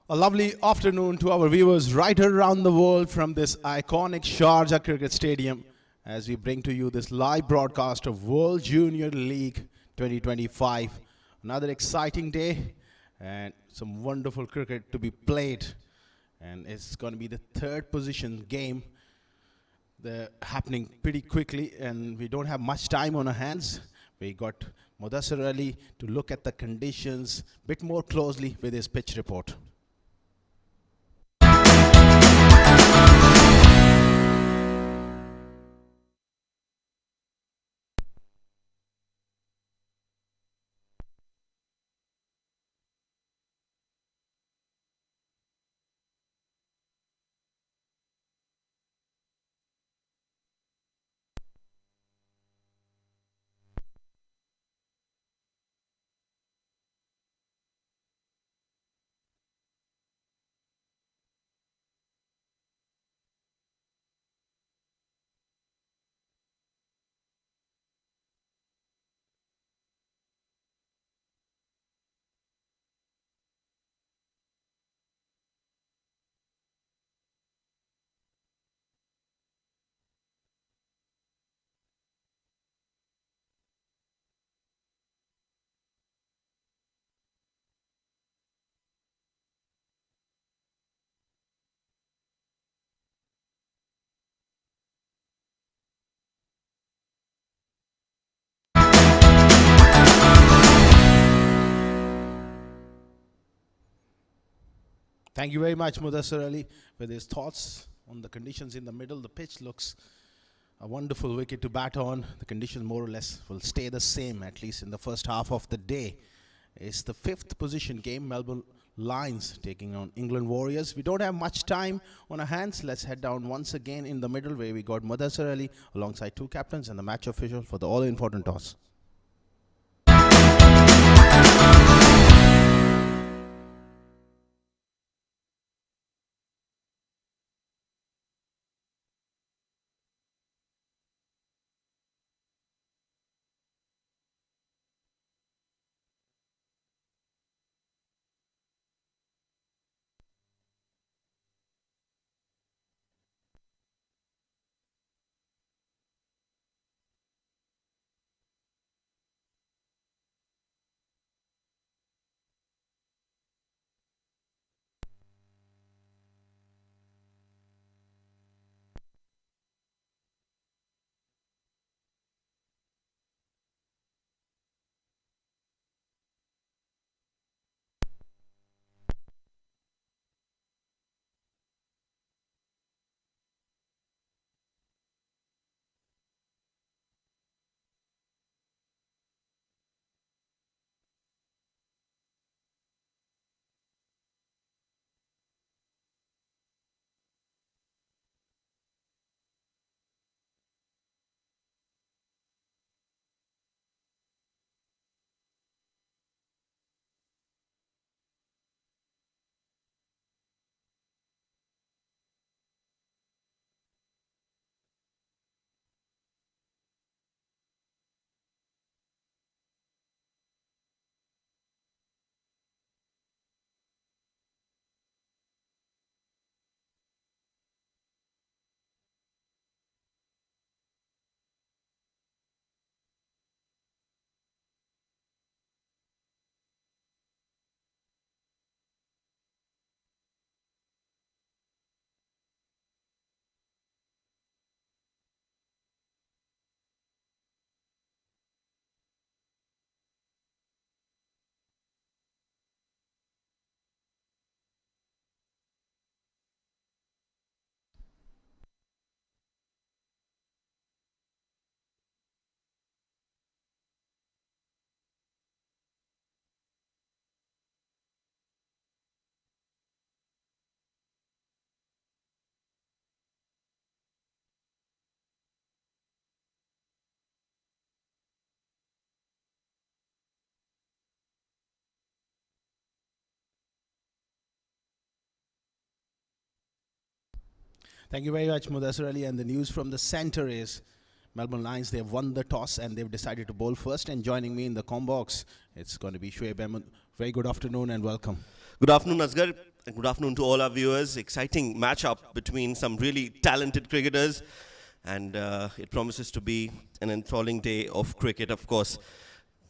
A lovely afternoon to our viewers right around the world from this iconic Sharjah Cricket Stadium as we bring to you this live broadcast of World Junior League 2025. Another exciting day and some wonderful cricket to be played. And it's going to be the third position game. They're happening pretty quickly and we don't have much time on our hands. We got Mudassir Ali to look at the conditions a bit more closely with his pitch report. Thank you very much, Mudassir Ali, with his thoughts on the conditions in the middle. The pitch looks a wonderful wicket to bat on. The conditions more or less will stay the same, at least in the first half of the day. It's the fifth position game, Melbourne Lions taking on England Warriors. We don't have much time on our hands. Let's head down once again in the middle where we got Mudassir Ali alongside two captains and the match official for the all-important toss. Thank you very much, Mudassir Ali. And the news from the center is Melbourne Lions, they've won the toss and they've decided to bowl first. And joining me in the com box, it's going to be Shoaib Ahmed. Very good afternoon and welcome. Good afternoon, Asghar. and good afternoon to all our viewers. Exciting match-up between some really talented cricketers, and it promises to be an enthralling day of cricket. Of course,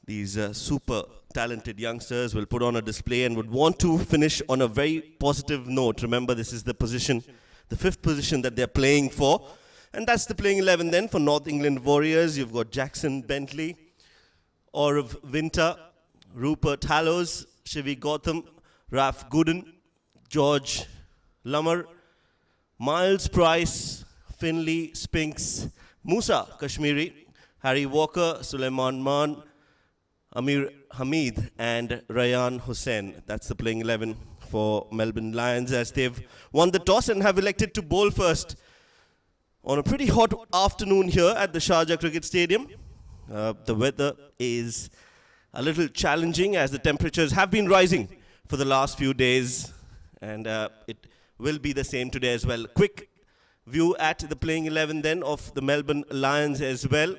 these super talented youngsters will put on a display and would want to finish on a very positive note. Remember, this is the position, the fifth position that they're playing for, and that's the playing 11 then for North England Warriors. You've got Jackson Bentley, Aurav Winter, Rupert Hallows, Shivi Gotham, Raf Gooden, George Lummer, Miles Price, Finley Spinks, Musa Kashmiri, Harry Walker, Suleiman Maan, Amir Hamid and Rayan Hussain. That's the playing 11 for Melbourne Lions as they've won the toss and have elected to bowl first on a pretty hot afternoon here at the Sharjah Cricket Stadium. The weather is a little challenging as the temperatures have been rising for the last few days, and it will be the same today as well. Quick view at the playing 11 then of the Melbourne Lions as well.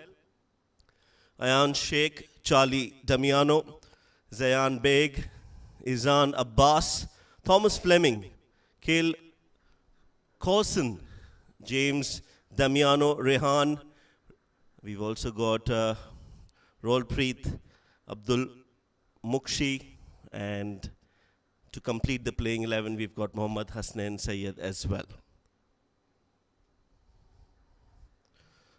Ayan Sheikh, Charlie Damiano, Zayan Beg, Izan Abbas, Thomas Fleming, Kale Coulson, James Damiano, Rehan. We've also got Rolpreet, Abdul Mukshi, and to complete the playing 11, we've got Mohammad Hasnain Sayyed as well.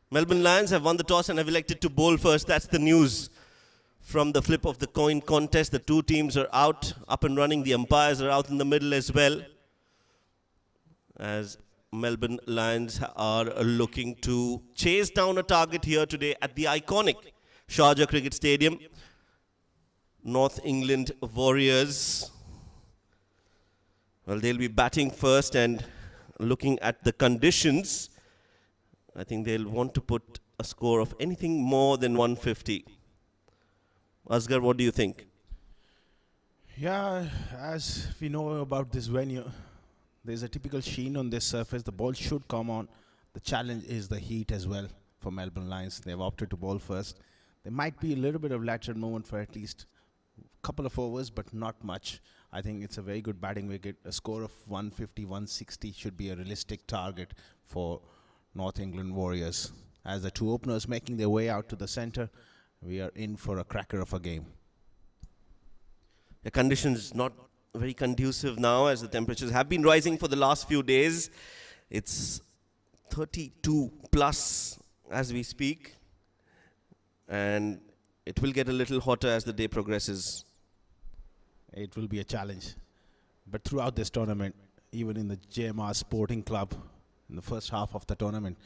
Melbourne Lions have won the toss and have elected to bowl first. That's the news from the flip of the coin contest. The two teams are out, up and running. The umpires are out in the middle as well, as Melbourne Lions are looking to chase down a target here today at the iconic Sharjah Cricket Stadium. North England Warriors, well, they'll be batting first, and looking at the conditions, I think they'll want to put a score of anything more than 150. Asghar, what do you think? Yeah, as we know about this venue, there's a typical sheen on this surface. The ball should come on. The challenge is the heat as well for Melbourne Lions. They've opted to bowl first. There might be a little bit of lateral movement for at least a couple of overs, but not much. I think it's a very good batting wicket. A score of 150, 160 should be a realistic target for North England Warriors. As the two openers making their way out to the center, we are in for a cracker of a game. The conditions not very conducive now, as the temperatures have been rising for the last few days. It's 32 plus as we speak, and it will get a little hotter as the day progresses. It will be a challenge. But throughout this tournament, even in the JMR Sporting Club, in the first half of the tournament,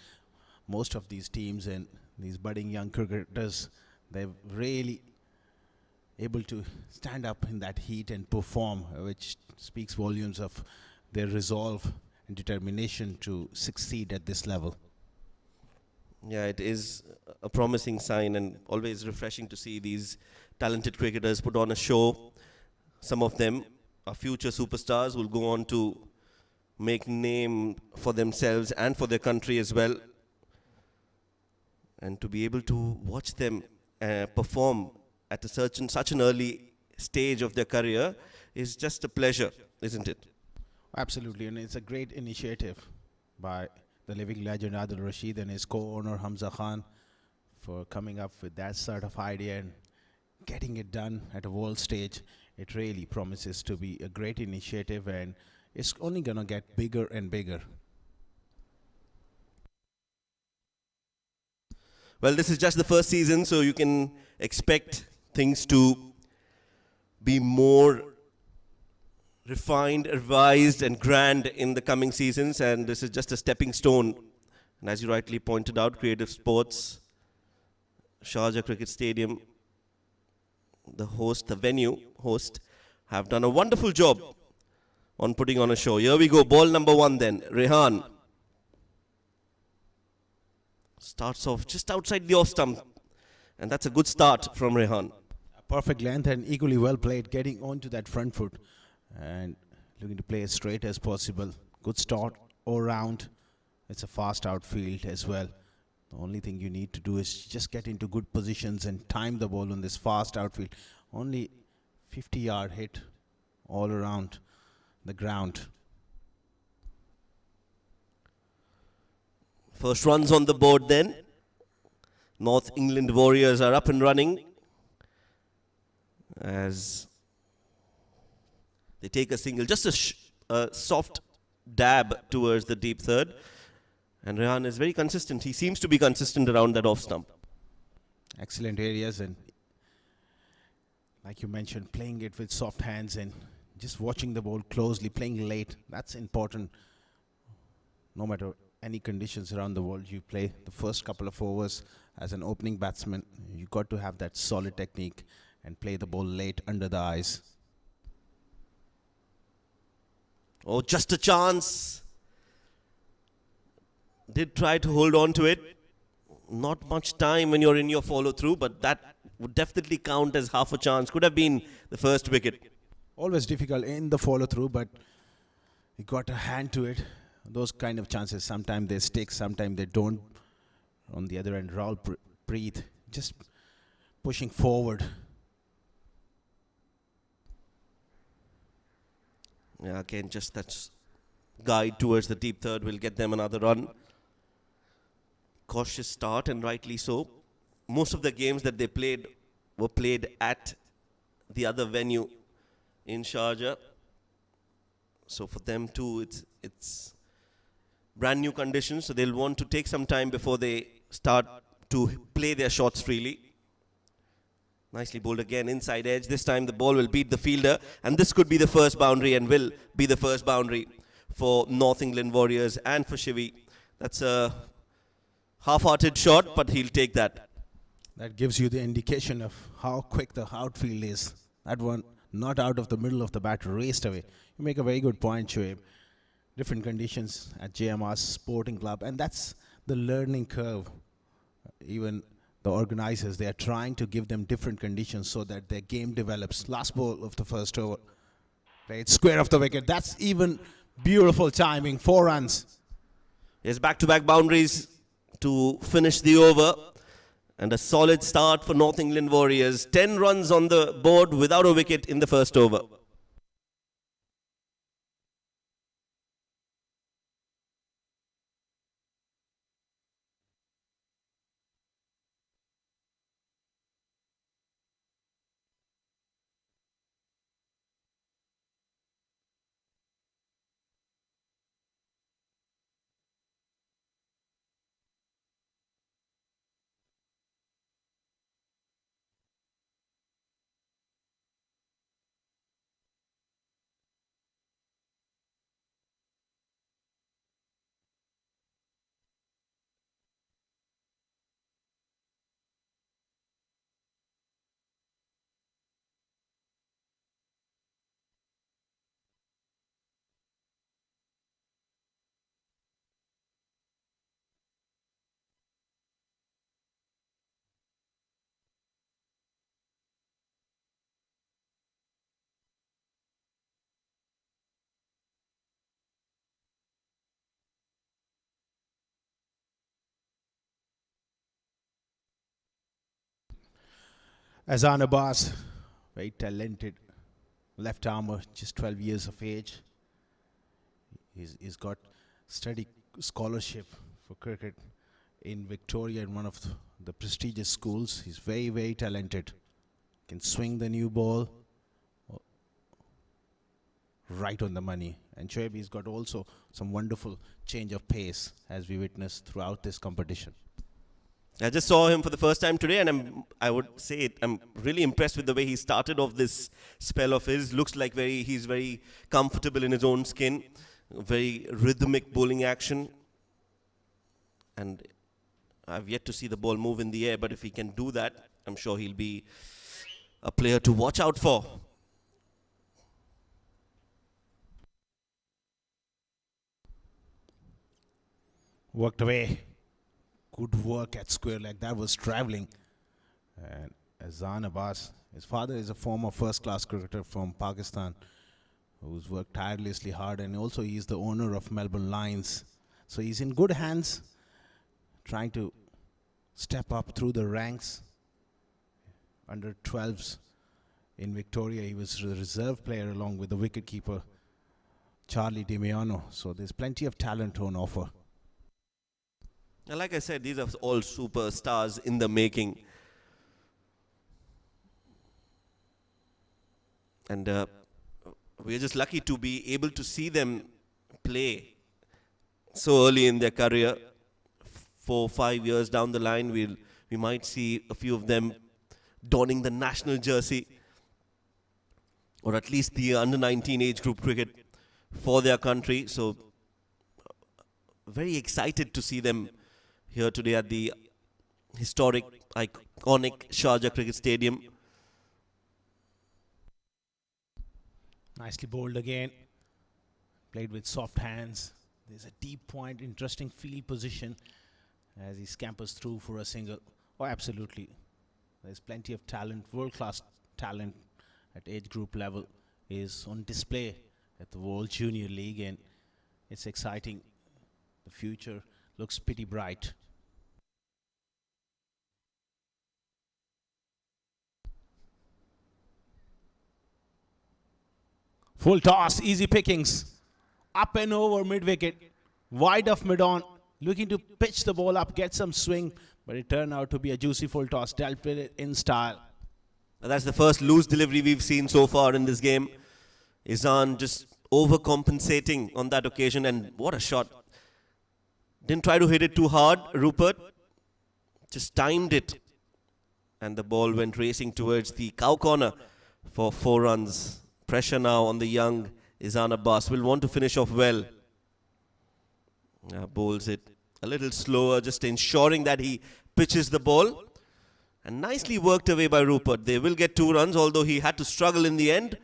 most of these teams and these budding young cricketers, they're really able to stand up in that heat and perform, which speaks volumes of their resolve and determination to succeed at this level. Yeah, it is a promising sign, and always refreshing to see these talented cricketers put on a show. Some of them are future superstars, will go on to make name for themselves and for their country as well. And to be able to watch them perform at such an early stage of their career is just a pleasure, isn't it? Absolutely, and it's a great initiative by the living legend Adil Rashid and his co-owner Hamza Khan for coming up with that sort of idea and getting it done at a world stage. It really promises to be a great initiative, and it's only going to get bigger and bigger. Well, this is just the first season, so you can expect things to be more refined, revised, and grand in the coming seasons, and this is just a stepping stone. And as you rightly pointed out, Creative Sports, Sharjah Cricket Stadium, the venue host, have done a wonderful job on putting on a show. Here we go, ball number 1 then, Rehan. Starts off just outside the off stump, and that's a good start from Rehan. A perfect length and equally well played, getting onto that front foot and looking to play as straight as possible. Good start all round. It's a fast outfield as well. The only thing you need to do is just get into good positions and time the ball on this fast outfield. Only 50-yard hit all around. the ground. First runs on the board then. North England Warriors are up and running as they take a single, just a soft dab towards the deep third. And Rehan is very consistent. He seems to be consistent around that off stump. Excellent areas, and like you mentioned, playing it with soft hands and just watching the ball closely, playing late. That's important. No matter any conditions around the world, you play the first couple of overs as an opening batsman. You got to have that solid technique and play the ball late under the eyes. Oh, just a chance. Did try to hold on to it. Not much time when you're in your follow through, but that would definitely count as half a chance. Could have been the first wicket. Always difficult in the follow through, but you got a hand to it. Those kind of chances, sometimes they stick, sometimes they don't. On the other end, Rahul Preet just pushing forward. Yeah, again, just that guide towards the deep third will get them another run. Cautious start, and rightly so. Most of the games that they played were played at the other venue in Sharjah. So for them too, it's brand new conditions, so they'll want to take some time before they start to play their shots freely. Nicely bowled again, inside edge. This time the ball will beat the fielder, and this could be the first boundary and will be the first boundary for North England Warriors and for Shivi. That's a half-hearted shot, but he'll take that. That gives you the indication of how quick the outfield is. That one not out of the middle of the bat, raced away. You make a very good point, Shoaib. Different conditions at JMR Sporting Club, and that's the learning curve. Even the organizers, they are trying to give them different conditions so that their game develops. Last ball of the first over, played square of the wicket. That's even beautiful timing. 4 runs. Yes, back-to-back boundaries to finish the over, and a solid start for North England Warriors. 10 runs on the board without a wicket in the first over. Azan Abbas, very talented left armer, just 12 years of age. He's got study scholarship for cricket in Victoria in one of the prestigious schools. He's very, very talented. Can swing the new ball right on the money. And Shoaib, he's got also some wonderful change of pace as we witnessed throughout this competition. I just saw him for the first time today, and I would say I'm really impressed with the way he started off this spell of his. Looks like he's very comfortable in his own skin. Very rhythmic bowling action. And I've yet to see the ball move in the air, but if he can do that, I'm sure he'll be a player to watch out for. Worked away. Good work at square leg. That was travelling. And Azan Abbas, his father is a former first-class cricketer from Pakistan who's worked tirelessly hard, and also he's the owner of Melbourne Lions. So he's in good hands, trying to step up through the ranks. Under 12s in Victoria, he was a reserve player along with the wicketkeeper Charlie Dimiano. So there's plenty of talent on offer. And like I said, these are all superstars in the making. And we're just lucky to be able to see them play so early in their career. 4 or 5 years down the line, we might see a few of them donning the national jersey, or at least the under-19 age group cricket for their country. So very excited to see them here today at the historic, iconic Sharjah Cricket Stadium. Nicely bowled again. Played with soft hands. There's a deep point, interesting field position as he scampers through for a single. Oh, absolutely. There's plenty of talent, world-class talent at age group level is on display at the World Junior League, and it's exciting. The future looks pretty bright. Full toss, easy pickings. Up and over mid-wicket. Wide of mid-on. Looking to pitch the ball up, get some swing. But it turned out to be a juicy full toss. Dealt with it in style. That's the first loose delivery we've seen so far in this game. Izan just overcompensating on that occasion. And what a shot. Didn't try to hit it too hard, Rupert. Just timed it. And the ball went racing towards the cow corner for 4 runs. Pressure now on the young Izan Abbas. Will want to finish off well. Bowls it a little slower, just ensuring that he pitches the ball. And nicely worked away by Rupert. They will get 2 runs, although he had to struggle in the end.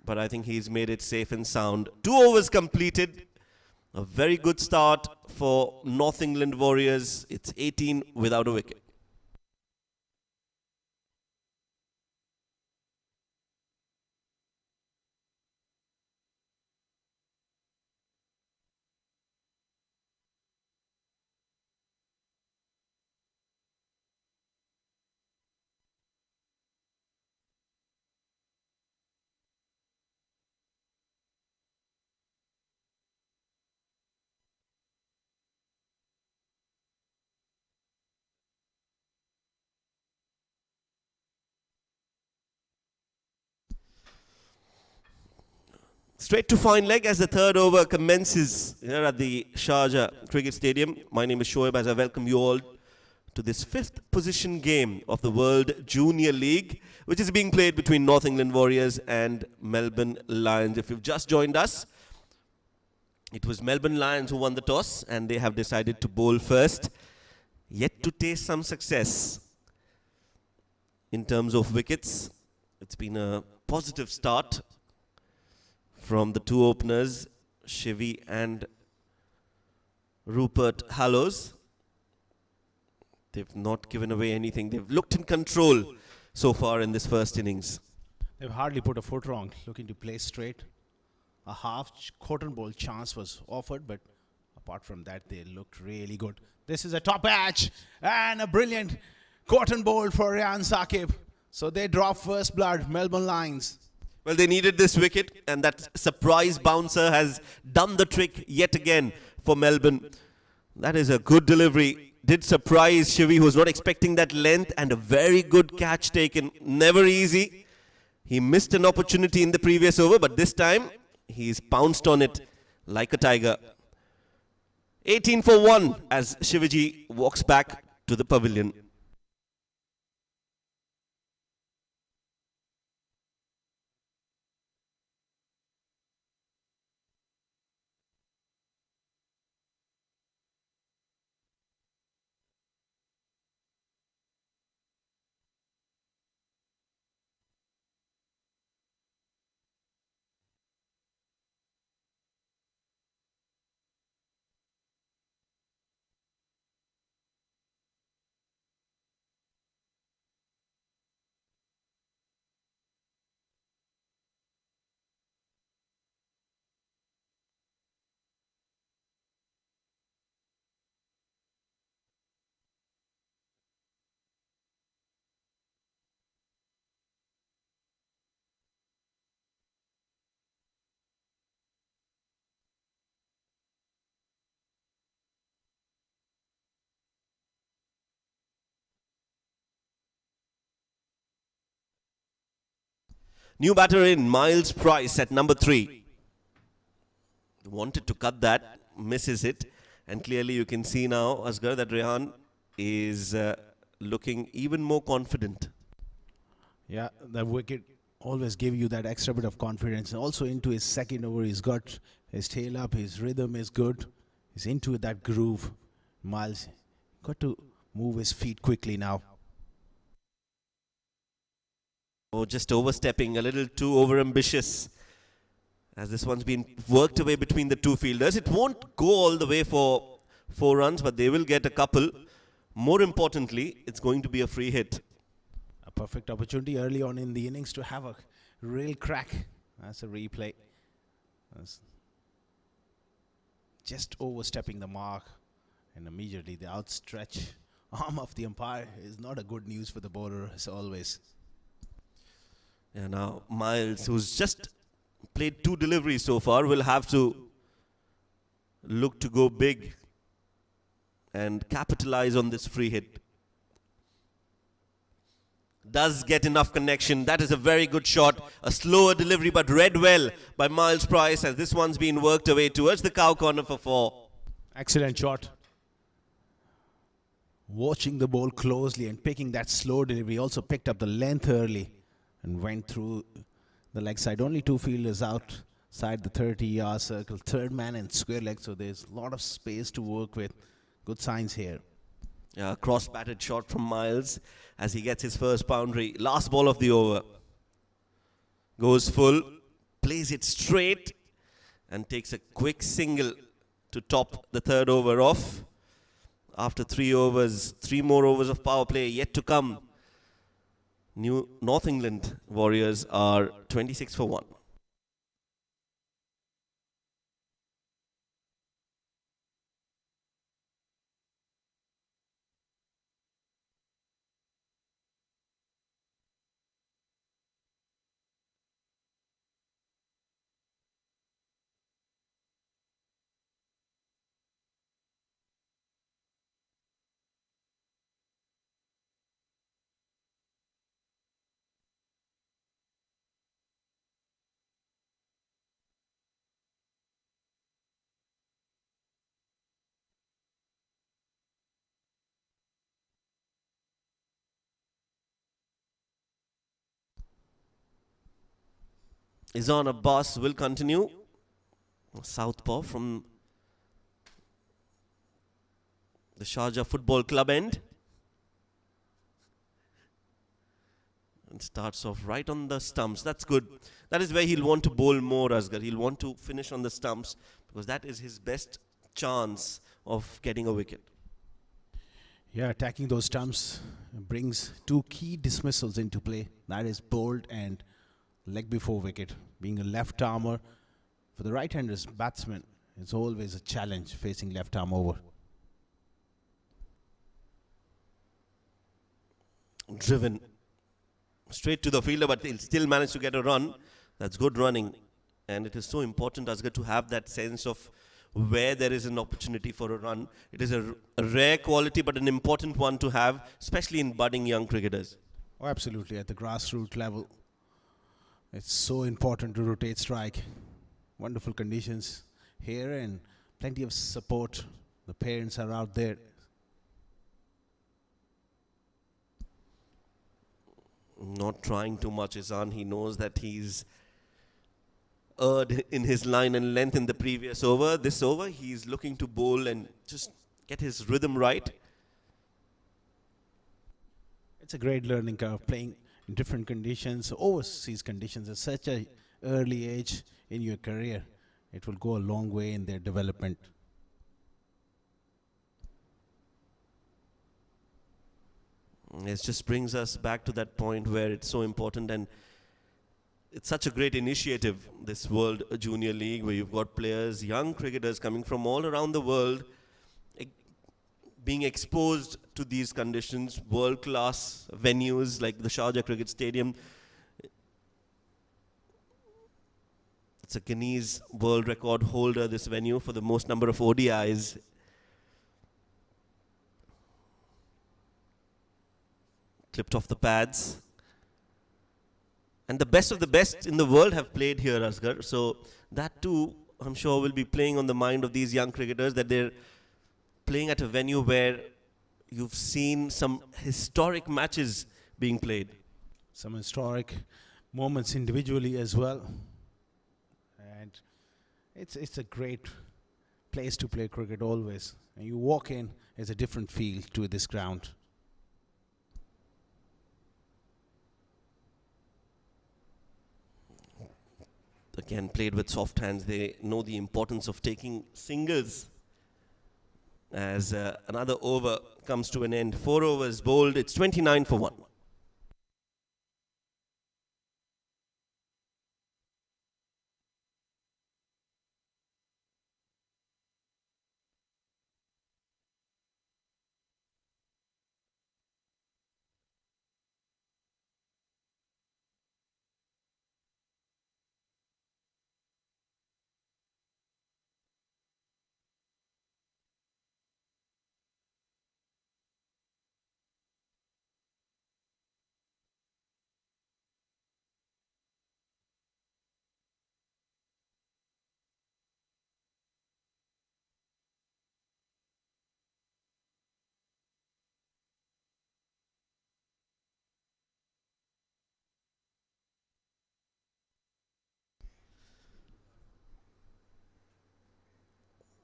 But I think he's made it safe and sound. 2 overs completed. A very good start for North England Warriors. It's 18 without a wicket. Straight to fine leg as the 3rd over commences here at the Sharjah Cricket Stadium. My name is Shoaib as I welcome you all to this 5th position game of the World Junior League, which is being played between North England Warriors and Melbourne Lions. If you've just joined us, it was Melbourne Lions who won the toss and they have decided to bowl first. Yet to taste some success in terms of wickets. It's been a positive start from the 2 openers, Shivi and Rupert Hallows. They've not given away anything. They've looked in control so far in this first innings. They've hardly put a foot wrong, looking to play straight. A half cotton ball chance was offered, but apart from that, they looked really good. This is a top edge and a brilliant cotton ball for Ryan Saqib. So they drop first blood, Melbourne Lions. Well, they needed this wicket, and that surprise bouncer has done the trick yet again for Melbourne. That is a good delivery. Did surprise Shivi, who was not expecting that length, and a very good catch taken. Never easy. He missed an opportunity in the previous over, but this time he's pounced on it like a tiger. 18 for 1 as Shiviji walks back to the pavilion. New batter in, Miles Price at number 3. Wanted to cut that, misses it. And clearly you can see now, Asghar, that Rehan is looking even more confident. Yeah, the wicket always give you that extra bit of confidence. And also into his second over, he's got his tail up, his rhythm is good. He's into that groove. Miles got to move his feet quickly now. Oh, just overstepping, a little too overambitious. As this one's been worked away between the two fielders. It won't go all the way for 4 runs, but they will get a couple. More importantly, it's going to be a free hit. A perfect opportunity early on in the innings to have a real crack. That's a replay. That's just overstepping the mark, and immediately the outstretched arm of the umpire is not a good news for the bowler, as always. Yeah, now Miles, who's just played 2 deliveries so far, will have to look to go big and capitalize on this free hit. Does get enough connection. That is a very good shot. A slower delivery, but read well by Miles Price, as this one's been worked away towards the cow corner for 4. Excellent shot. Watching the ball closely and picking that slow delivery. Also picked up the length early and went through the leg side. Only 2 fielders outside the 30-yard circle. Third man and square leg, so there's a lot of space to work with. Good signs here. Yeah, cross-batted shot from Miles as he gets his first boundary. Last ball of the over. Goes full, plays it straight, and takes a quick single to top the 3rd over off. After 3 overs, 3 more overs of power play yet to come. New North England Warriors are 26 for 1. Izan Abbas will continue. Southpaw from the Sharjah Football Club end. And starts off right on the stumps. That's good. That is where he'll want to bowl more, Asghar. He'll want to finish on the stumps because that is his best chance of getting a wicket. Yeah, attacking those stumps brings 2 key dismissals into play. That is bowled and leg before wicket. Being a left armer, for the right-handers batsman, it's always a challenge facing left arm over. Driven straight to the fielder, but he'll still manage to get a run. That's good running. And it is so important, Asghar, to have that sense of where there is an opportunity for a run. It is a rare quality, but an important one to have, especially in budding young cricketers. Oh, absolutely. At the grassroots level, it's so important to rotate strike. Wonderful conditions here and plenty of support. The parents are out there. Not trying too much, Izan. He knows that he's erred in his line and length in the previous over. This over, he's looking to bowl and just get his rhythm right. It's a great learning curve, playing in different conditions, overseas conditions at such an early age in your career. It will go a long way in their development. It just brings us back to that point where it's so important, and it's such a great initiative, this World Junior League, where you've got players, young cricketers coming from all around the world, being exposed to these conditions, world-class venues like the Sharjah Cricket Stadium. It's a Guinness World Record holder, this venue, for the most number of ODIs. Clipped off the pads. And the best of the best in the world have played here, Asghar. So that too, I'm sure, will be playing on the mind of these young cricketers, that they're playing at a venue where you've seen some historic matches being played. Some historic moments individually as well. And it's a great place to play cricket always. And you walk in, it's a different feel to this ground. Again, played with soft hands. They know the importance of taking singles. As another over comes to an end. 4 overs bowled. It's 29 for 1.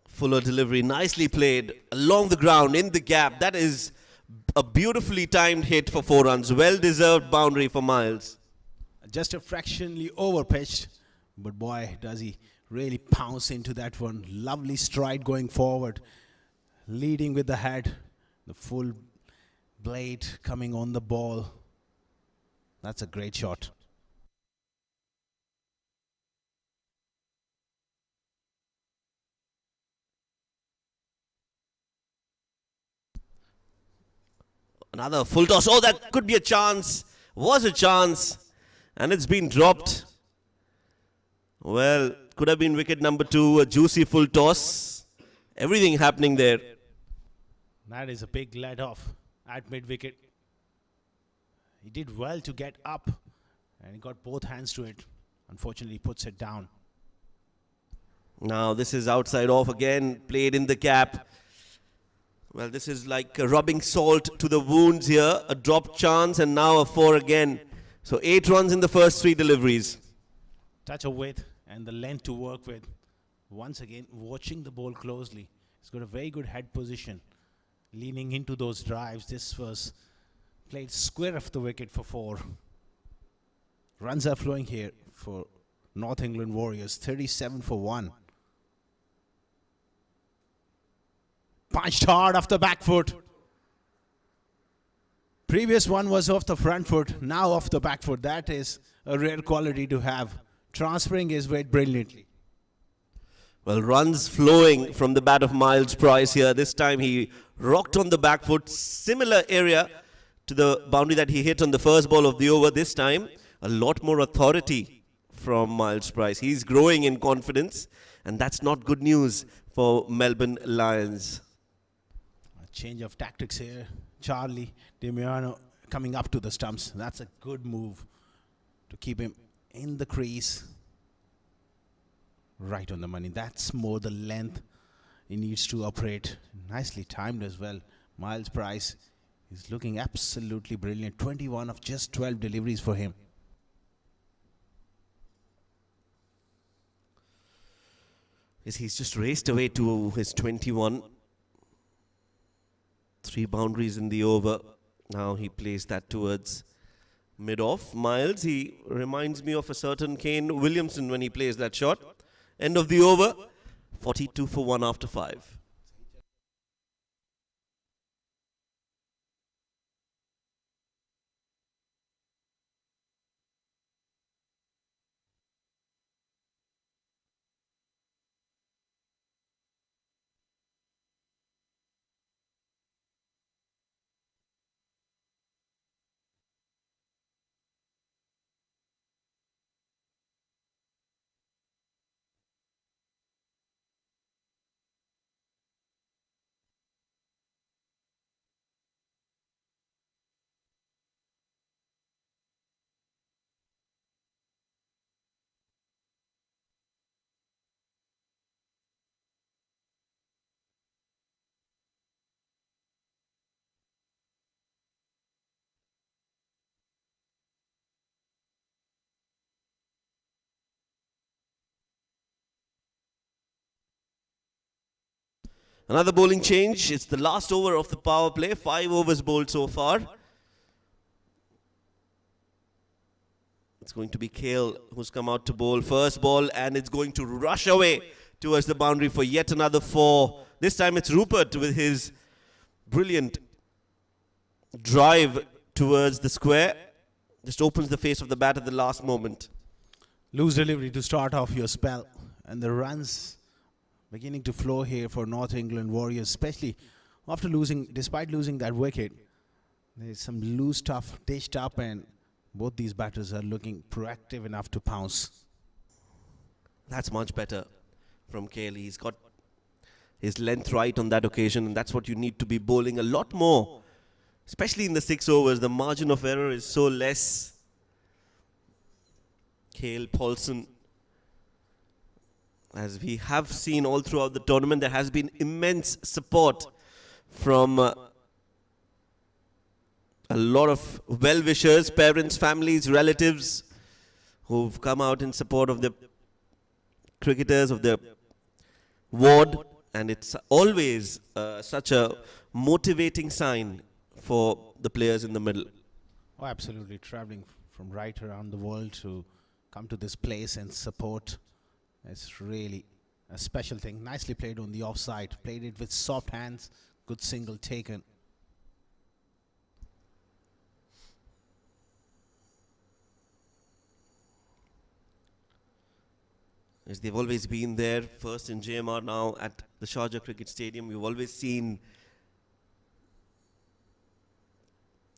Fuller delivery, nicely played along the ground, in the gap. That is a beautifully timed hit for 4 runs. Well-deserved boundary for Miles. Just a fractionally over pitched, but boy, does he really pounce into that one. Lovely stride going forward, leading with the head, the full blade coming on the ball. That's a great shot. Another full toss. Oh, that could be a chance. Was a chance. And it's been dropped. Well, could have been wicket number 2. A juicy full toss. Everything happening there. That is a big let off at mid-wicket. He did well to get up and he got both hands to it. Unfortunately, he puts it down. Now this is outside off again. Played in the gap. Well, this is like rubbing salt to the wounds here. A dropped chance and now a 4 again. So 8 runs in the first 3 deliveries. Touch of width and the length to work with. Once again, watching the ball closely. He's got a very good head position. Leaning into those drives. This was played square of the wicket for 4. Runs are flowing here for North England Warriors. 37 for 1. Punched hard off the back foot. Previous one was off the front foot, now off the back foot. That is a rare quality to have. Transferring his weight brilliantly. Well, runs flowing from the bat of Miles Price here. This time he rocked on the back foot, similar area to the boundary that he hit on the first ball of the over. This time, a lot more authority from Miles Price. He's growing in confidence, and that's not good news for Melbourne Lions. A change of tactics here. Charlie Demiano coming up to the stumps. That's a good move to keep him in the crease. Right on the money. That's more the length he needs to operate. Nicely timed as well. Miles Price is looking absolutely brilliant. 21 of just 12 deliveries for him. Yes, he's just raced away to his 21. 3 boundaries in the over. Now he plays that towards mid-off. Miles, he reminds me of a certain Kane Williamson when he plays that shot. End of the over. 42 for 1 after 5. Another bowling change. It's the last over of the power play. 5 overs bowled so far. It's going to be Kale who's come out to bowl first ball, and it's going to rush away towards the boundary for yet another 4. This time it's Rupert with his brilliant drive towards the square. Just opens the face of the bat at the last moment. Loose delivery to start off your spell. And the runs beginning to flow here for North England Warriors, especially after despite losing that wicket. There's some loose stuff dished up, and both these batters are looking proactive enough to pounce. That's much better from Kale. He's got his length right on that occasion, and that's what you need to be bowling a lot more. Especially in the 6 overs, the margin of error is so less. Kale, Paulson. As we have seen all throughout the tournament, there has been immense support from a lot of well-wishers, parents, families, relatives who've come out in support of the cricketers of the ward. And it's always such a motivating sign for the players in the middle. Oh, absolutely. Traveling from right around the world to come to this place and support. It's really a special thing. Nicely played on the offside. Played it with soft hands. Good single taken. Yes, they've always been there, first in JMR, now at the Sharjah Cricket Stadium. We've always seen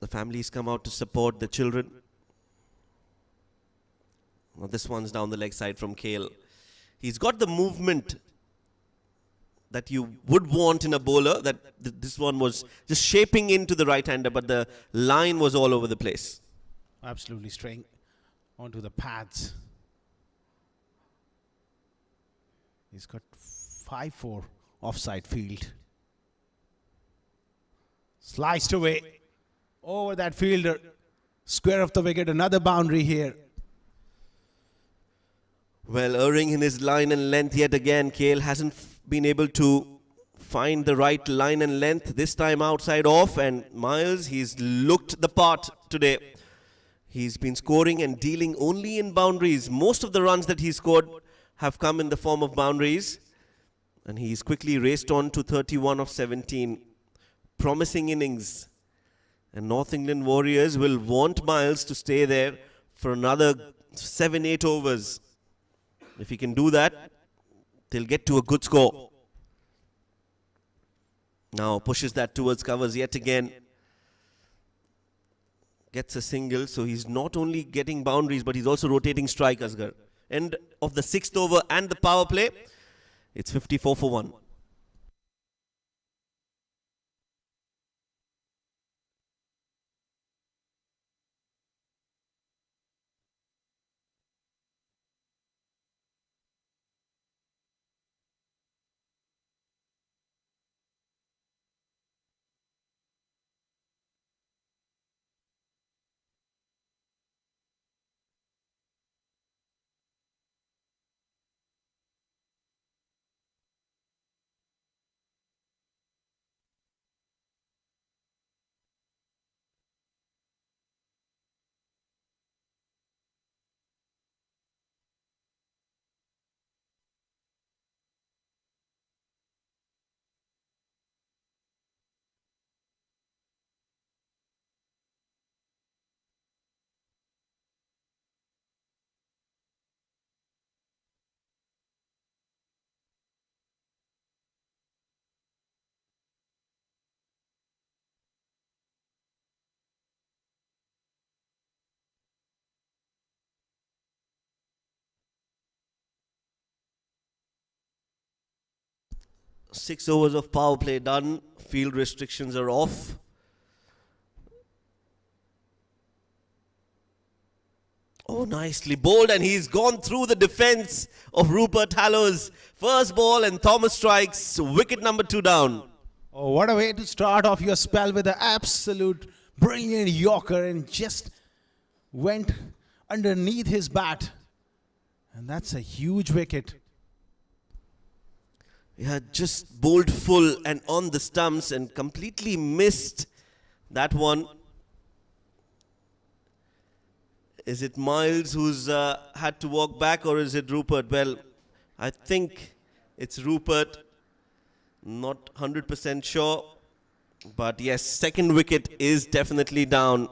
the families come out to support the children. Now this one's down the leg side from Kale. He's got the movement that you would want in a bowler. This one was just shaping into the right-hander, but the line was all over the place. Absolutely straying onto the pads. He's got 5-4 offside field. Sliced away over that fielder. Square of the wicket, another boundary here. Well, erring in his line and length yet again. Kale hasn't been able to find the right line and length. This time outside off, and Miles, he's looked the part today. He's been scoring and dealing only in boundaries. Most of the runs that he scored have come in the form of boundaries. And he's quickly raced on to 31 of 17. Promising innings. And North England Warriors will want Miles to stay there for another 7-8 overs. If he can do that, they'll get to a good score. Now pushes that towards covers yet again. Gets a single, so he's not only getting boundaries, but he's also rotating strike, Asghar. End of the 6th over and the power play. It's 54 for 1. 6 overs of power play done. Field restrictions are off. Oh, nicely bowled, and he's gone through the defense of Rupert Hallows. First ball, and Thomas strikes. Wicket number 2 down. Oh, what a way to start off your spell with an absolute brilliant Yorker, and just went underneath his bat. And that's a huge wicket. He had just bowled full and on the stumps and completely missed that one. Is it Miles who's had to walk back, or is it Rupert? Well, I think it's Rupert. Not 100% sure. But yes, second wicket is definitely down.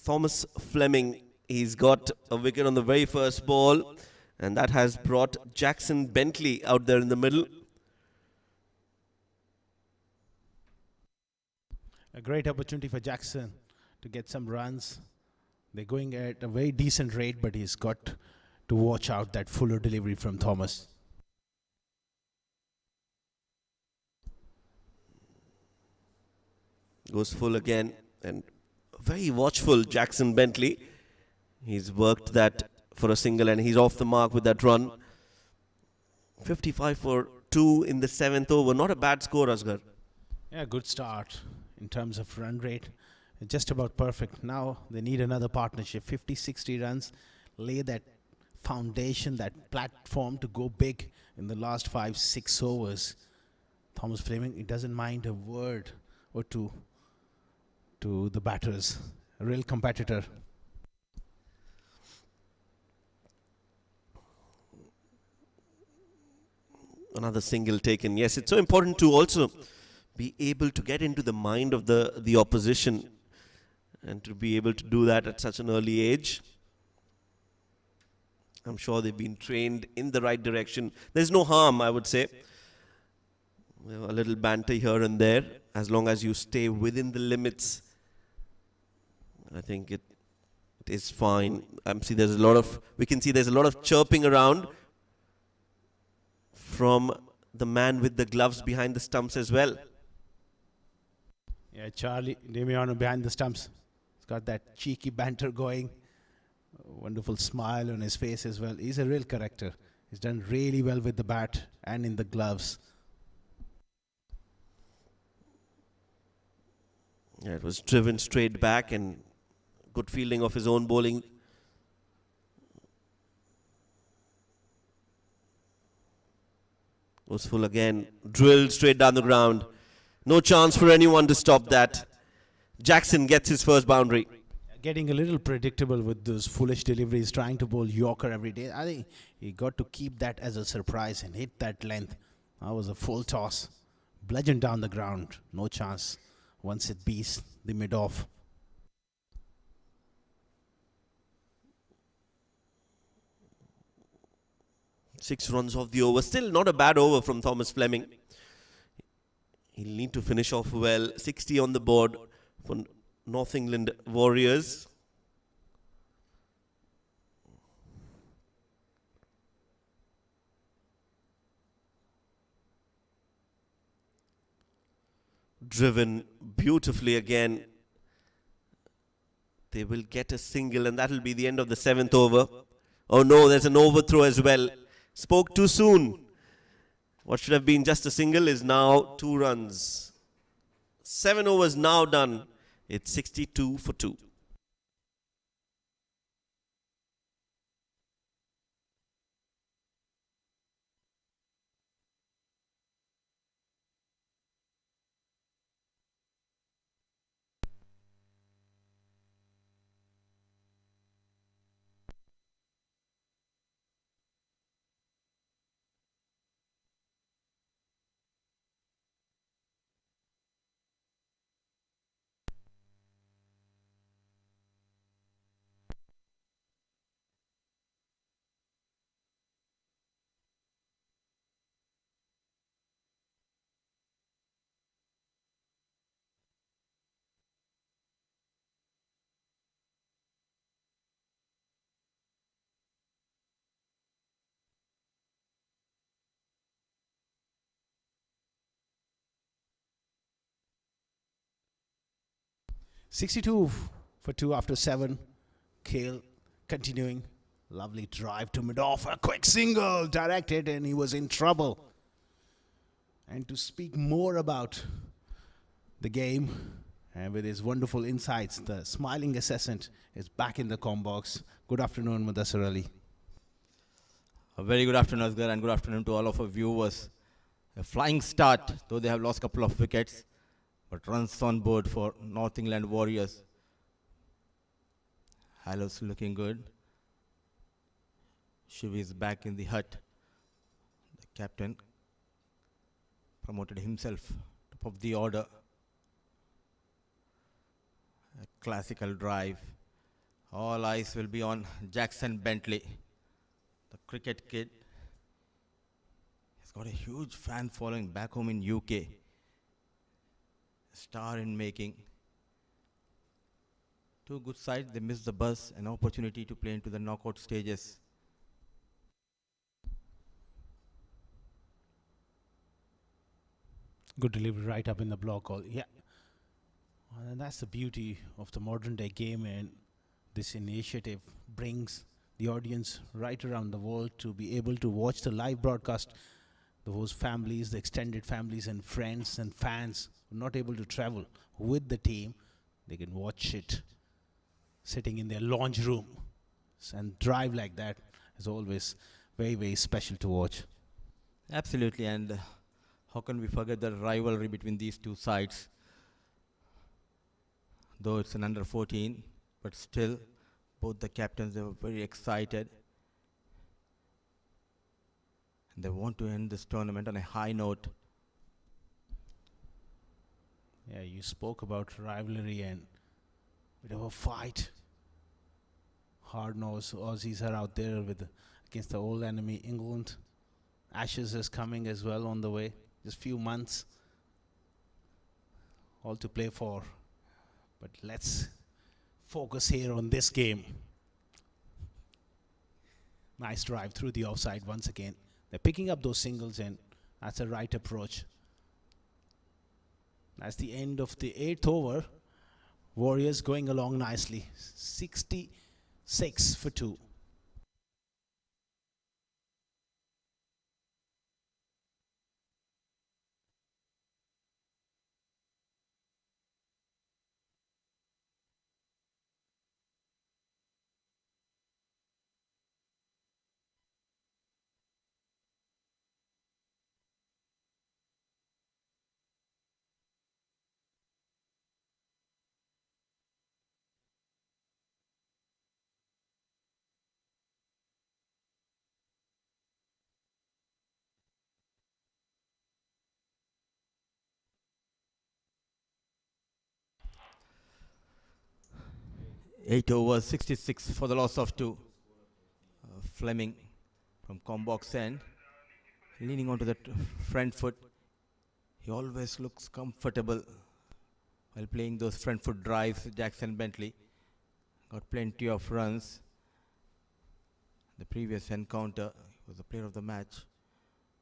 Thomas Fleming, he's got a wicket on the very first ball, and that has brought Jackson Bentley out there in the middle. A great opportunity for Jackson to get some runs. They're going at a very decent rate, but he's got to watch out that fuller delivery from Thomas. Goes full again, and very watchful Jackson Bentley. He's worked that for a single, and he's off the mark with that run. 55 for 2 in the 7th over. Not a bad score, Asghar. Yeah, good start in terms of run rate. Just about perfect. Now they need another partnership. 50, 60 runs. Lay that foundation, that platform to go big in the last 5, 6 overs. Thomas Fleming, he doesn't mind a word or two to the batters. A real competitor. Another single taken. Yes, it's so important to also be able to get into the mind of the opposition, and to be able to do that at such an early age. I'm sure they've been trained in the right direction. There's no harm, I would say. A little banter here and there, as long as you stay within the limits. I think it is fine. We can see there's a lot of chirping around from the man with the gloves behind the stumps as well. Yeah, Charlie Damiano behind the stumps. He's got that cheeky banter going. A wonderful smile on his face as well. He's a real character. He's done really well with the bat and in the gloves. Yeah, it was driven straight back, and good fielding of his own bowling. Was full again, drilled straight down the ground. No chance for anyone to stop that. Jackson gets his first boundary. Getting a little predictable with those foolish deliveries, trying to bowl Yorker every day. I think he got to keep that as a surprise and hit that length. That was a full toss. Bludgeoned down the ground. No chance once it beats the mid-off. Six runs off the over. Still not a bad over from Thomas Fleming. He'll need to finish off well. 60 on the board for North England Warriors. Driven beautifully again. They will get a single, and that will be the end of the 7th over. Oh no, there's an overthrow as well. Spoke too soon. What should have been just a single is now 2 runs. 7 overs now done. It's 62 for 2. 62 for 2 after 7. Kale continuing. Lovely drive to mid-off. A quick single directed and he was in trouble. And to speak more about the game and with his wonderful insights, the smiling assistant is back in the comm box. Good afternoon, Mudassir Ali. A very good afternoon, Asghar, and good afternoon to all of our viewers. A flying start, though they have lost a couple of wickets, but runs on board for North England Warriors. Hallow's looking good. Shivi is back in the hut. The captain promoted himself top of the order. A classical drive. All eyes will be on Jackson Bentley, the cricket kid. He's got a huge fan following back home in UK. A star in making. Two good sides, they missed the bus, an opportunity to play into the knockout stages. Good delivery right up in the block. Yeah. And that's the beauty of the modern day game, and this initiative brings the audience right around the world to be able to watch the live broadcast. Those families, the extended families and friends and fans who are not able to travel with the team, they can watch it sitting in their lounge room. And drive like that is always very, very special to watch. Absolutely, and how can we forget the rivalry between these two sides? Though it's an under 14, but still, both the captains, they were very excited. And they want to end this tournament on a high note. Yeah, you spoke about rivalry and bit of a fight. Hard-nosed Aussies are out there against the old enemy, England. Ashes is coming as well on the way. Just few months. All to play for. But let's focus here on this game. Nice drive through the offside once again. They're picking up those singles and that's a right approach. That's the end of the 8th over. Warriors going along nicely. 66 for 2. Eight overs, 66 for the loss of 2. Fleming from Combox end, leaning onto the front foot. He always looks comfortable while playing those front foot drives. Jackson Bentley got plenty of runs. The previous encounter, he was the player of the match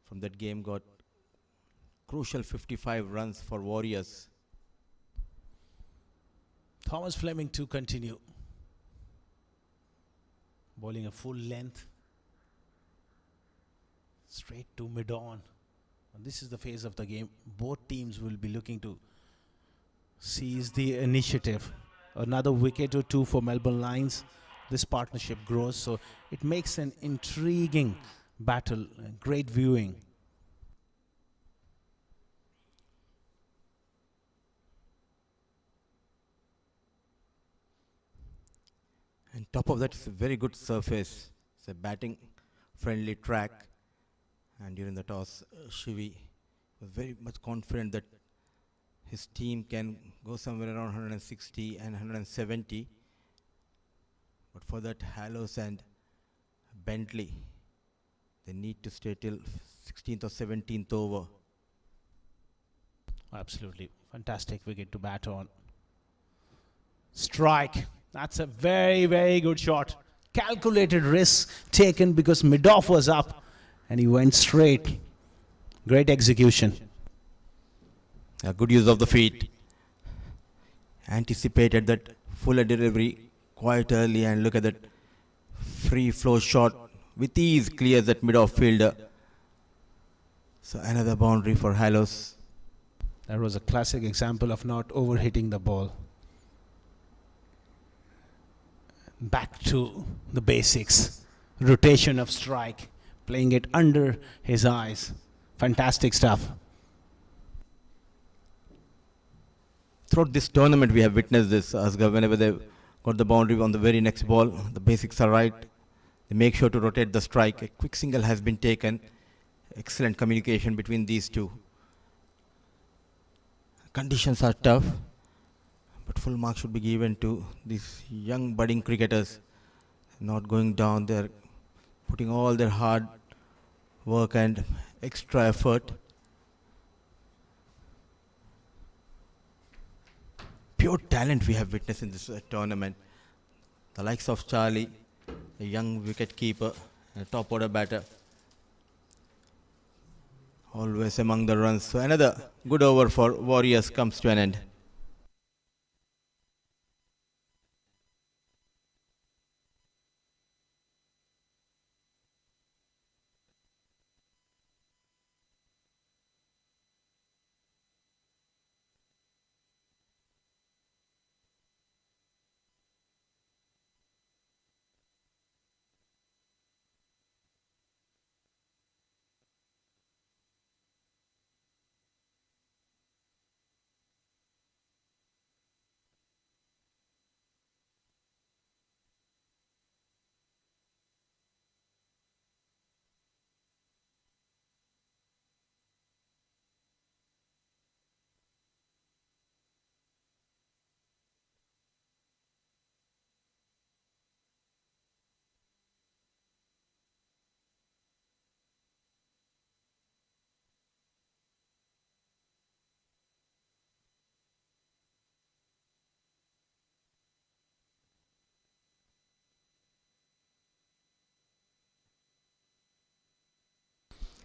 from that game, got crucial 55 runs for Warriors. Thomas Fleming to continue. Bowling a full length. Straight to mid-on. And this is the phase of the game. Both teams will be looking to seize the initiative. Another wicket or two for Melbourne Lions. This partnership grows, so it makes an intriguing battle. Great viewing. And top of that is a very good surface. It's a batting friendly track. And during the toss, Shivi was very much confident that his team can go somewhere around 160 and 170. But for that, Hallows and Bentley, they need to stay till 16th or 17th over. Absolutely. Fantastic wicket to bat on. Strike. That's a very, very good shot. Calculated risk taken because mid-off was up and he went straight. Great execution. A good use of the feet. Anticipated that fuller delivery quite early, and look at that free flow shot with ease clears that mid-off fielder. So another boundary for Halos. That was a classic example of not overhitting the ball. Back to the basics. Rotation of strike, playing it under his eyes. Fantastic stuff. Throughout this tournament, we have witnessed this, Asghar. Whenever they got the boundary on the very next ball, the basics are right. They make sure to rotate the strike. A quick single has been taken. Excellent communication between these two. Conditions are tough, but full marks should be given to these young budding cricketers. Not going down, they're putting all their hard work and extra effort. Pure talent we have witnessed in this tournament. The likes of Charlie, a young wicket keeper, and a top order batter. Always among the runs. So another good over for Warriors comes to an end.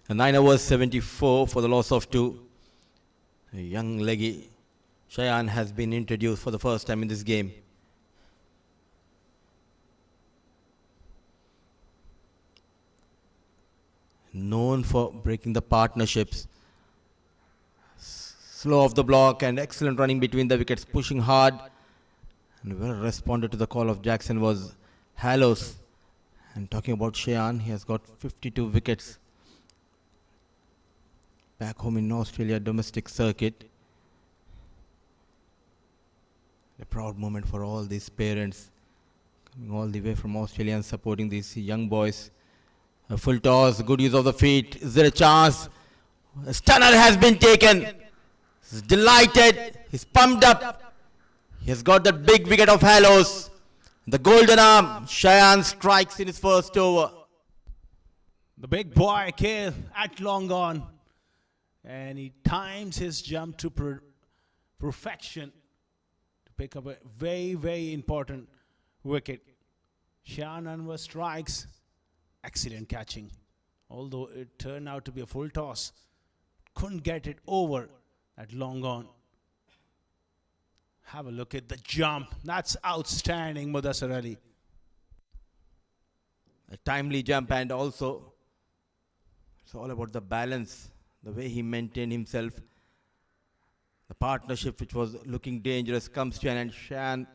A 9 overs 74 for the loss of 2. A young leggy Cheyenne has been introduced for the first time in this game. Known for breaking the partnerships. Slow off the block and excellent running between the wickets, pushing hard. And well responded to the call of Jackson was Halos. And talking about Cheyenne, he has got 52 wickets. Back home in Australia domestic circuit. A proud moment for all these parents coming all the way from Australia and supporting these young boys. A full toss, good use of the feet. Is there a chance? A stunner has been taken. He's delighted. He's pumped up. He has got that big wicket of Halos. The golden arm. Cheyenne strikes in his first over. The big boy, Kale, at long on. And he times his jump to perfection to pick up a very, very important wicket. Shan Anwar strikes. Excellent catching. Although it turned out to be a full toss. Couldn't get it over at long on. Have a look at the jump. That's outstanding, Mudassar Ali. A timely jump, and also it's all about the balance, the way he maintained himself. The partnership which was looking dangerous comes to an end. Shan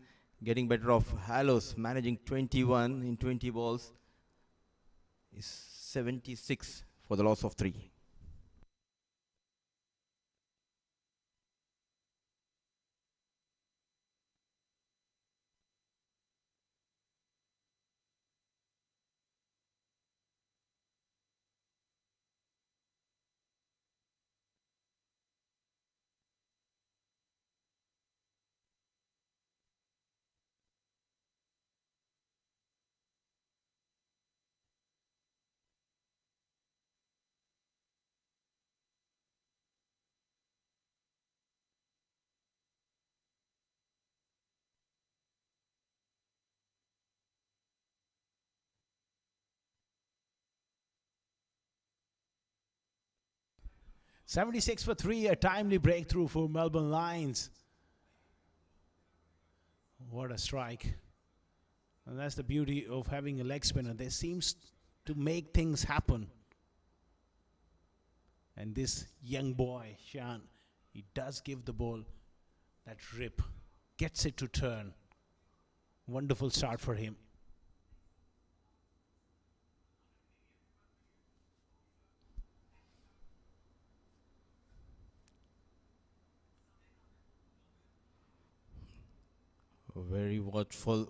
getting better of Halos, managing 21 in 20 balls. Is 76 for the loss of 3. '76 for 3, a timely breakthrough for Melbourne Lions. What a strike. And that's the beauty of having a leg spinner. They seems to make things happen. And this young boy, Shan, he does give the ball that rip. Gets it to turn. Wonderful start for him. Very watchful.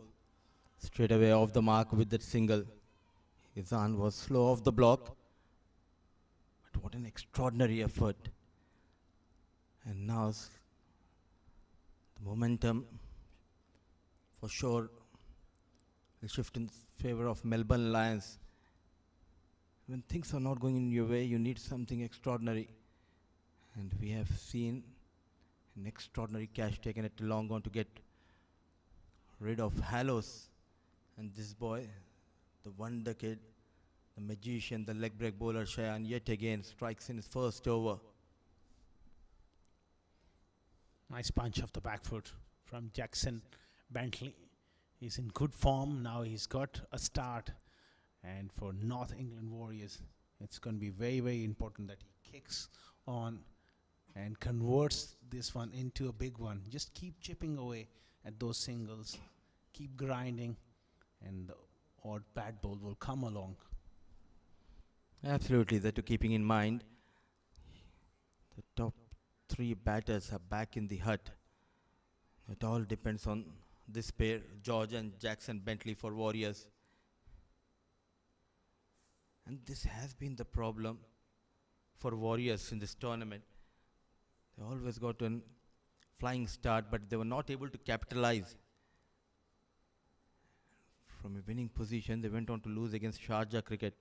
Straight away off the mark with that single. Izan was slow off the block. But what an extraordinary effort. And now the momentum for sure will shift in favor of Melbourne Lions. When things are not going in your way, you need something extraordinary. And we have seen an extraordinary catch taken at long on to get rid of Hallows. And this boy, the wonder kid, the magician, the leg break bowler Shayan, yet again strikes in his first over. Nice punch off the back foot from Jackson Bentley. He's in good form. Now he's got a start. And for North England Warriors, it's going to be very, very important that he kicks on and converts this one into a big one. Just keep chipping away at those singles. Keep grinding. And the odd bad ball will come along. Absolutely, that to keeping in mind. The top three batters are back in the hut. It all depends on this pair, George and Jackson Bentley for Warriors. And this has been the problem for Warriors in this tournament. They always got a flying start, but they were not able to capitalize. From a winning position, they went on to lose against Sharjah Cricket.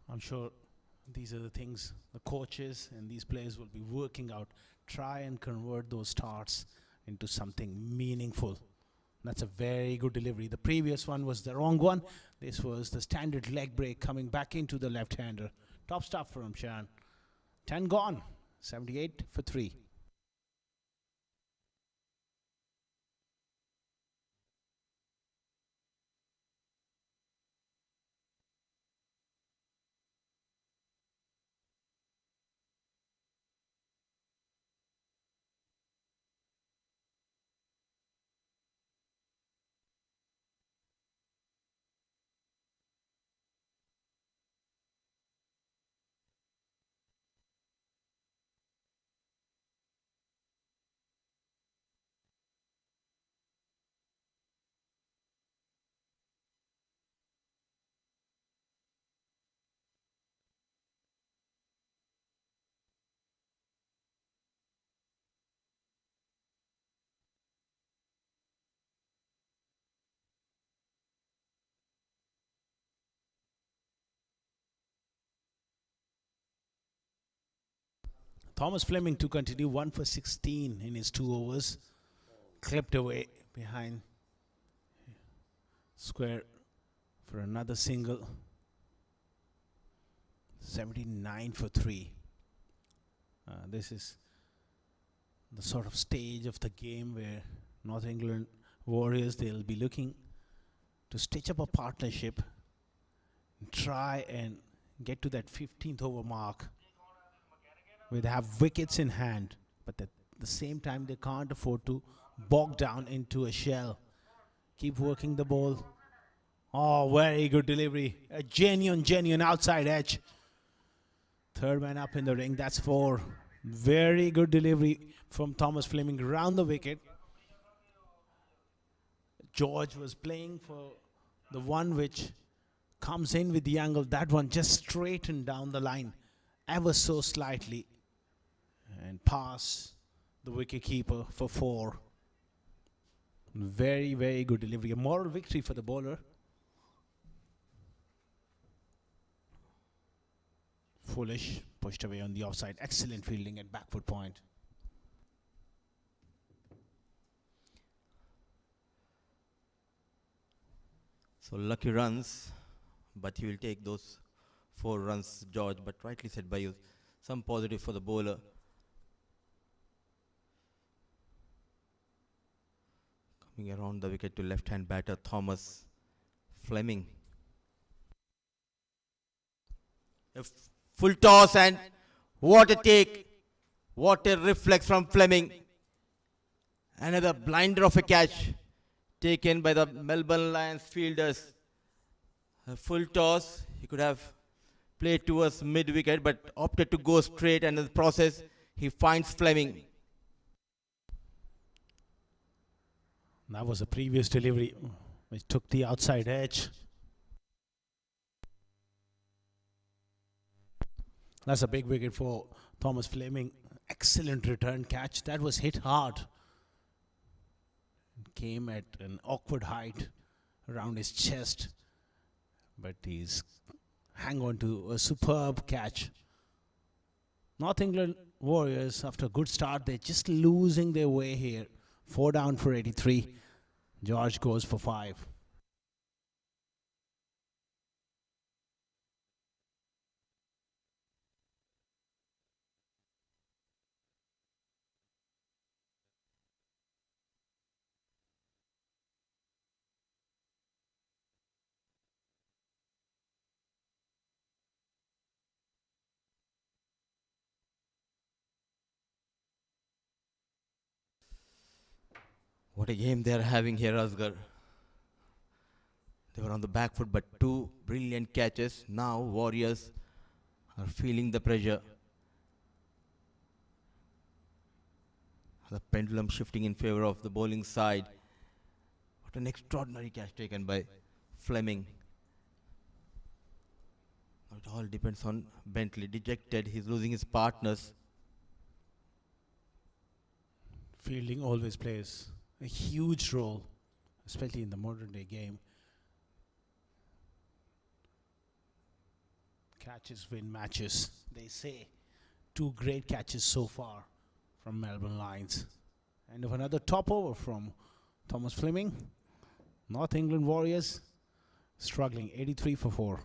I'm sure these are the things the coaches and these players will be working out. Try and convert those starts into something meaningful. That's a very good delivery. The previous one was the wrong one. This was the standard leg break coming back into the left-hander. Top stuff from Shan. 10 gone. 78 for 3. Thomas Fleming to continue 1 for 16 in his 2 overs. Clipped away behind square for another single. 79 for 3. This is the sort of stage of the game where North England Warriors, they'll be looking to stitch up a partnership and try and get to that 15th over mark. They have wickets in hand, but at the same time they can't afford to bog down into a shell. Keep working the ball. Oh, very good delivery. A genuine outside edge. Third man up in the ring, that's 4. Very good delivery from Thomas Fleming around the wicket. George was playing for the one which comes in with the angle. That one just straightened down the line ever so slightly and pass the wicketkeeper for 4. Very, very good delivery. A moral victory for the bowler. Foolish, pushed away on the offside. Excellent fielding at back foot point. So lucky runs, but he will take those 4 runs, George. But rightly said by you, some positive for the bowler. Coming around the wicket to left-hand batter Thomas Fleming. Full toss and what a take. What a reflex from Fleming. Another blinder of a catch taken by the Melbourne Lions fielders. A full toss. He could have played towards mid-wicket but opted to go straight, and in the process he finds Fleming. That was a previous delivery which took the outside edge. That's a big wicket for Thomas Fleming. Excellent return catch. That was hit hard. It came at an awkward height around his chest, but he's hang on to a superb catch. North England Warriors, after a good start, they're just losing their way here. 4 down for 83. George goes for 5. What a game they are having here, Asghar. They were on the back foot, but 2 brilliant catches. Now Warriors are feeling the pressure. The pendulum shifting in favor of the bowling side. What an extraordinary catch taken by Fleming. It all depends on Bentley. Dejected, he's losing his partners. Fielding always plays a huge role, especially in the modern day game. Catches win matches, they say. 2 great catches so far from Melbourne Lions. End of another top over from Thomas Fleming. North England Warriors struggling, 83 for 4.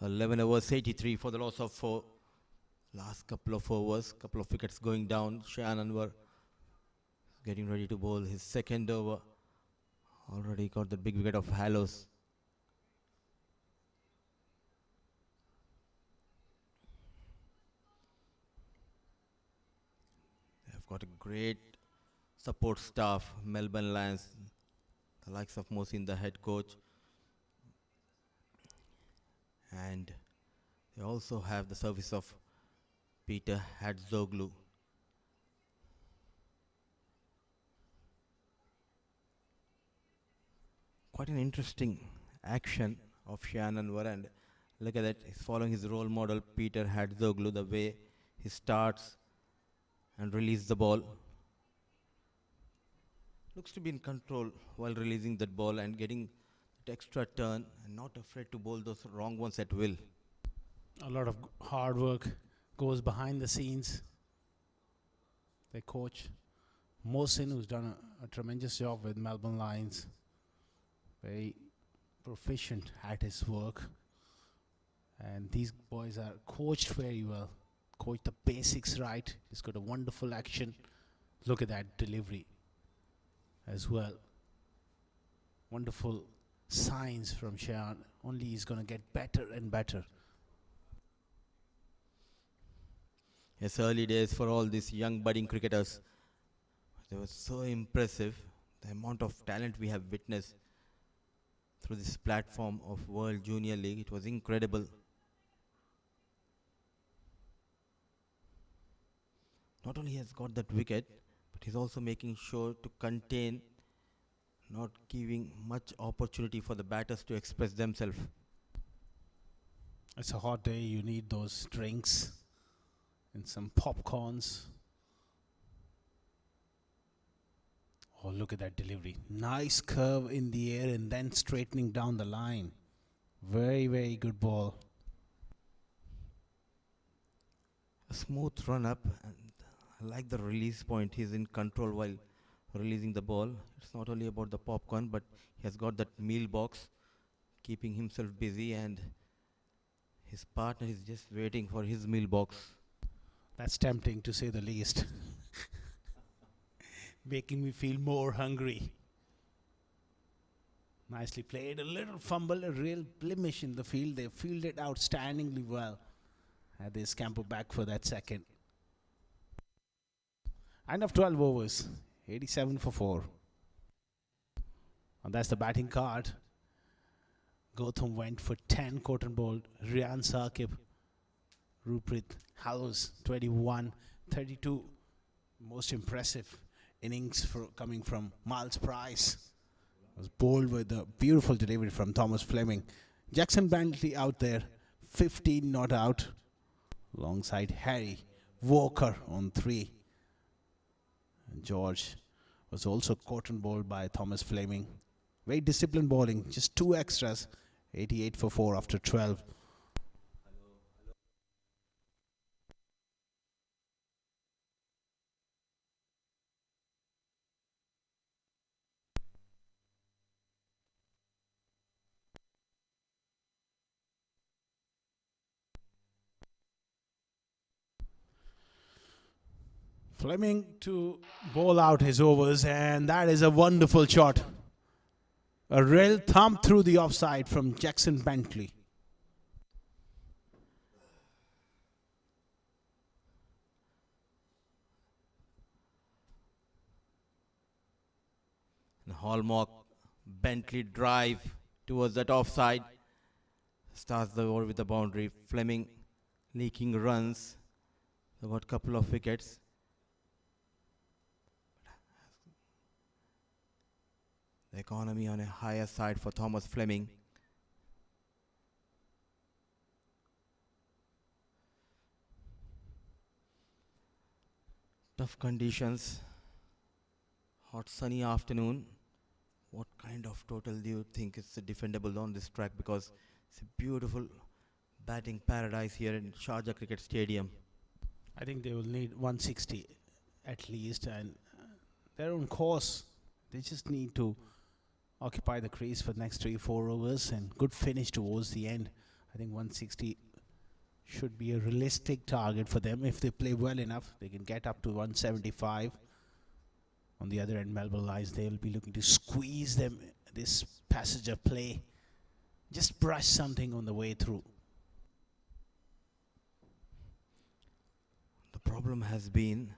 Eleven overs, 83 for the loss of 4. Last couple of overs, couple of wickets going down. Shannon were getting ready to bowl his second over. Already got the big wicket of Hallows. They've got a great support staff, Melbourne Lions, the likes of Mohsin, the head coach. And they also have the service of Peter Hadzoglu. Quite an interesting action of Shannon Warren. Look at that, he's following his role model Peter Hadzoglu, the way he starts and releases the ball. Looks to be in control while releasing that ball and getting that extra turn and not afraid to bowl those wrong ones at will. A lot of hard work goes behind the scenes. Their coach, Mohsin, who's done a tremendous job with Melbourne Lions. Very proficient at his work. And these boys are coached very well. Coached the basics right. He's got a wonderful action. Look at that delivery as well. Wonderful signs from Shayan. Only he's going to get better and better. Yes, early days for all these young budding cricketers. They were so impressive. The amount of talent we have witnessed through this platform of World Junior League, it was incredible. Not only has got that wicket, but he's also making sure to contain, not giving much opportunity for the batters to express themselves. It's a hot day. You need those drinks and some popcorns. Oh, look at that delivery. Nice curve in the air and then straightening down the line. Very, very good ball. A smooth run up, and I like the release point. He's in control while releasing the ball. It's not only about the popcorn, but he has got that meal box, keeping himself busy, and his partner is just waiting for his meal box. That's tempting to say the least. Making me feel more hungry. Nicely played. A little fumble, a real blemish in the field. They fielded outstandingly well. And they scamper back for that second. End of 12 overs. 87 for 4. And that's the batting card. Gotham went for 10 cotton ball. Rian Saqib, Ruprit Hallows 21, 32. Most impressive innings coming from Miles Price. Was bowled with a beautiful delivery from Thomas Fleming. Jackson Bentley out there, 15 not out. Alongside Harry Walker on 3. And George was also cotton bowled by Thomas Fleming. Very disciplined bowling, just 2 extras. 88 for 4 after 12. Fleming to bowl out his overs, and that is a wonderful shot. A real thump through the offside from Jackson Bentley. And hallmark Bentley drive towards that offside. Starts the over with the boundary. Fleming leaking runs. They got a couple of wickets. The economy on a higher side for Thomas Fleming. Tough conditions. Hot sunny afternoon. What kind of total do you think is defendable on this track? Because it's a beautiful batting paradise here in Sharjah Cricket Stadium. I think they will need 160 at least, and they're on course. They just need to occupy the crease for the next 3-4 overs and good finish towards the end. I think 160 should be a realistic target for them. If they play well enough, they can get up to 175. On the other end, Melbourne Lions, they will be looking to squeeze them this passage of play. Just brush something on the way through. The problem has been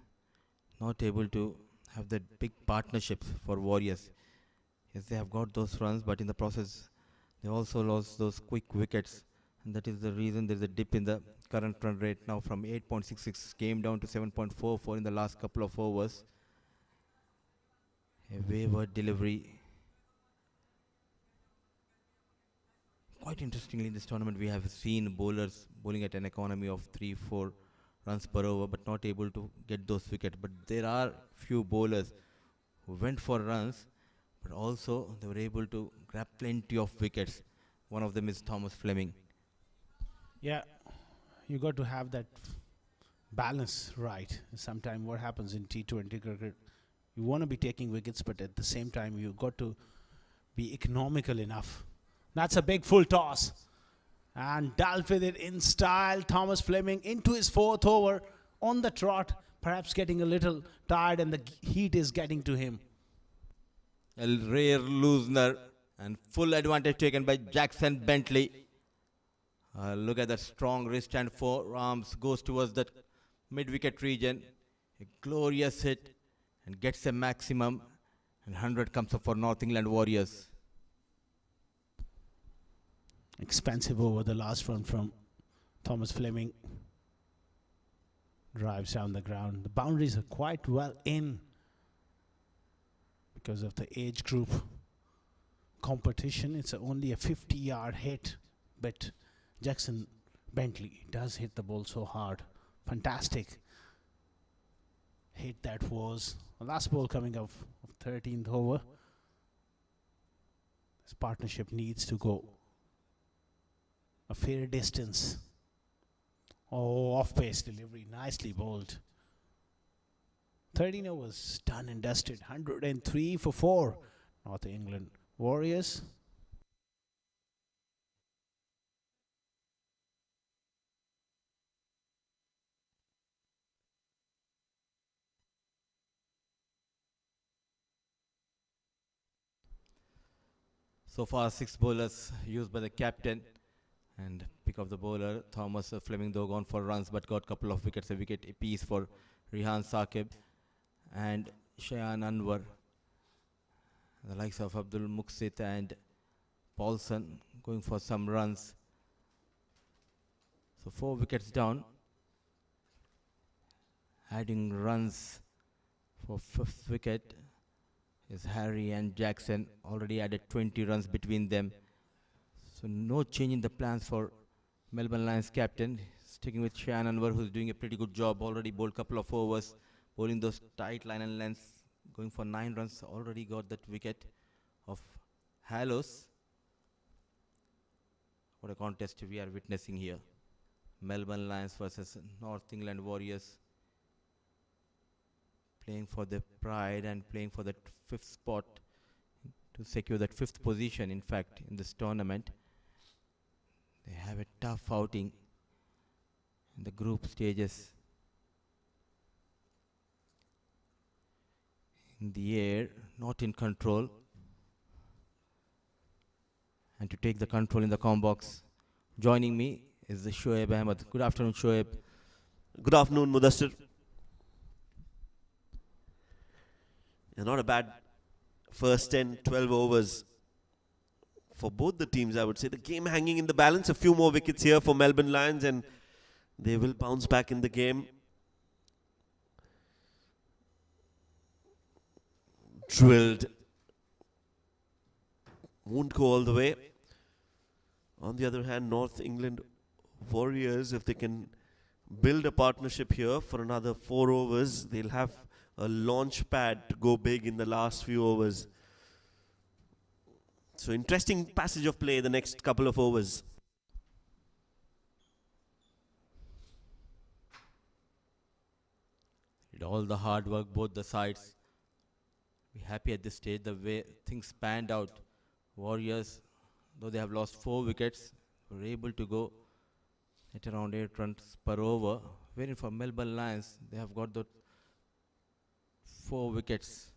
not able to have that big partnerships for Warriors. Yes, they have got those runs, but in the process, they also lost those quick wickets. And that is the reason there's a dip in the current run rate now from 8.66 came down to 7.44 in the last couple of overs. A wayward delivery. Quite interestingly, in this tournament, we have seen bowlers bowling at an economy of 3-4 runs per over, but not able to get those wickets. But there are few bowlers who went for runs, but also they were able to grab plenty of wickets. One of them is Thomas Fleming. Yeah, you got to have that balance right. Sometimes what happens in T20 cricket, you want to be taking wickets, but at the same time you got to be economical enough. That's a big full toss. And dealt with it in style. Thomas Fleming into his 4th over on the trot, perhaps getting a little tired and the heat is getting to him. A rare loosener and full advantage taken by Jackson Bentley. Look at that strong wrist and forearms, goes towards that mid-wicket region. A glorious hit, and gets a maximum, and 100 comes up for North England Warriors. Expensive over the last one from Thomas Fleming. Drives down the ground. The boundaries are quite well in because of the age group competition. It's only a 50-yard hit, but Jackson Bentley does hit the ball so hard. Fantastic hit that was. The last ball coming up of 13th over. This partnership needs to go a fair distance. Oh, off-pace delivery, nicely bowled. 13 overs, done and dusted. 103 for 4. North England Warriors. So far, 6 bowlers used by the captain. And pick of the bowler, Thomas Fleming, though gone for runs, but got a couple of wickets, a wicket apiece for Rehan Saqib and Shayan Anwar. The likes of Abdul Muqsit and Paulson going for some runs. So 4 wickets down. Adding runs for 5th wicket is Harry and Jackson. Already added 20 runs between them. So no change in the plans for Melbourne Lions captain. Sticking with Shayan Anwar, who's doing a pretty good job. Already bowled a couple of overs, bowling those tight line and lengths, going for 9 runs. Already got that wicket of Hallows. What a contest we are witnessing here. Melbourne Lions versus North England Warriors. Playing for their pride and playing for that 5th spot to secure that 5th position, in fact, in this tournament. They have a tough outing in the group stages. In the air, not in control. And to take the control in the com box, joining me is the Shoaib Ahmed. Good afternoon, Shoaib. Good afternoon, Mudassir. Not a bad first 10, 12 overs for both the teams, I would say. The game hanging in the balance. A few more wickets here for Melbourne Lions and they will bounce back in the game. Drilled. Won't go all the way. On the other hand, North England Warriors, if they can build a partnership here for another 4 overs, they'll have a launch pad to go big in the last few overs. So interesting passage of play the next couple of overs. Did all the hard work, both the sides. Be happy at this stage, the way things panned out. Warriors, though they have lost 4 wickets, were able to go at around 8 runs per over. Wherein for Melbourne Lions, they have got the 4 wickets.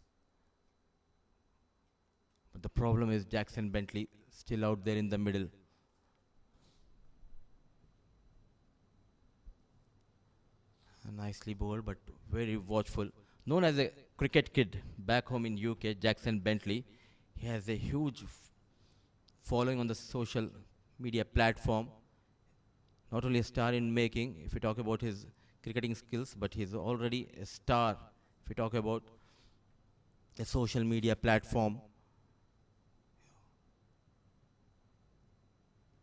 But the problem is Jackson Bentley still out there in the middle. Nicely bowled, but very watchful. Known as a cricket kid back home in UK, Jackson Bentley. He has a huge following on the social media platform. Not only a star in making, if we talk about his cricketing skills, but he's already a star if we talk about a social media platform.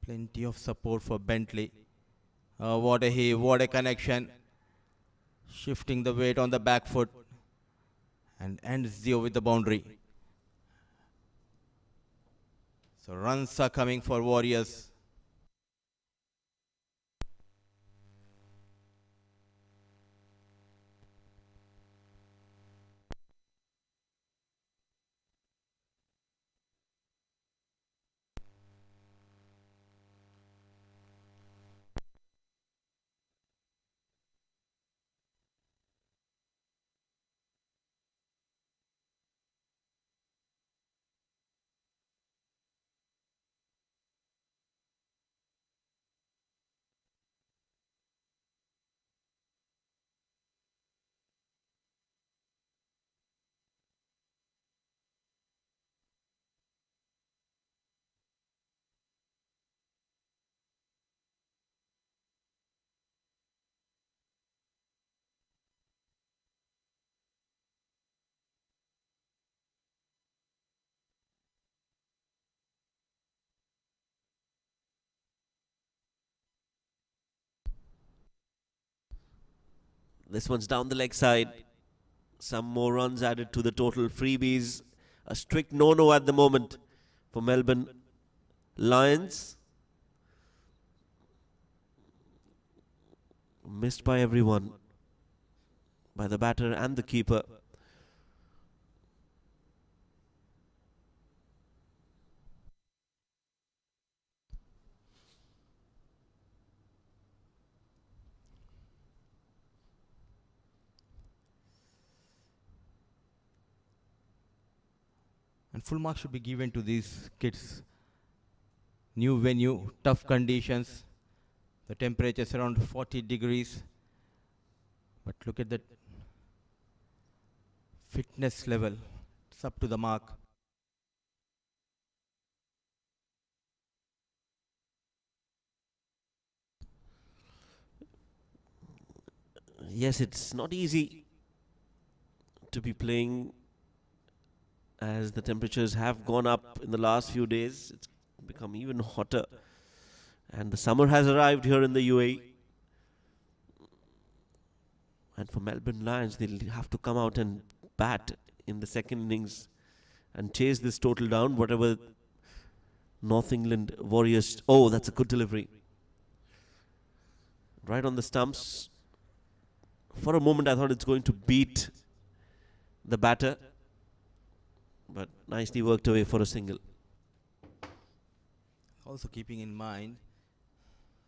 Plenty of support for Bentley. What a heave, what a connection. Shifting the weight on the back foot and ends the over with the boundary. So runs are coming for Warriors. This one's down the leg side. Some more runs added to the total. Freebies. A strict no-no at the moment for Melbourne Lions. Missed by everyone. By the batter and the keeper. And full marks should be given to these kids. New venue, tough conditions. The temperature is around 40 degrees. But look at that fitness level. It's up to the mark. Yes, it's not easy to be playing as the temperatures have gone up in the last few days. It's become even hotter. And the summer has arrived here in the UAE. And for Melbourne Lions, they'll have to come out and bat in the second innings and chase this total down, whatever North England Warriors... Oh, that's a good delivery. Right on the stumps. For a moment, I thought it's going to beat the batter. But nicely worked away for a single. Also keeping in mind,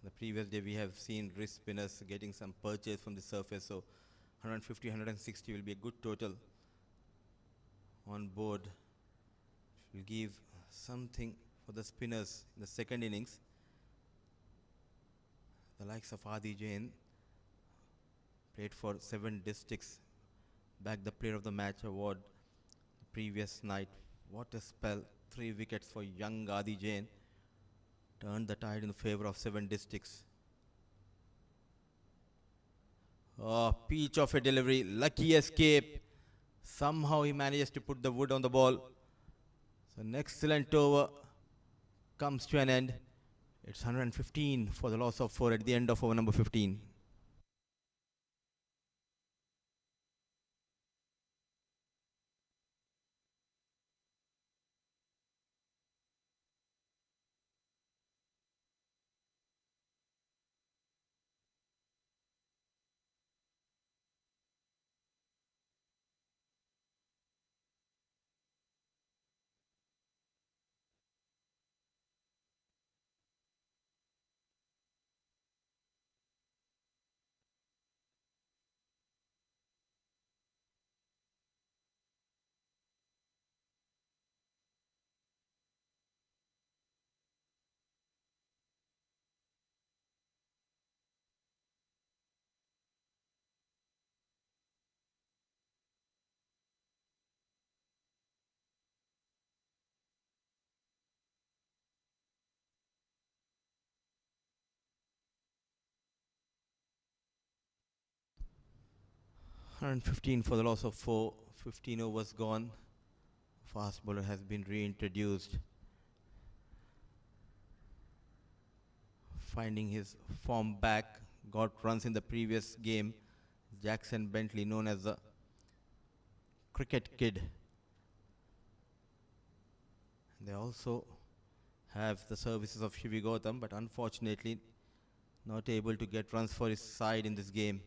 the previous day we have seen wrist spinners getting some purchase from the surface. So 150, 160 will be a good total on board. Will give something for the spinners in the second innings. The likes of Adi Jain played for 7 districts, bagged the Player of the Match award the previous night. What a spell! 3 wickets for young Adi Jain. Turned the tide in favor of 7 districts. Oh, peach of a delivery, lucky escape. Somehow he manages to put the wood on the ball. So an excellent over comes to an end. It's 115 for the loss of 4 at the end of over number 15. And 15 for the loss of 4. 15 overs gone. Fast bowler has been reintroduced. Finding his form back. Got runs in the previous game. Jackson Bentley, known as the cricket kid. They also have the services of Shivi Gautam, but unfortunately not able to get runs for his side in this game.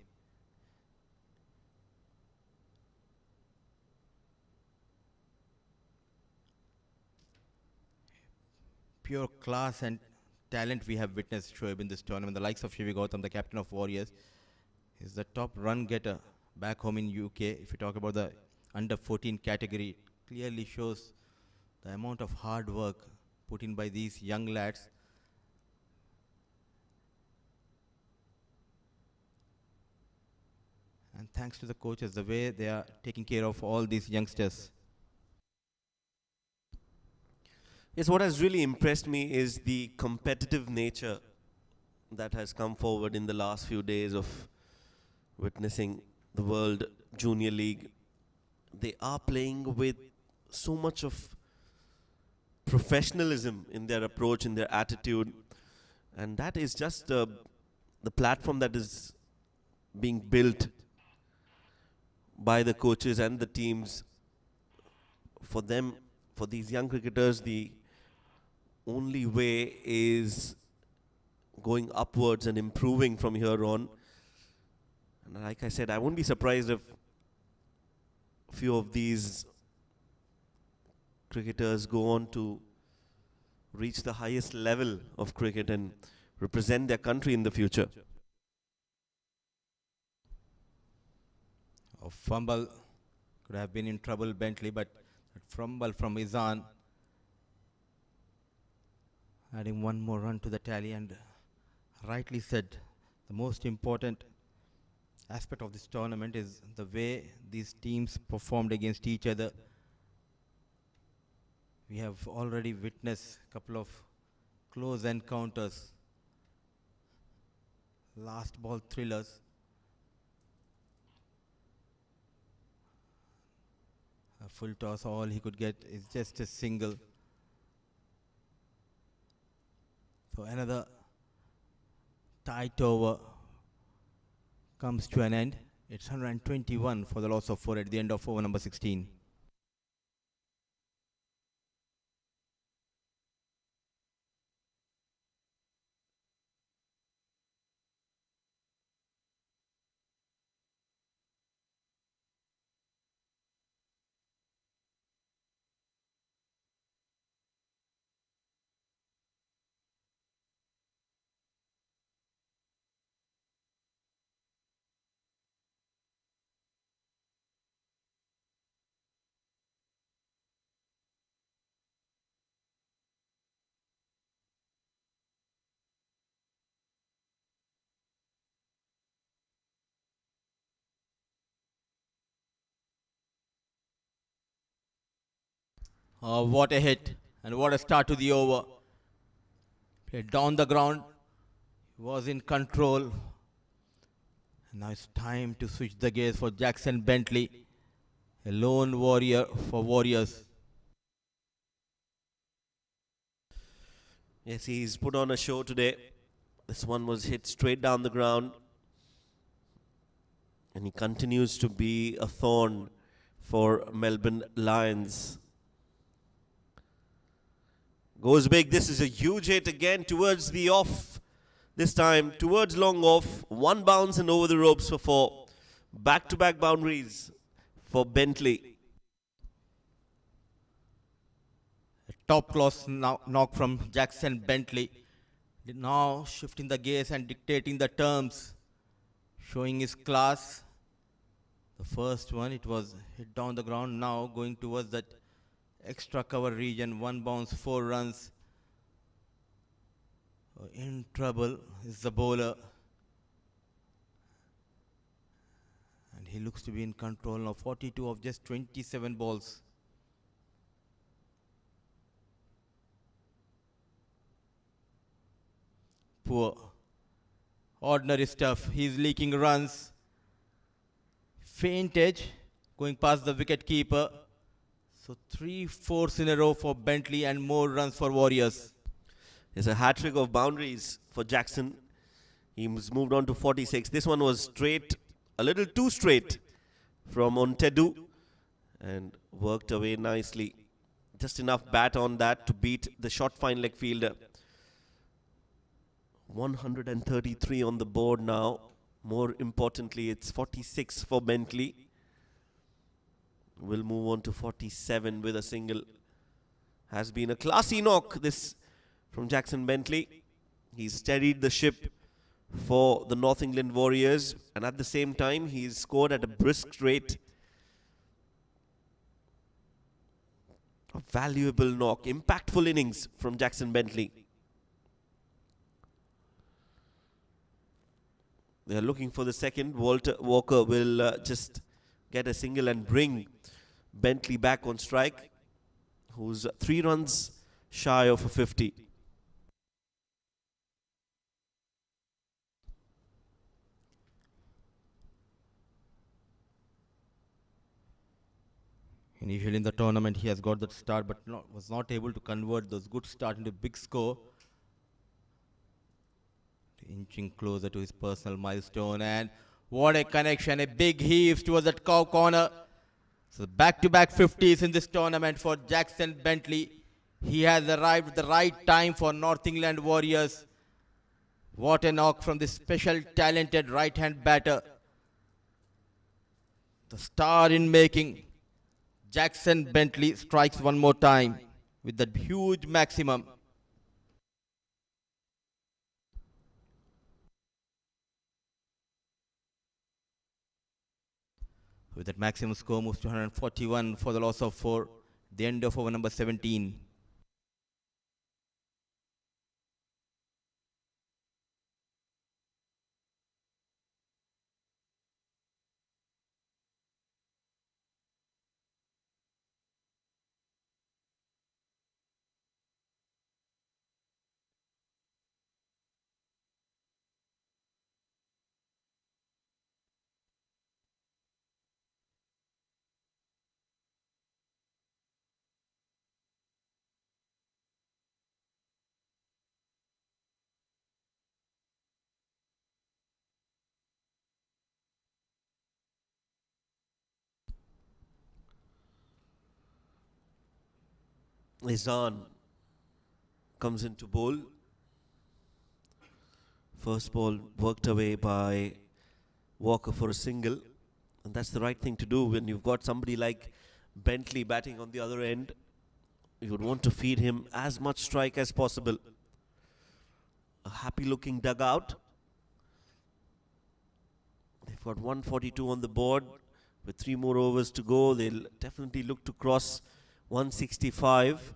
Pure class and talent we have witnessed, Shoaib, in this tournament. The likes of Shivi Gautam, the captain of Warriors, is the top run getter back home in UK. If you talk about the under 14 category, it clearly shows the amount of hard work put in by these young lads. And thanks to the coaches, the way they are taking care of all these youngsters. Yes, what has really impressed me is the competitive nature that has come forward in the last few days of witnessing the World Junior League. They are playing with so much of professionalism in their approach, in their attitude. And that is just the platform that is being built by the coaches and the teams. For them, for these young cricketers, the only way is going upwards and improving from here on. And like I said, I won't be surprised if a few of these cricketers go on to reach the highest level of cricket and represent their country in the future. A fumble could have been in trouble, Bentley, but that fumble from Izan, adding one more run to the tally, and rightly said, the most important aspect of this tournament is the way these teams performed against each other. We have already witnessed a couple of close encounters, last ball thrillers. A full toss, all he could get is just a single. So another tight over comes to an end. It's 121 for the loss of 4 at the end of over number 16. What a hit and what a start to the over. Played down the ground, he was in control. And now it's time to switch the gears for Jackson Bentley, a lone warrior for Warriors. Yes, he's put on a show today. This one was hit straight down the ground. And he continues to be a thorn for Melbourne Lions. Goes big. This is a huge hit again towards the off. This time towards long off. One bounce and over the ropes for 4. Back-to-back boundaries for Bentley. A top class knock from Jackson Bentley. Now shifting the gears and dictating the terms. Showing his class. The first one, it was hit down the ground. Now going towards that extra cover region, 1 bounce, 4 runs. In trouble is the bowler. And he looks to be in control now, 42 of just 27 balls. Poor. Ordinary stuff. He's leaking runs. Faint edge, going past the wicket keeper. So 3 fours in a row for Bentley and more runs for Warriors. There's a hat-trick of boundaries for Jackson. He's moved on to 46. This one was straight, a little too straight from Ontedu and worked away nicely. Just enough bat on that to beat the short fine leg fielder. 133 on the board now. More importantly, it's 46 for Bentley. We'll move on to 47 with a single. Has been a classy knock, this from Jackson Bentley. He's steadied the ship for the North England Warriors, and at the same time, he's scored at a brisk rate. A valuable knock, impactful innings from Jackson Bentley. They're looking for the second. Walker will just get a single and bring Bentley back on strike, who's 3 runs shy of a 50. Initially in the tournament, he has got that start, but was not able to convert those good start into big score. Inching closer to his personal milestone, and What a connection, a big heave towards that cow corner. So back-to-back 50s in this tournament for Jackson Bentley. He has arrived at the right time for North England Warriors. What a knock from this special talented right-hand batter. The star in making. Jackson Bentley strikes one more time with that huge maximum. With that maximum score moves to 141 for the loss of 4. The end of over number 17. Izan comes into bowl. First ball worked away by Walker for a single. And that's the right thing to do when you've got somebody like Bentley batting on the other end. You would want to feed him as much strike as possible. A happy looking dugout. They've got 142 on the board. With 3 more overs to go, they'll definitely look to cross 165.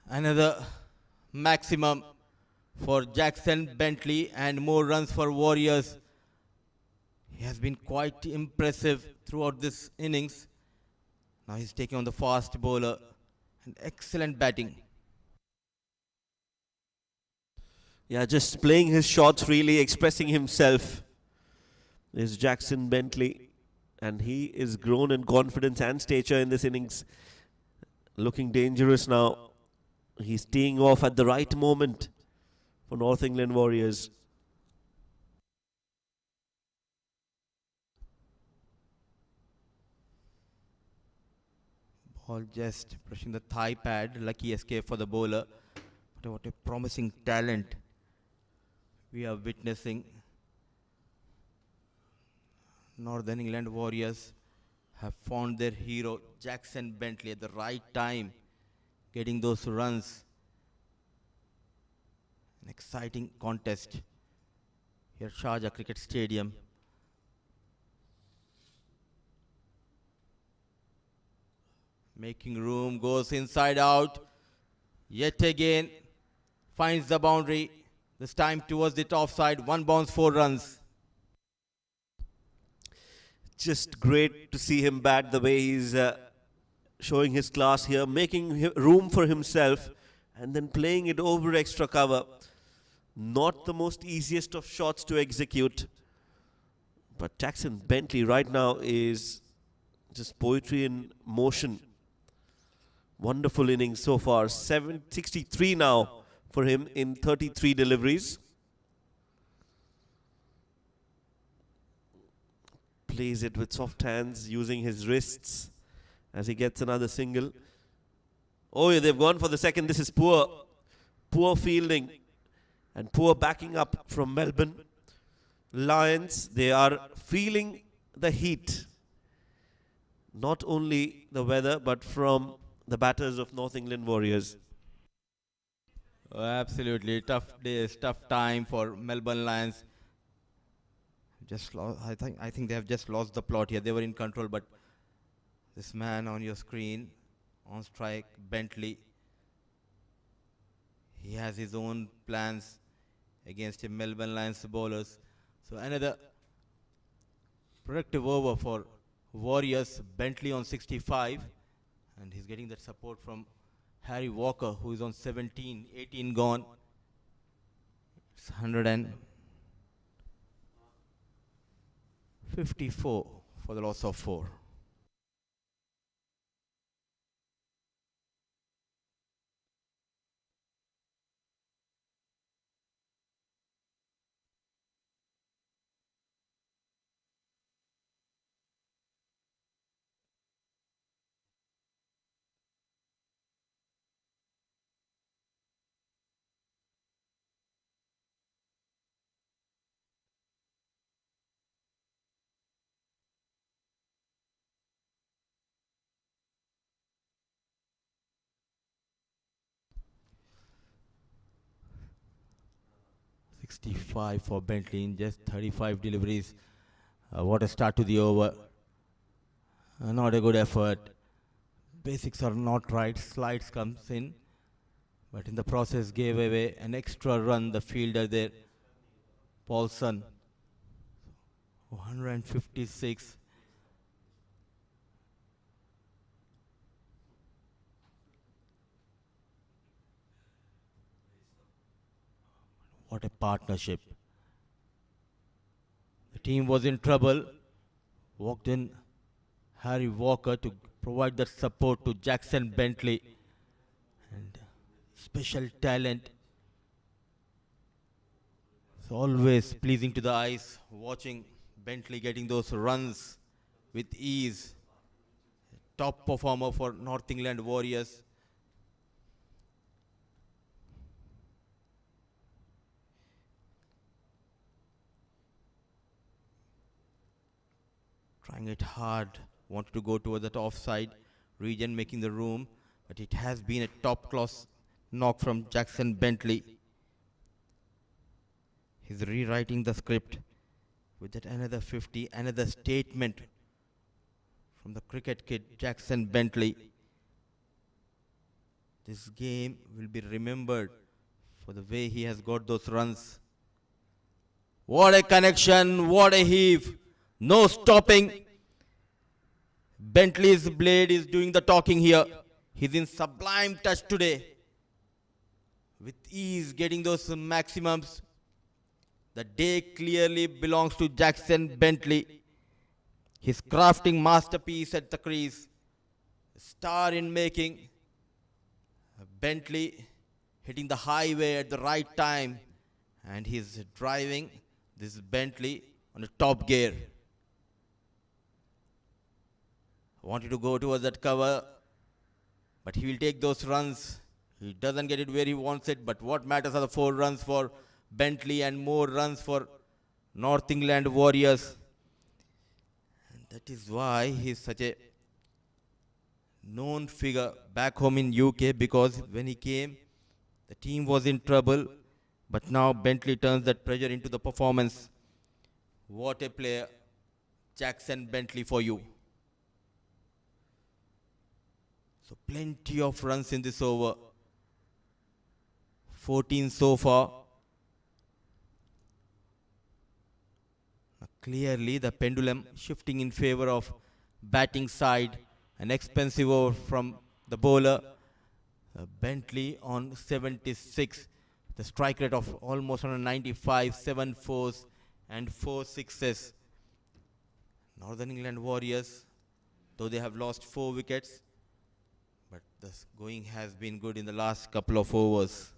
Another maximum for Jackson Bentley and more runs for Warriors. He has been quite impressive throughout this innings. Now he's taking on the fast bowler and excellent batting. Yeah, just playing his shots freely, expressing himself is Jackson Bentley. And he is grown in confidence and stature in this innings. Looking dangerous now. He's teeing off at the right moment for North England Warriors. Ball just brushing the thigh pad. Lucky escape for the bowler. But what a promising talent we are witnessing. Northern England Warriors have found their hero Jackson Bentley at the right time, getting those runs. An exciting contest here at Sharjah Cricket Stadium. Making room, goes inside out. Yet again finds the boundary. This time towards the top side. 1 bounce, 4 runs. Just great to see him bat the way he's showing his class here, making room for himself and then playing it over extra cover. Not the most easiest of shots to execute. But Jackson Bentley right now is just poetry in motion. Wonderful innings so far. 763 now for him in 33 deliveries. Plays it with soft hands, using his wrists as he gets another single. Oh, yeah, they've gone for the second. This is poor. Poor fielding and poor backing up from Melbourne. Lions, they are feeling the heat. Not only the weather, but from the batters of North England Warriors. Oh, absolutely. Tough days, tough time for Melbourne Lions. I think they have just lost the plot here. They were in control, but this man on your screen, on strike, Bentley, he has his own plans against the Melbourne Lions bowlers. So another productive over for Warriors. Bentley on 65, and he's getting that support from Harry Walker, who is on 17, 18 gone. It's 154 for the loss of 4. 65 for Bentley in just 35 deliveries. What a start to the over. Not a good effort. Basics are not right. Slides comes in. But in the process gave away an extra run. The fielder there, Paulson. 156. What a partnership. The team was in trouble. Walked in Harry Walker to provide that support to Jackson Bentley. And special talent. It's always pleasing to the eyes watching Bentley getting those runs with ease. Top performer for North England Warriors. Trying it hard, wanted to go towards that offside region, making the room, but it has been a top-class knock from Jackson Bentley. He's rewriting the script with that another 50, another statement from the cricket kid Jackson Bentley. This game will be remembered for the way he has got those runs. What a connection, what a heave. No stopping. Bentley's blade is doing the talking here. He's in sublime touch today. With ease getting those maximums. The day clearly belongs to Jackson Bentley. His crafting masterpiece at the crease. Star in making. Bentley hitting the highway at the right time. And he's driving this Bentley on a top gear. Wanted to go towards that cover, but he will take those runs. He doesn't get it where he wants it, but what matters are the 4 runs for Bentley and more runs for North England Warriors. And that is why he's such a known figure back home in UK, because when he came, the team was in trouble, but now Bentley turns that pressure into the performance. What a player, Jackson Bentley for you. So plenty of runs in this over. 14 so far. Now clearly the pendulum shifting in favor of batting side. An expensive over from the bowler. Bentley on 76. The strike rate of almost 195, 7 fours and 4 sixes. Northern England Warriors, though they have lost 4 wickets, but the going has been good in the last couple of overs.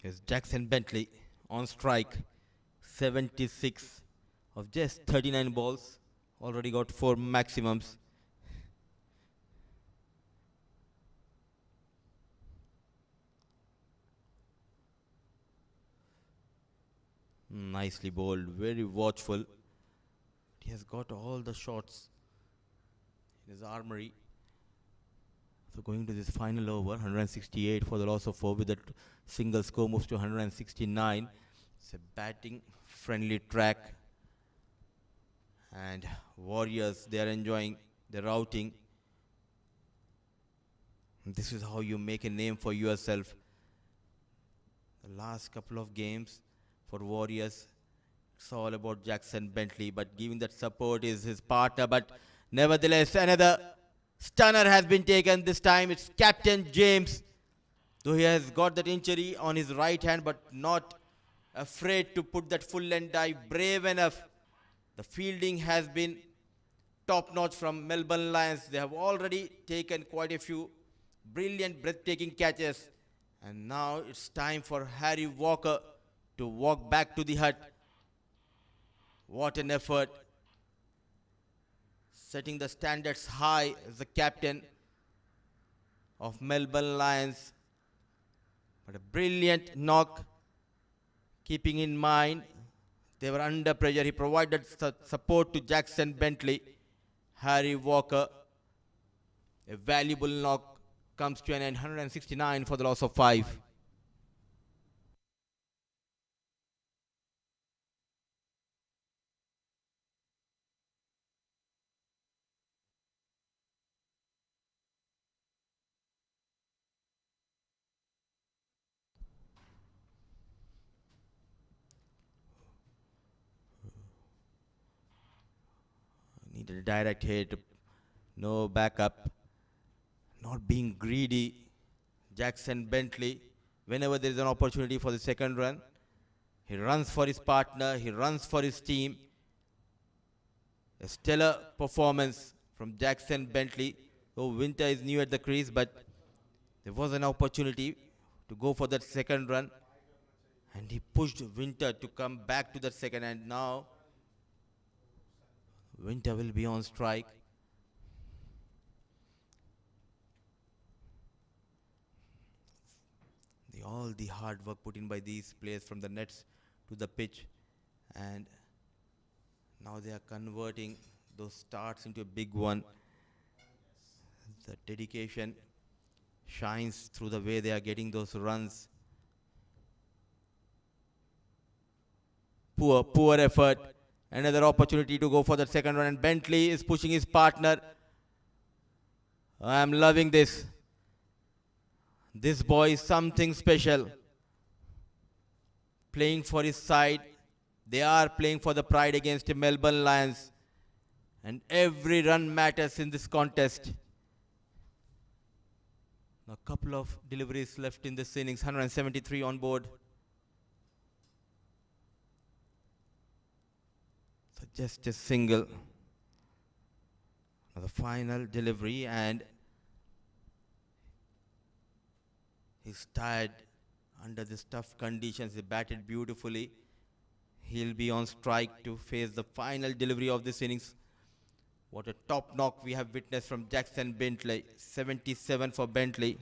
Here's Jackson Bentley on strike. 76 of just 39 balls. Already got 4 maximums. Nicely bowled, very watchful. He has got all the shots in his armory. So going to this final over, 168 for the loss of 4 with that single score moves to 169. It's a batting friendly track. And Warriors, they are enjoying their outing. This is how you make a name for yourself. The last couple of games for Warriors, it's all about Jackson Bentley, but giving that support is his partner. But nevertheless, another stunner has been taken. This time it's Captain James, though he has got that injury on his right hand, but not afraid to put that full length dive. Brave enough. The fielding has been top notch from Melbourne Lions. They have already taken quite a few brilliant, breathtaking catches. And now it's time for Harry Walker to walk back to the hut. What an effort. Setting the standards high as the captain of Melbourne Lions. But a brilliant knock, keeping in mind they were under pressure. He provided support to Jackson Bentley. Harry Walker, a valuable knock, comes to an end, 169 for the loss of 5. Needed a direct hit, no backup, not being greedy. Jackson Bentley, whenever there is an opportunity for the second run, he runs for his partner, he runs for his team. A stellar performance from Jackson Bentley. Though Winter is new at the crease, but there was an opportunity to go for that second run, and he pushed Winter to come back to that second, and now Winter will be on strike. All the hard work put in by these players from the nets to the pitch, and now they are converting those starts into a big one. The dedication shines through the way they are getting those runs. Poor effort. Another opportunity to go for the second run, and Bentley is pushing his partner. I am loving this. This boy is something special. Playing for his side. They are playing for the pride against the Melbourne Lions. And every run matters in this contest. A couple of deliveries left in this innings, 173 on board. So just a single. Now the final delivery, and he's tired under these tough conditions. He batted beautifully. He'll be on strike to face the final delivery of this innings. What a top knock we have witnessed from Jackson Bentley. 77 for Bentley.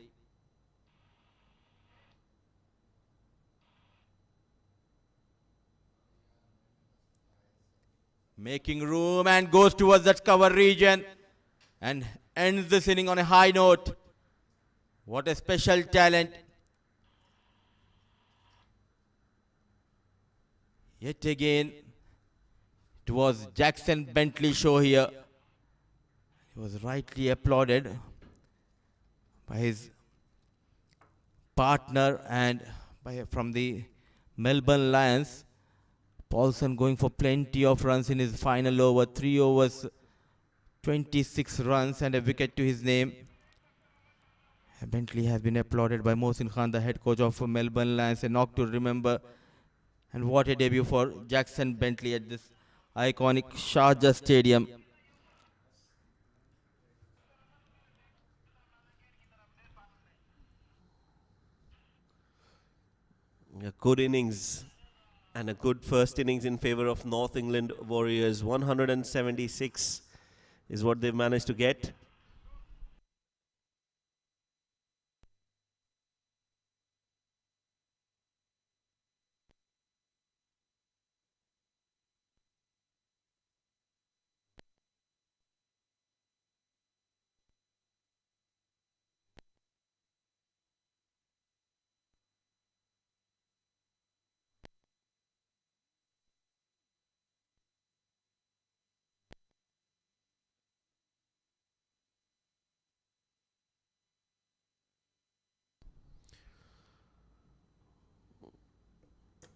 Making room and goes towards that cover region and ends this inning on a high note. What a special talent. Yet again, it was Jackson Bentley's show here. He was rightly applauded by his partner and from the Melbourne Lions. Paulson going for plenty of runs in his final over. 3 overs, 26 runs and a wicket to his name. Bentley has been applauded by Mohsin Khan, the head coach of Melbourne Lions. A knock to remember. And what a debut for Jackson Bentley at this iconic Sharjah Stadium. A good innings and a good first innings in favor of North England Warriors. 176 is what they've managed to get.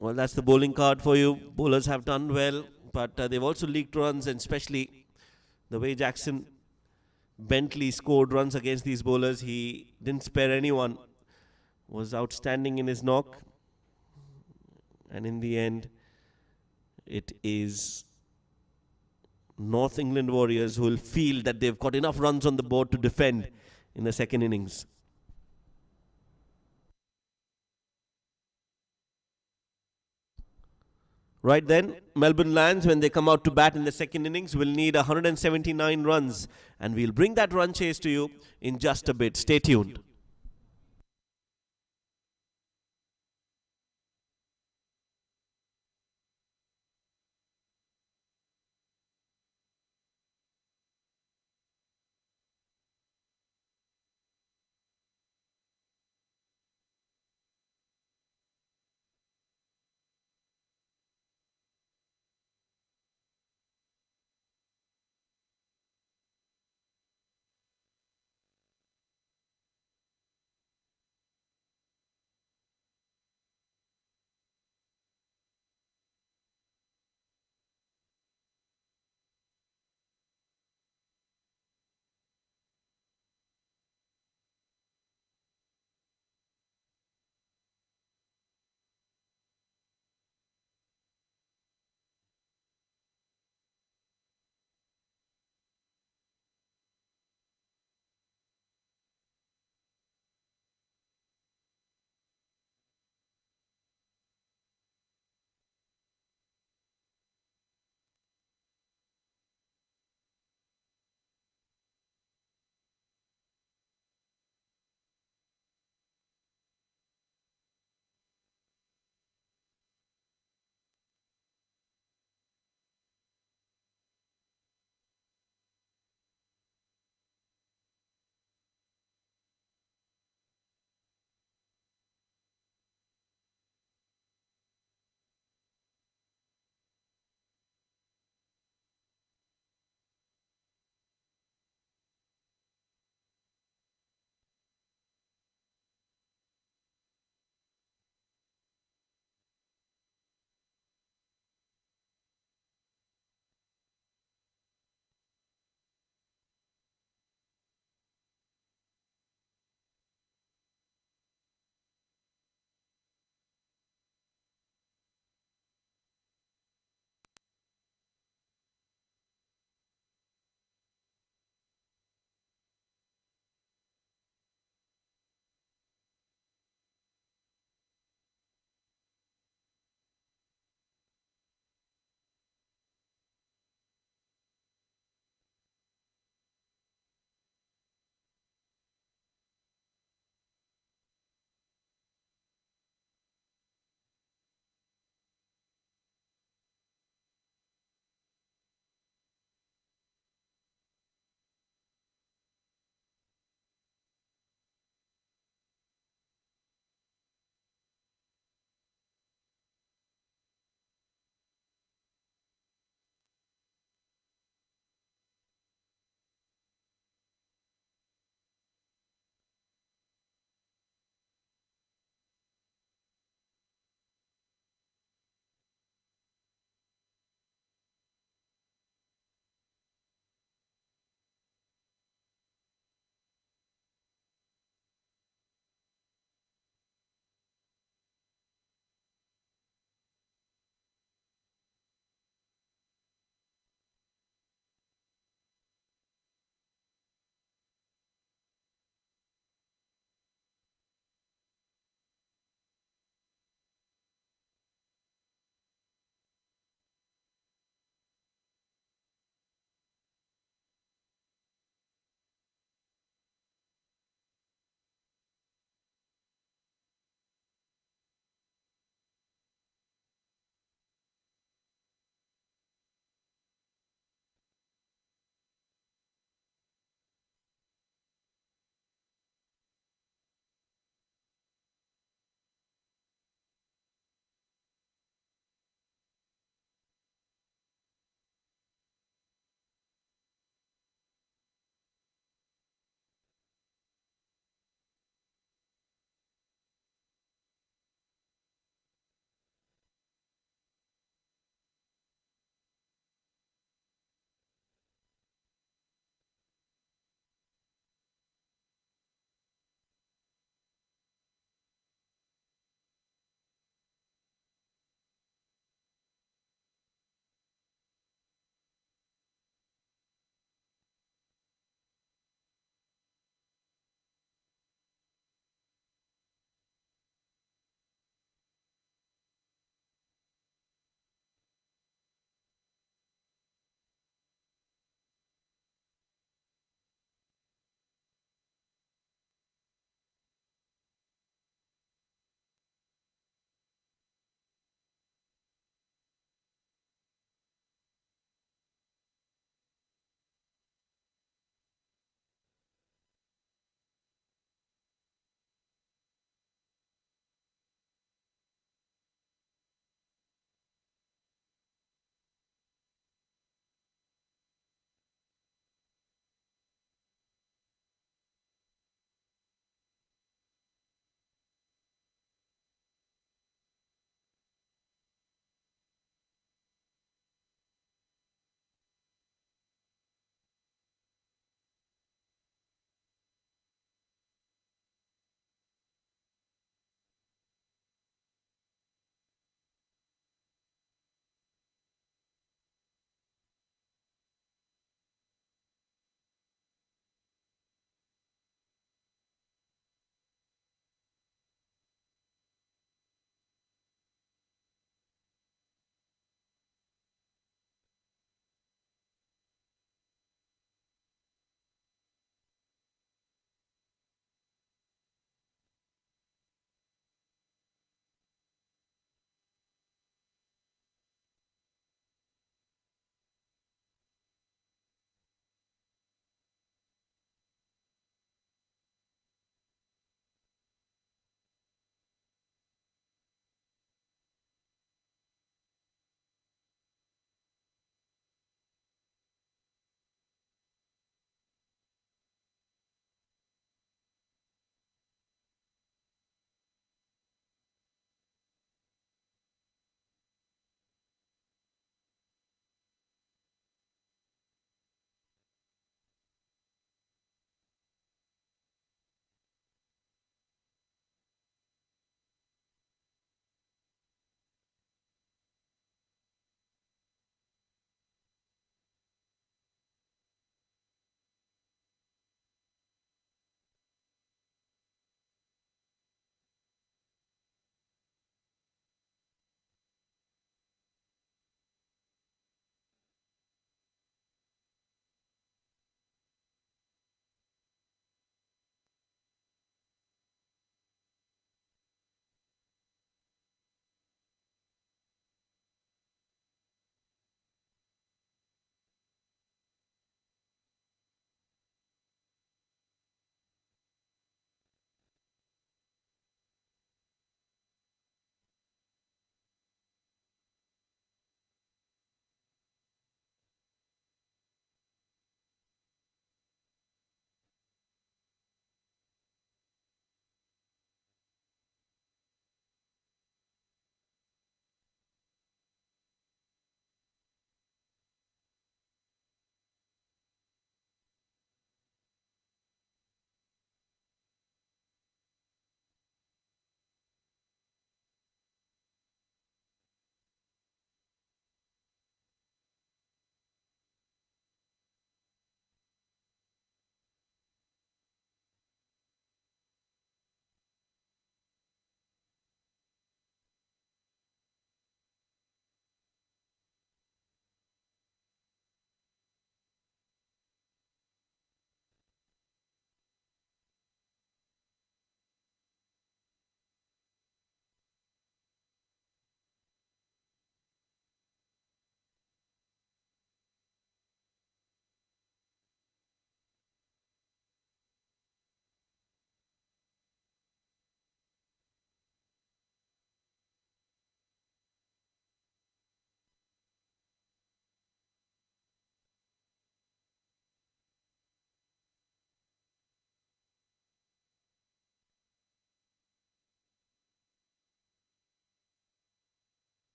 Well, that's the bowling card for you. Bowlers have done well, but they've also leaked runs, and especially the way Jackson Bentley scored runs against these bowlers. He didn't spare anyone. Was outstanding in his knock. And in the end, it is North England Warriors, who will feel that they've got enough runs on the board to defend in the second innings. Right then, Melbourne Lions, when they come out to bat in the second innings, will need 179 runs. And we'll bring that run chase to you in just a bit. Stay tuned.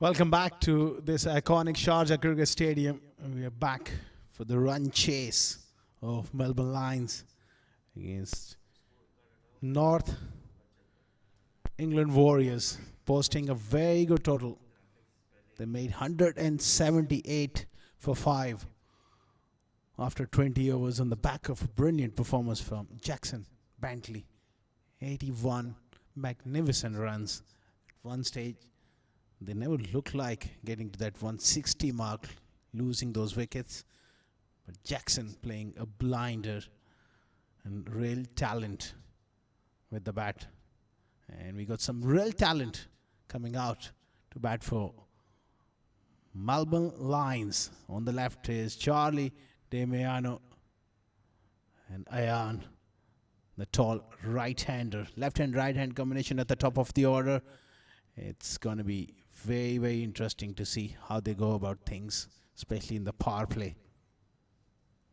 Welcome back to this iconic Sharjah Cricket Stadium. We are back for the run chase of Melbourne Lions against North England Warriors, posting a very good total. They made 178 for 5 after 20 overs on the back of a brilliant performance from Jackson Bentley. 81 magnificent runs. At one stage, they never looked like getting to that 160 mark, losing those wickets. But Jackson playing a blinder and real talent with the bat. And we got some real talent coming out to bat for Melbourne Lions. On the left is Charlie Demiano and Ayan, the tall right-hander. Left-hand, right-hand combination at the top of the order. It's going to be very, very interesting to see how they go about things, especially in the power play.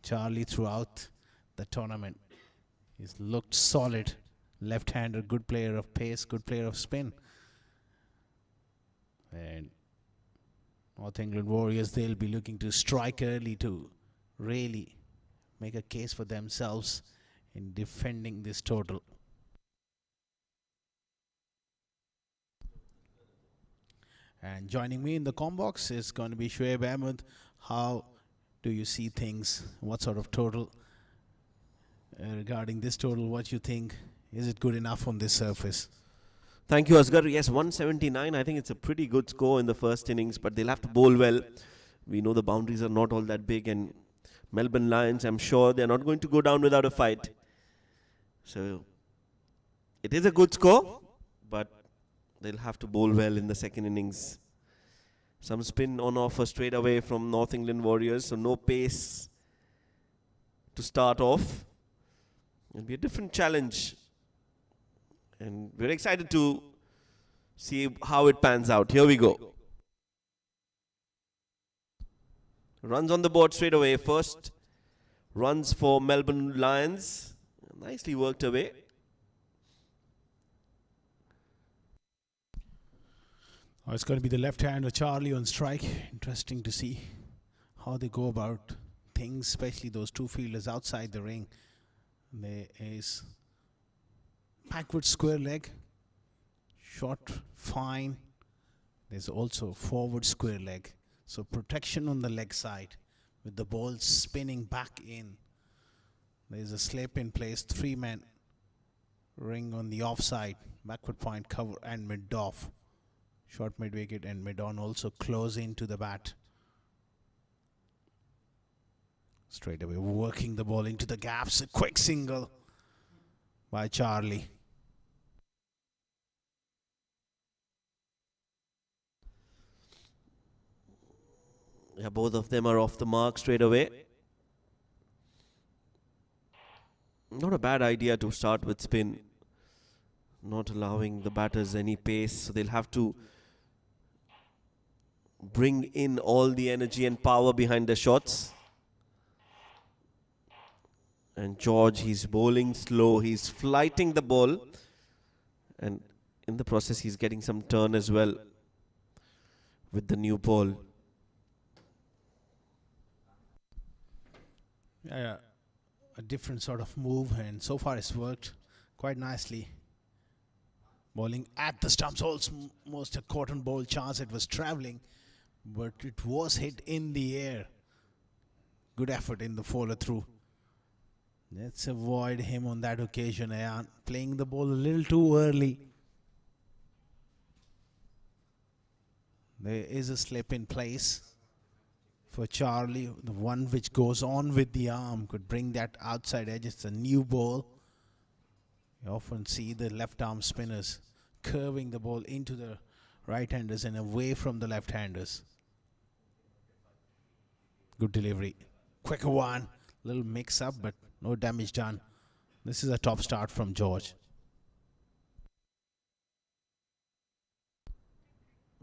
Charlie throughout the tournament, he's looked solid. Left-hander, good player of pace, good player of spin. And North England Warriors, they'll be looking to strike early to really make a case for themselves in defending this total. And joining me in the com box is going to be Shoaib Ahmed. How do you see things? What sort of total? Regarding this total, what you think? Is it good enough on this surface? Thank you, Asghar. Yes, 179. I think it's a pretty good score in the first innings, but they'll have to bowl well. We know the boundaries are not all that big, and Melbourne Lions, I'm sure they're not going to go down without a fight. So it is a good score, but they'll have to bowl well in the second innings. Some spin on offer straight away from North England Warriors, so no pace to start off. It'll be a different challenge. And we're excited to see how it pans out. Here we go. Runs on the board straight away. First runs for Melbourne Lions. Nicely worked away. Oh, it's going to be the left-hander Charlie on strike. Interesting to see how they go about things, especially those two fielders outside the ring. There is backward square leg, short fine. There's also forward square leg. So protection on the leg side with the ball spinning back in. There's a slip in place, 3-man ring on the offside, backward point cover and mid-off. Short mid-wicket and mid-on also close into the bat. Straight away working the ball into the gaps. A quick single by Charlie. Yeah, both of them are off the mark straight away. Not a bad idea to start with spin. Not allowing the batters any pace. So they'll have to bring in all the energy and power behind the shots. And George, he's bowling slow. He's flighting the ball. And in the process, he's getting some turn as well with the new ball. Yeah, a different sort of move, and so far it's worked quite nicely. Bowling at the stumps, almost a cotton ball chance. It was travelling, but it was hit in the air. Good effort in the follow through. Let's avoid him on that occasion. Ayan playing the ball a little too early. There is a slip in place for Charlie. The one which goes on with the arm could bring that outside edge. It's a new ball. You often see the left arm spinners curving the ball into the right-handers and away from the left-handers. Good delivery. Quicker one. Little mix-up, but no damage done. This is a top start from George.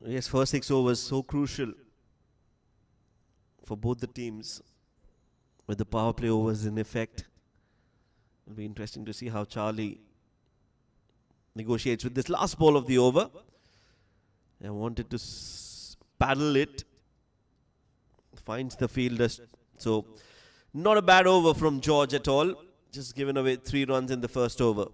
Yes, first 6 overs so crucial for both the teams with the power play overs in effect. It'll be interesting to see how Charlie negotiates with this last ball of the over. I wanted to paddle it. Finds the fielder. So, not a bad over from George at all. Just given away 3 runs in the first over.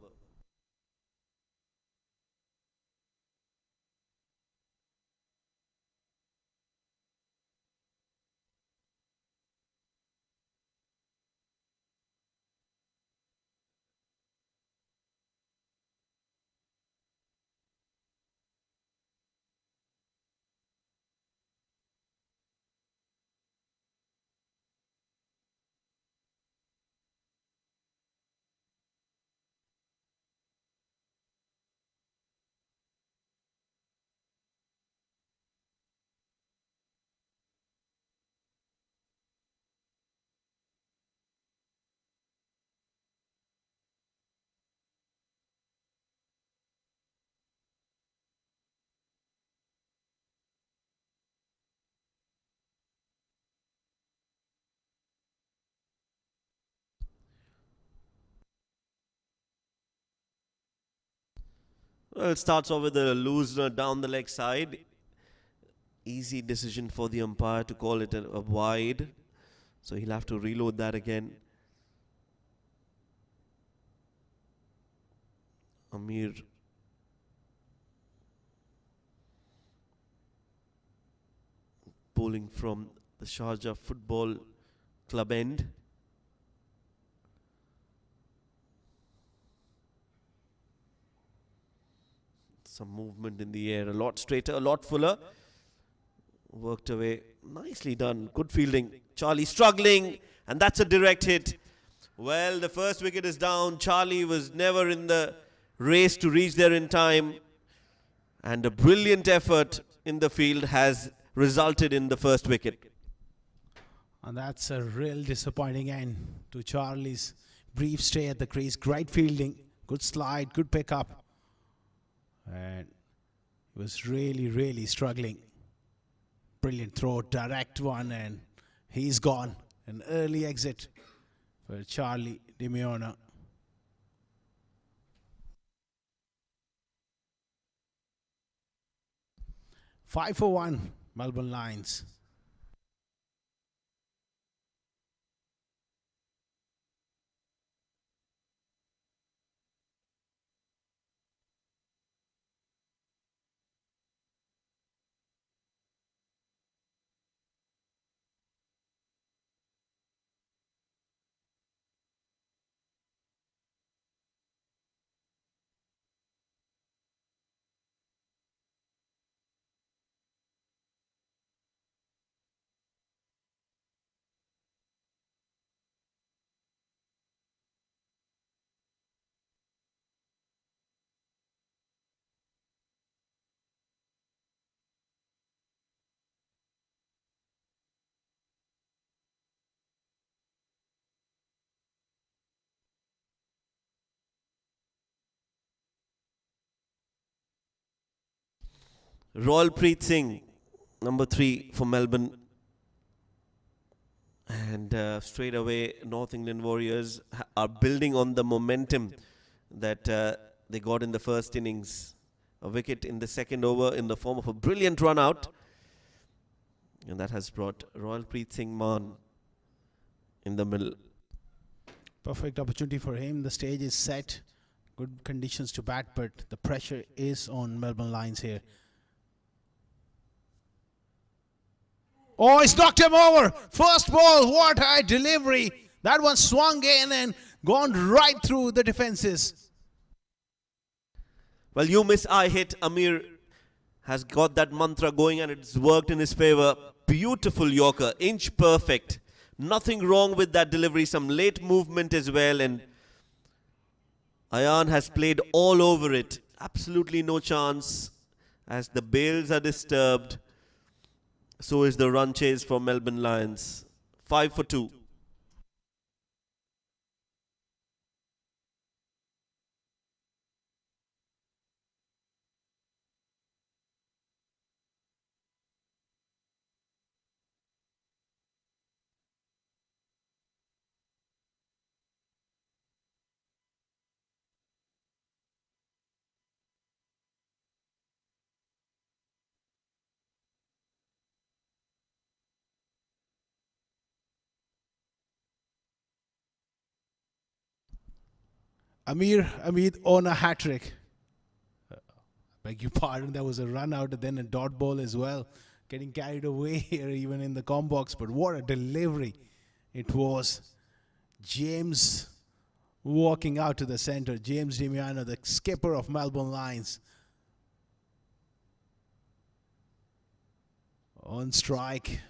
Well, it starts off with a looser down the leg side. Easy decision for the umpire to call it a wide. So he'll have to reload that again. Amir bowling from the Sharjah Football Club end. Some movement in the air, a lot straighter, a lot fuller. Worked away, nicely done, good fielding. Charlie struggling, and that's a direct hit. Well, the first wicket is down. Charlie was never in the race to reach there in time. And a brilliant effort in the field has resulted in the first wicket. And that's a real disappointing end to Charlie's brief stay at the crease. Great fielding, good slide, good pickup. And he was really struggling. Brilliant throw, direct one, and he's gone. An early exit for Charlie Dimiona. Five for 1, Melbourne Lions. Royalpreet Singh, number 3 for Melbourne. And straight away, North England Warriors are building on the momentum that they got in the first innings. A wicket in the second over in the form of a brilliant run out. And that has brought Royalpreet Singh Man in the middle. Perfect opportunity for him. The stage is set. Good conditions to bat, but the pressure is on Melbourne Lions here. Oh, he's knocked him over. First ball, what a delivery. That one swung in and gone right through the defenses. Well, you miss, I hit. Amir has got that mantra going and it's worked in his favor. Beautiful Yorker, inch perfect. Nothing wrong with that delivery. Some late movement as well. And Ayan has played all over it. Absolutely no chance as the bails are disturbed. So is the run chase for Melbourne Lions. 5 for 2. Amir Hamid on a hat trick. Beg your pardon, there was a run out and then a dot ball as well. Getting carried away here even in the com box, but what a delivery it was. James walking out to the center. James Dimiano, the skipper of Melbourne Lions. On strike.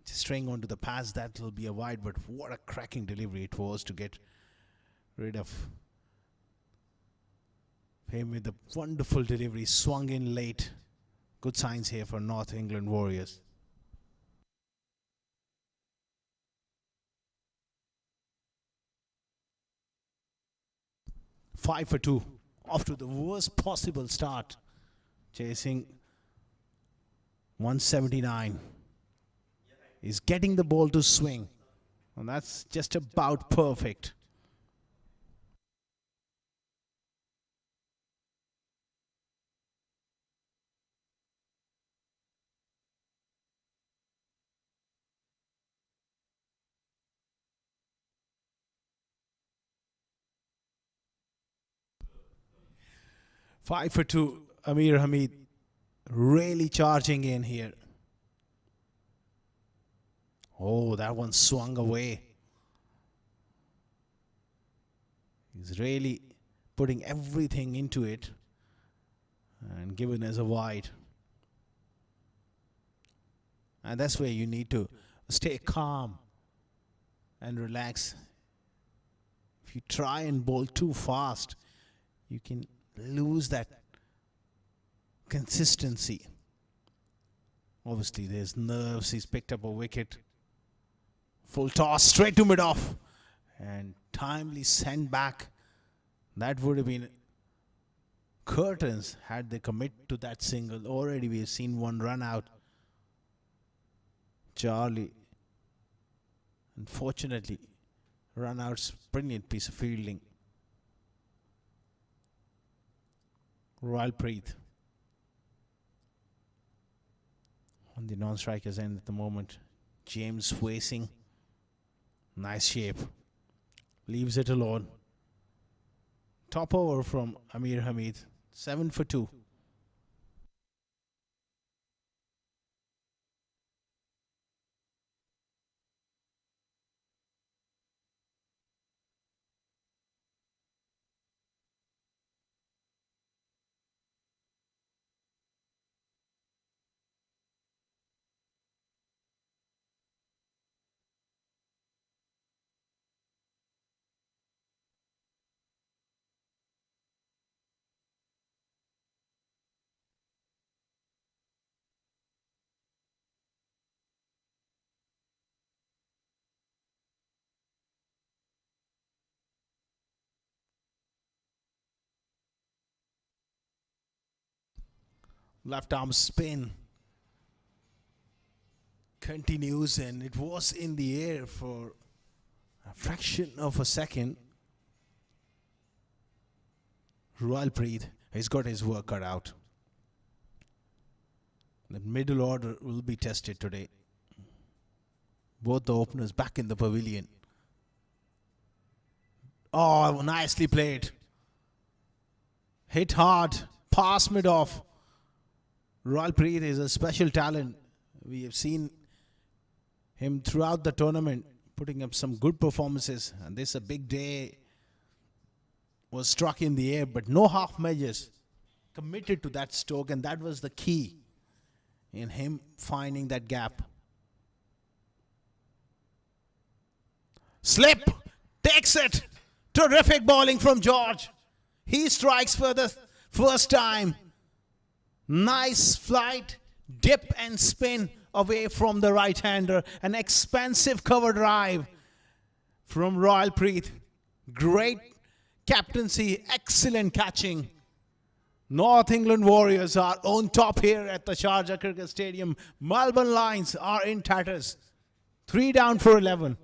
Just straying onto the pass, that will be a wide, but what a cracking delivery it was to get rid of him with a wonderful delivery. Swung in late. Good signs here for North England Warriors. Five for two. Off to the worst possible start. Chasing 179. He's getting the ball to swing. And that's just about perfect. Five for two. Amir Hamid really charging in here. Oh, that one swung away. He's really putting everything into it and given as a wide. And that's where you need to stay calm and relax. If you try and bowl too fast, you can lose that consistency. Obviously, there's nerves. He's picked up a wicket. Full toss straight to mid-off and timely sent back. That would have been curtains had they commit to that single. Already we have seen one run out. Charlie, unfortunately, run out's brilliant piece of fielding. Royalpreet on the non-strikers end at the moment. James facing. Nice shape. Leaves it alone. Top over from Amir Hamid. 7 for 2. Left arm spin continues, and it was in the air for a fraction of a second. Royalpreet has got his work cut out. The middle order will be tested today. Both the openers back in the pavilion. Oh, nicely played. Hit hard, pass mid-off. Royalpreet is a special talent. We have seen him throughout the tournament putting up some good performances, and this a big day. Was struck in the air, but no half measures. Committed to that stroke, and that was the key in him finding that gap. Slip, takes it. Terrific bowling from George. He strikes for the first time. Nice flight, dip and spin away from the right-hander. An expansive cover drive from Royalpreet. Great captaincy, excellent catching. North England Warriors are on top here at the Sharjah Cricket Stadium. Melbourne Lions are in tatters. 3 down for 11.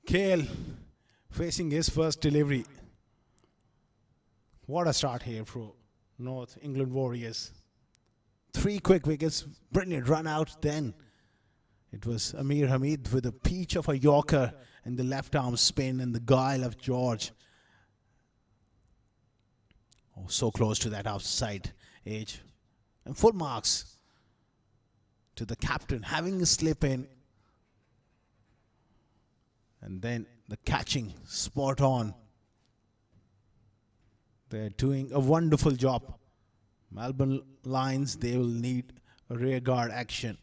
Kale facing his first delivery. What a start here for North England Warriors. 3 quick wickets, brilliant run out. Then it was Amir Hamid with a peach of a Yorker and the left arm spin and the guile of George. Oh, so close to that outside edge. And full marks to the captain, having a slip in. And then the catching spot on. They're doing a wonderful job. Melbourne Lions, they will need a rear guard action.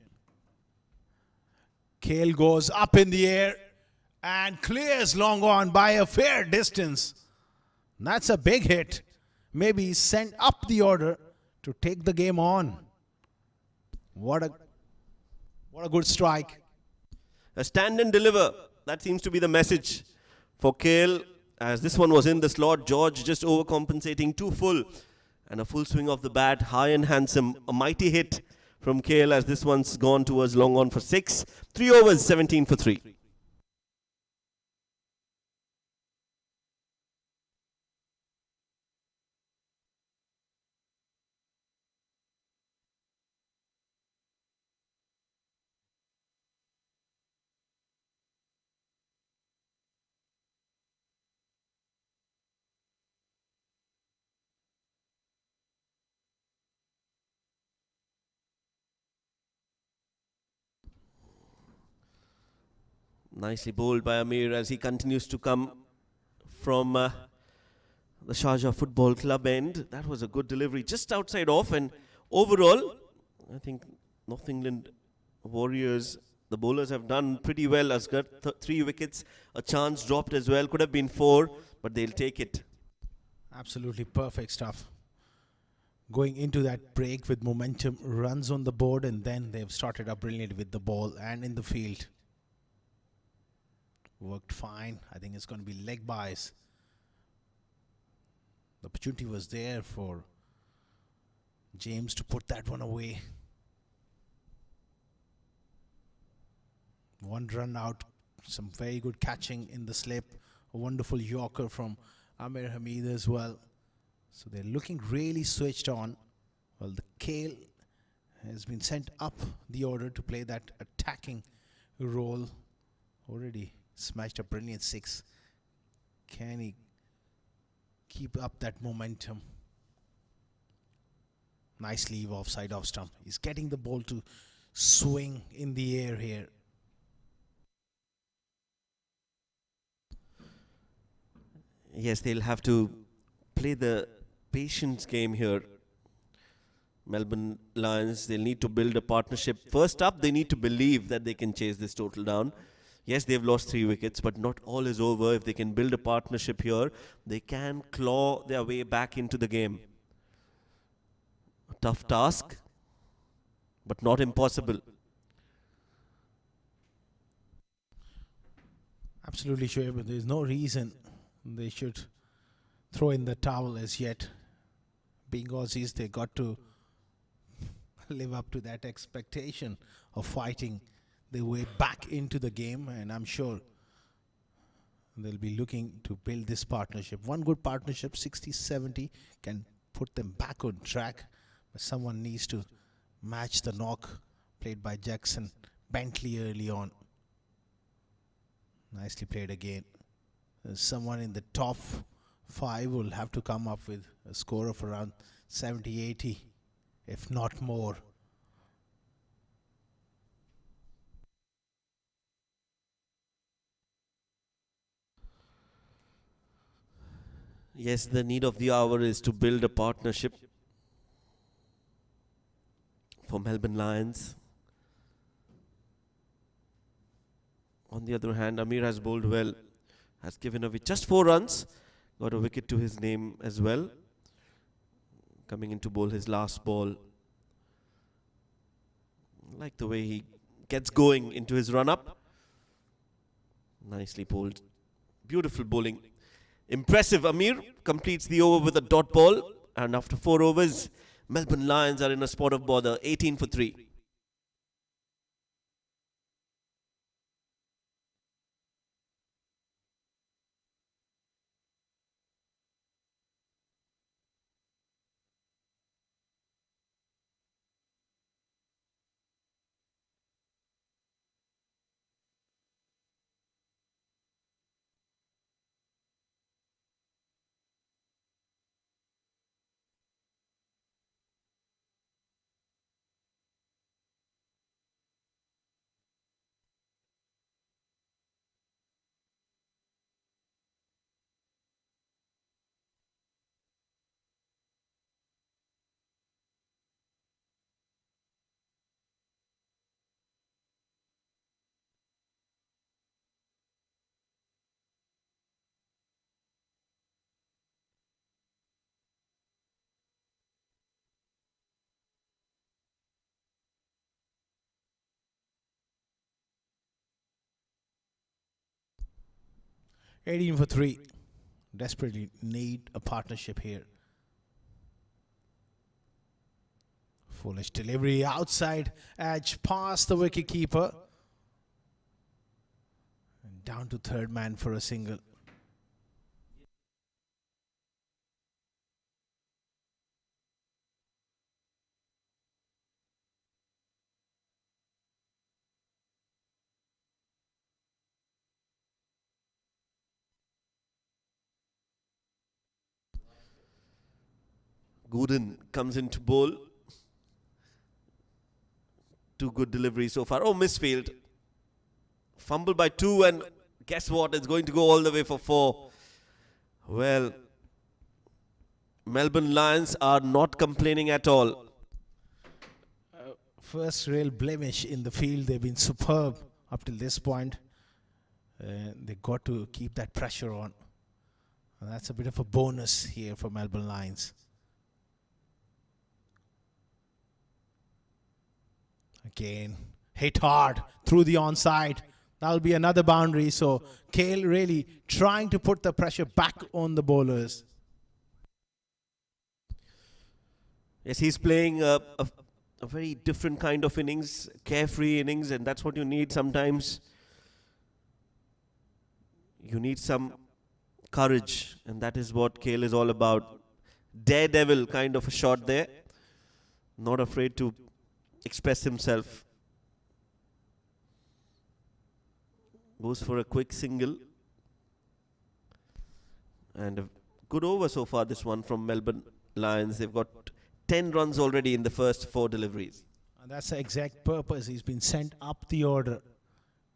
Kale goes up in the air and clears long on by a fair distance. That's a big hit. Maybe he sent up the order to take the game on. What a good strike. A stand and deliver. That seems to be the message for Kale. As this one was in the slot, George just overcompensating, too full. And a full swing of the bat, high and handsome. A mighty hit from Kale as this one's gone towards long on for 6. 3 overs, 17 for 3. Nicely bowled by Amir as he continues to come from the Sharjah Football Club end. That was a good delivery just outside off, and overall I think North England Warriors, the bowlers have done pretty well. Asghar, 3 wickets, a chance dropped as well, could have been 4, but they'll take it. Absolutely perfect stuff. Going into that break with momentum, runs on the board, and then they've started up brilliant with the ball and in the field. Worked fine. I think it's going to be leg byes. The opportunity was there for James to put that one away. 1 run out. Some very good catching in the slip. A wonderful Yorker from Amir Hamid as well. So they're looking really switched on. Well, the Kale has been sent up the order to play that attacking role. Already smashed a brilliant 6. Can he keep up that momentum? Nice leave offside off stump. He's getting the ball to swing in the air here. Yes, they'll have to play the patience game here. Melbourne Lions, they'll need to build a partnership. First up, they need to believe that they can chase this total down. Yes, they've lost 3 wickets, but not all is over. If they can build a partnership here, they can claw their way back into the game. A tough task, but not impossible. Absolutely sure, but there's no reason they should throw in the towel as yet. Being Aussies, they got to live up to that expectation of fighting their way back into the game, and I'm sure they'll be looking to build this partnership. One good partnership, 60-70, can put them back on track, but someone needs to match the knock played by Jackson Bentley early on. Nicely played again. Someone in the top 5 will have to come up with a score of around 70-80, if not more. Yes, the need of the hour is to build a partnership for Melbourne Lions. On the other hand, Amir has bowled well, has given away just 4 runs, got a wicket to his name as well. Coming in to bowl his last ball. I like the way he gets going into his run-up. Nicely bowled. Beautiful bowling. Impressive. Amir completes the over with a dot ball, and after 4 overs, Melbourne Lions are in a spot of bother, 18 for 3. 18 for 3. Desperately need a partnership here. Foolish delivery outside edge past the wicket keeper. And down to third man for a single. Gooden comes into bowl. 2 good deliveries so far. Oh, misfield. Fumble by 2, and guess what? It's going to go all the way for 4. Well, Melbourne Lions are not complaining at all. First real blemish in the field. They've been superb up till this point. They got to keep that pressure on. And that's a bit of a bonus here for Melbourne Lions. Again, hit hard through the onside. That'll be another boundary. So Kale really trying to put the pressure back on the bowlers. Yes, he's playing a very different kind of innings, carefree innings, and that's what you need sometimes. You need some courage, and that is what Kale is all about. Daredevil kind of a shot there. Not afraid to express himself. Goes for a quick single. And a good over so far, this one from Melbourne Lions. They've got 10 runs already in the first 4 deliveries. And that's the exact purpose. He's been sent up the order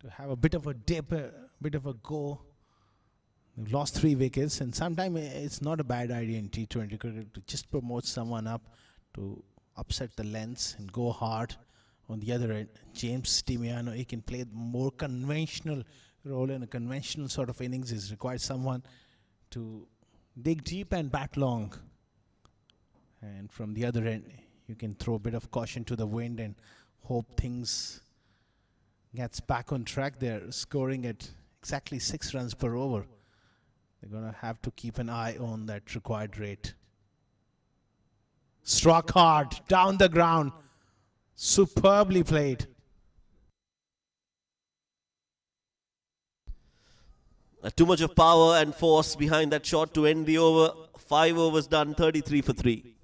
to have a bit of a dip, a bit of a go. They've lost 3 wickets, and sometimes it's not a bad idea in T20 cricket to just promote someone up to upset the lengths and go hard. On the other end, James Timiano, he can play more conventional role in a conventional sort of innings. Is required someone to dig deep and bat long. And from the other end, you can throw a bit of caution to the wind and hope things gets back on track. They're scoring at exactly 6 runs per over. They're going to have to keep an eye on that required rate. Struck hard, down the ground. Superbly played. Too much of power and force behind that shot to end the over. 5 overs done, 33 for 3.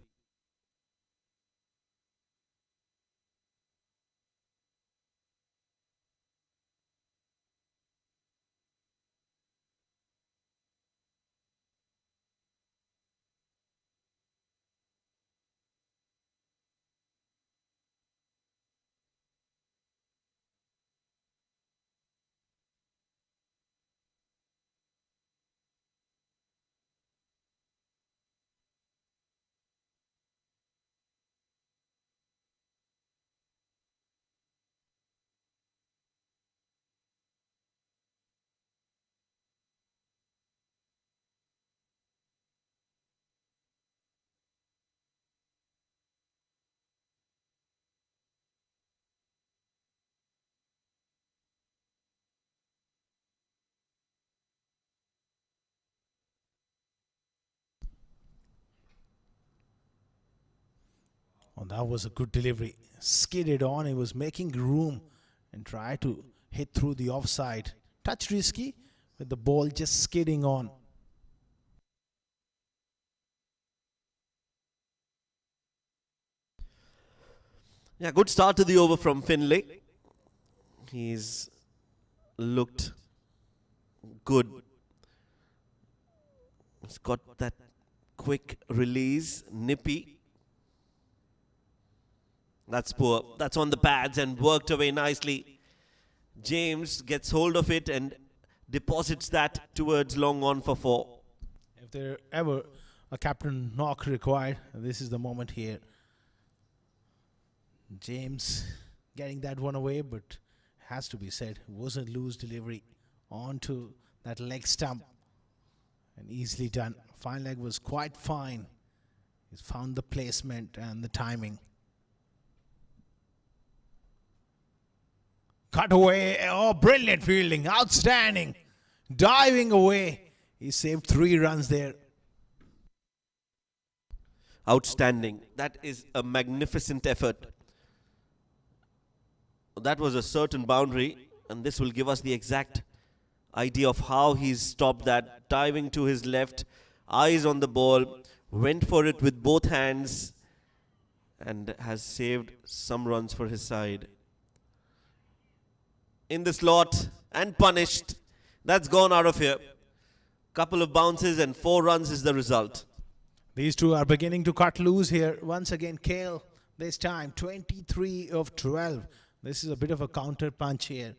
Oh, that was a good delivery. Skidded on. He was making room and tried to hit through the offside. Touch risky with the ball just skidding on. Yeah, good start to the over from Finlay. He's looked good. He's got that quick release, nippy. That's poor. That's on the pads and worked away nicely. James gets hold of it and deposits that towards long on for 4. If there ever a captain knock required, this is the moment here. James getting that one away, but has to be said, it was a loose delivery onto that leg stump and easily done. Fine leg was quite fine. He's found the placement and the timing. Cut away. Oh, brilliant fielding. Outstanding. diving away. He saved 3 runs there. Outstanding. That is a magnificent effort. That was a certain boundary, and this will give us the exact idea of how he's stopped that. Diving to his left, eyes on the ball, went for it with both hands, and has saved some runs for his side. In the slot and punished. That's gone out of here. Couple of bounces and 4 runs is the result. These two are beginning to cut loose here. Once again, Kale, this time 23 of 12. This is a bit of a counter punch here.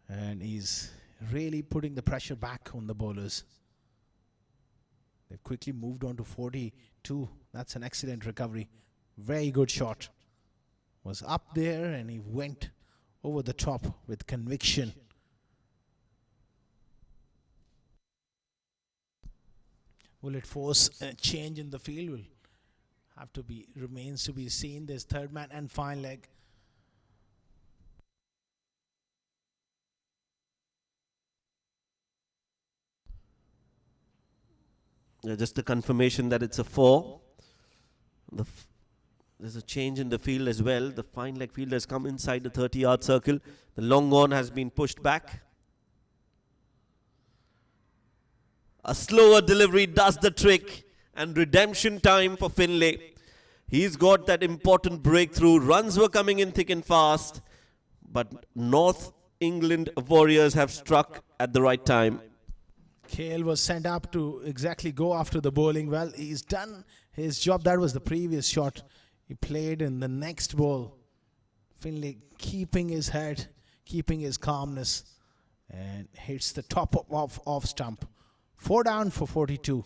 And he's really putting the pressure back on the bowlers. They've quickly moved on to 42. That's an excellent recovery. Very good shot. Was up there and he went over the top with conviction. Will it force a change in the field? Will have to be, remains to be seen. There's third man and fine leg. Just the confirmation that it's a 4. There's a change in the field as well. The fine leg field has come inside the 30-yard circle. The long on has been pushed back. A slower delivery does the trick, and redemption time for Finlay. He's got that important breakthrough. Runs were coming in thick and fast, but North England Warriors have struck at the right time. Kale was sent up to exactly go after the bowling. Well, he's done his job. That was the previous shot he played in the next ball. Finlay keeping his head, keeping his calmness, and hits the top of off stump. 4 down for 42.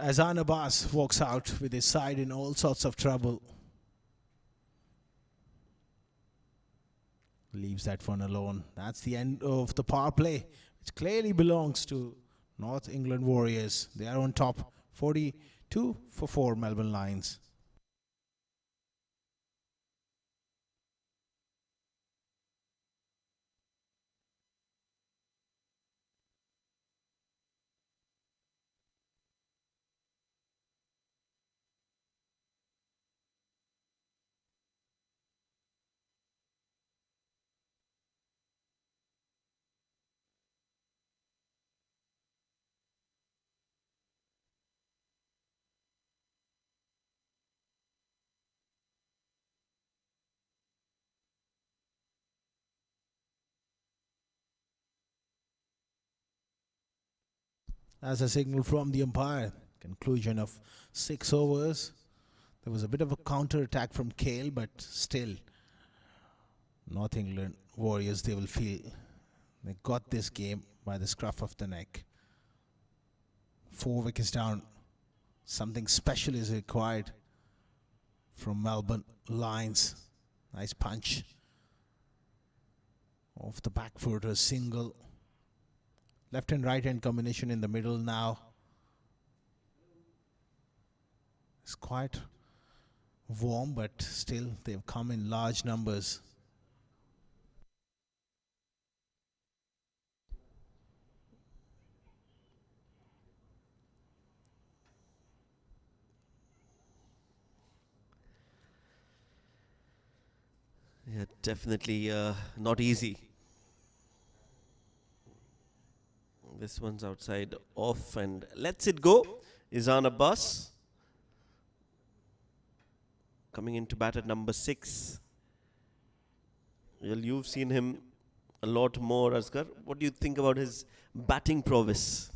Azan Abbas walks out with his side in all sorts of trouble. Leaves that one alone. That's the end of the power play, which clearly belongs to North England Warriors. They are on top, 42 for 4 Melbourne Lions. As a signal from the umpire, conclusion of 6 overs. There was a bit of a counter attack from Kale, but still, North England Warriors, they will feel they got this game by the scruff of the neck. 4 wickets down. Something special is required from Melbourne Lions. Nice punch off the back foot, a single. Left and right hand combination in the middle now. It's quite warm, but still they've come in large numbers. Yeah, definitely not easy. This one's outside off and lets it go. Izan Abbas. coming into bat at number 6. Well, you've seen him a lot more, Asghar. What do you think about his batting prowess?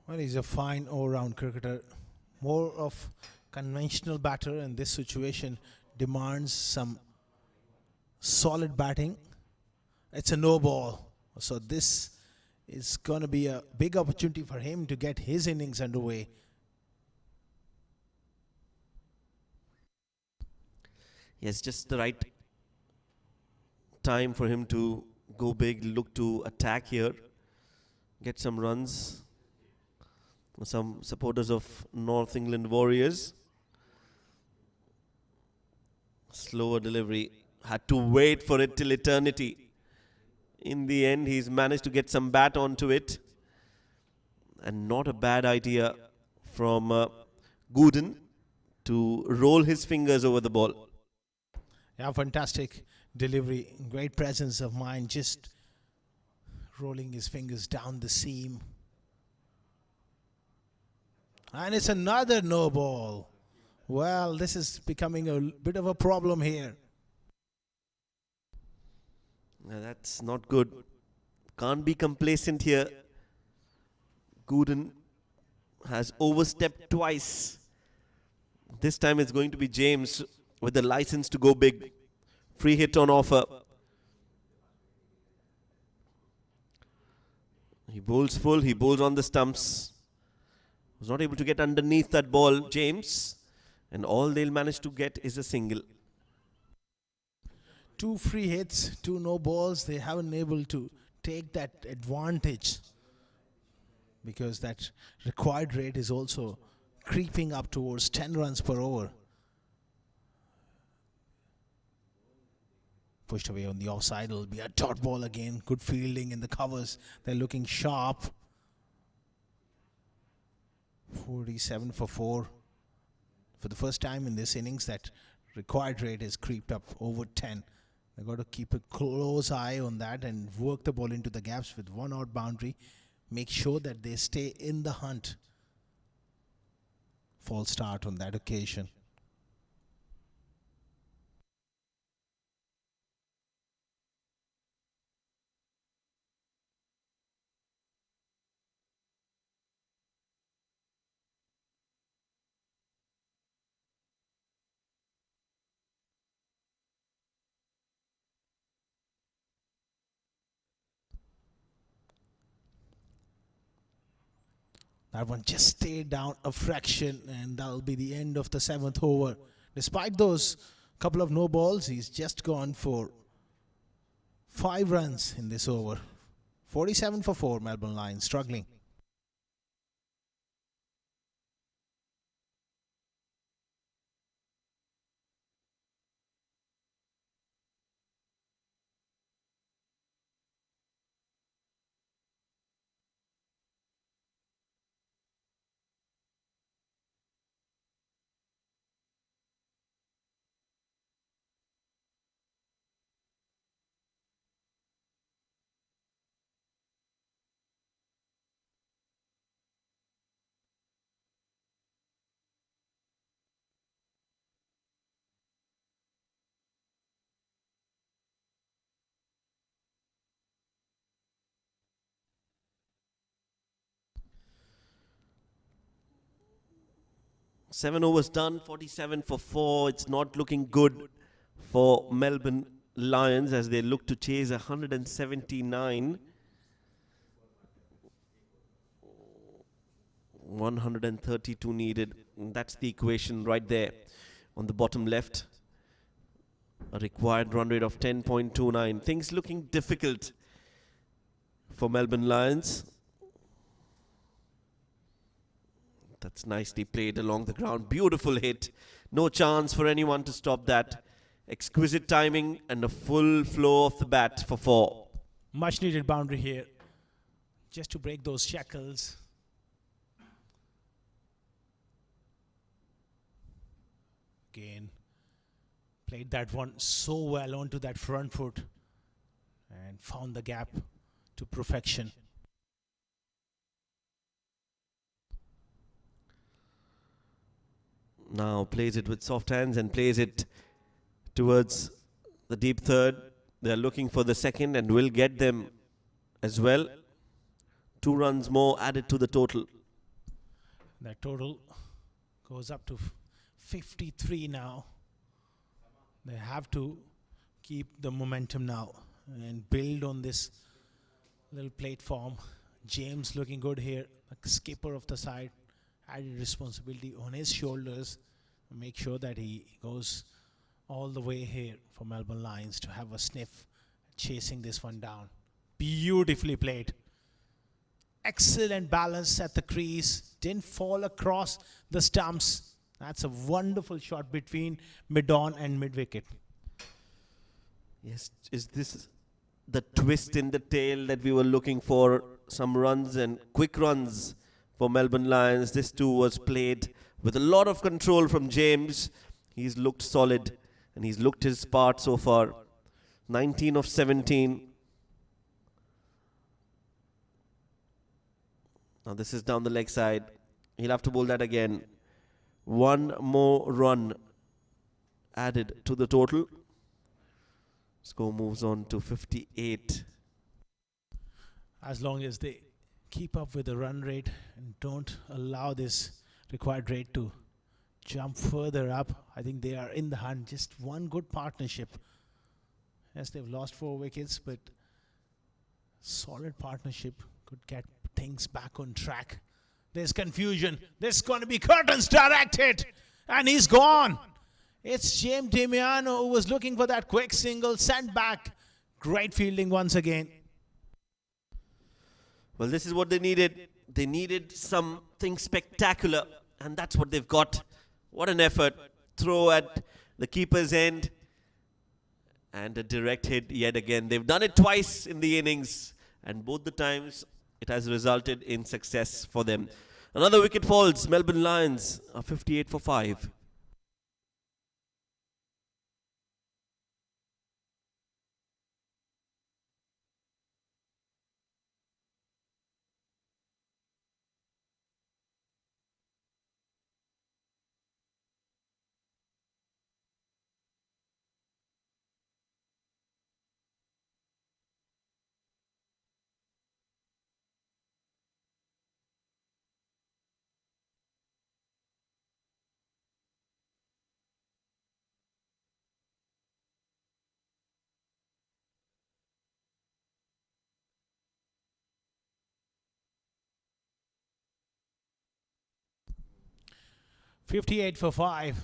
Well, he's a fine all-round cricketer. More of conventional batter in this situation demands some solid batting. It's a no ball. So this is going to be a big opportunity for him to get his innings underway. Yes, just the right time for him to go big, look to attack here, get some runs. Some supporters of North England Warriors. Slower delivery. Had to wait for it till eternity. In the end, he's managed to get some bat onto it. And not a bad idea from Gooden to roll his fingers over the ball. Yeah, fantastic delivery. Great presence of mind, just rolling his fingers down the seam. And it's another no ball. Well, this is becoming a bit of a problem here. Now that's not good. Can't be complacent here. Gooden has overstepped twice. This time it's going to be James with the license to go big. Free hit on offer. He bowls full, he bowls on the stumps. Was not able to get underneath that ball, James. And all they'll manage to get is a single. 2 free hits, 2 no balls. They haven't been able to take that advantage because that required rate is also creeping up towards 10 runs per over. Pushed away on the offside. It'll be a dot ball again. Good fielding in the covers. They're looking sharp. 47 for 4. For the first time in this innings, that required rate has creeped up over 10. They've got to keep a close eye on that and work the ball into the gaps with 1 out boundary. Make sure that they stay in the hunt. False start on that occasion. That one just stayed down a fraction, and that'll be the end of the 7th over. Despite those couple of no balls, he's just gone for 5 runs in this over. 47 for 4, Melbourne Lions struggling. Seven overs done, 47 for 4. It's not looking good for Melbourne Lions as they look to chase 179. 132 needed. That's the equation right there on the bottom left. A required run rate of 10.29. Things looking difficult for Melbourne Lions. That's nicely played along the ground. Beautiful hit. No chance for anyone to stop that. Exquisite timing and a full flow of the bat for 4. Much needed boundary here, just to break those shackles. Again, played that one so well onto that front foot and found the gap to perfection. Now plays it with soft hands and plays it towards the deep third. They're looking for the second and will get them as well. 2 runs more added to the total. That total goes up to 53 now. They have to keep the momentum now and build on this little platform. James looking good here, the skipper of the side, added responsibility on his shoulders. Make sure that he goes all the way here for Melbourne Lions to have a sniff chasing this one down. Beautifully played. Excellent balance at the crease. Didn't fall across the stumps. That's a wonderful shot between mid-on and mid-wicket. Yes, is this the twist in the tail that we were looking for? Some runs and quick runs for Melbourne Lions. This too was played with a lot of control from James. He's looked solid and he's looked his part so far. 19 of 17. Now this is down the leg side. He'll have to bowl that again. 1 more run added to the total. Score moves on to 58. As long as they keep up with the run rate and don't allow this required rate to jump further up, I think they are in the hunt. Just one good partnership. Yes, they've lost 4 wickets, but solid partnership could get things back on track. There's confusion. There's going to be curtains directed, and he's gone. It's James Damiano who was looking for that quick single, sent back. Great fielding once again. Well, this is what they needed. They needed something spectacular, and that's what they've got. What an effort. Throw at the keeper's end, and a direct hit yet again. They've done it twice in the innings, and both the times it has resulted in success for them. Another wicket falls. Melbourne Lions are 58 for 5. .58 for 5.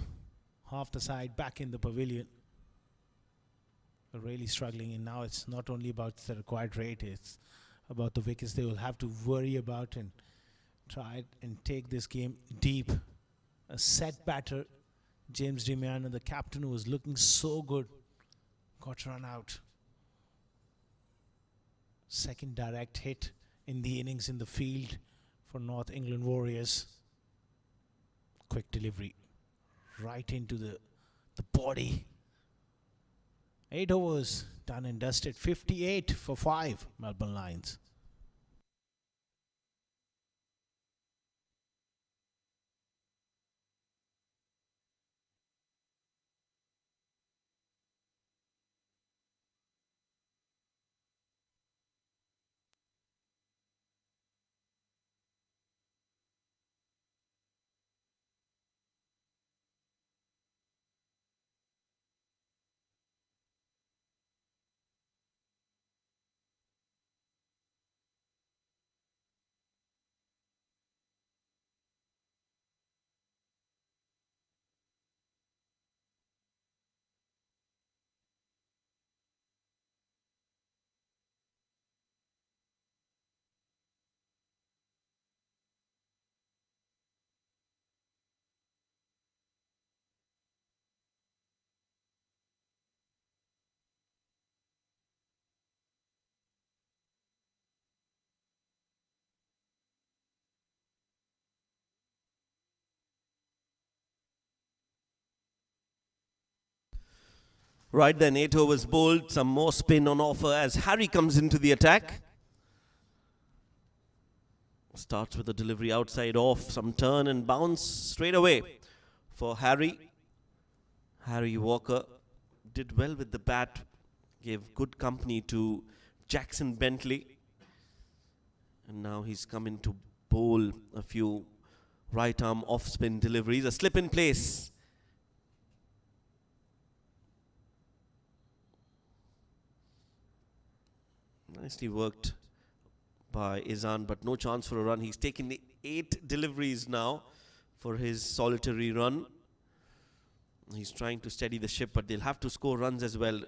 Half the side back in the pavilion. They're really struggling, and now it's not only about the required rate, it's about the wickets they will have to worry about and try and take this game deep. A set batter, James Damiano, the captain, who was looking so good, got run out. Second direct hit in the innings in the field for North England Warriors. Quick delivery right into the body. 8 overs done and dusted. 58 for 5, Melbourne Lions. Right then, 8 overs bowled. Some more spin on offer as Harry comes into the attack. Starts with a delivery outside off. Some turn and bounce straight away for Harry. Harry Walker did well with the bat, gave good company to Jackson Bentley. And now he's come in to bowl a few right arm off spin deliveries. A slip in place. Nicely worked by Izan, but no chance for a run. He's taken the 8 deliveries now for his solitary run. He's trying to steady the ship, but they'll have to score runs as well.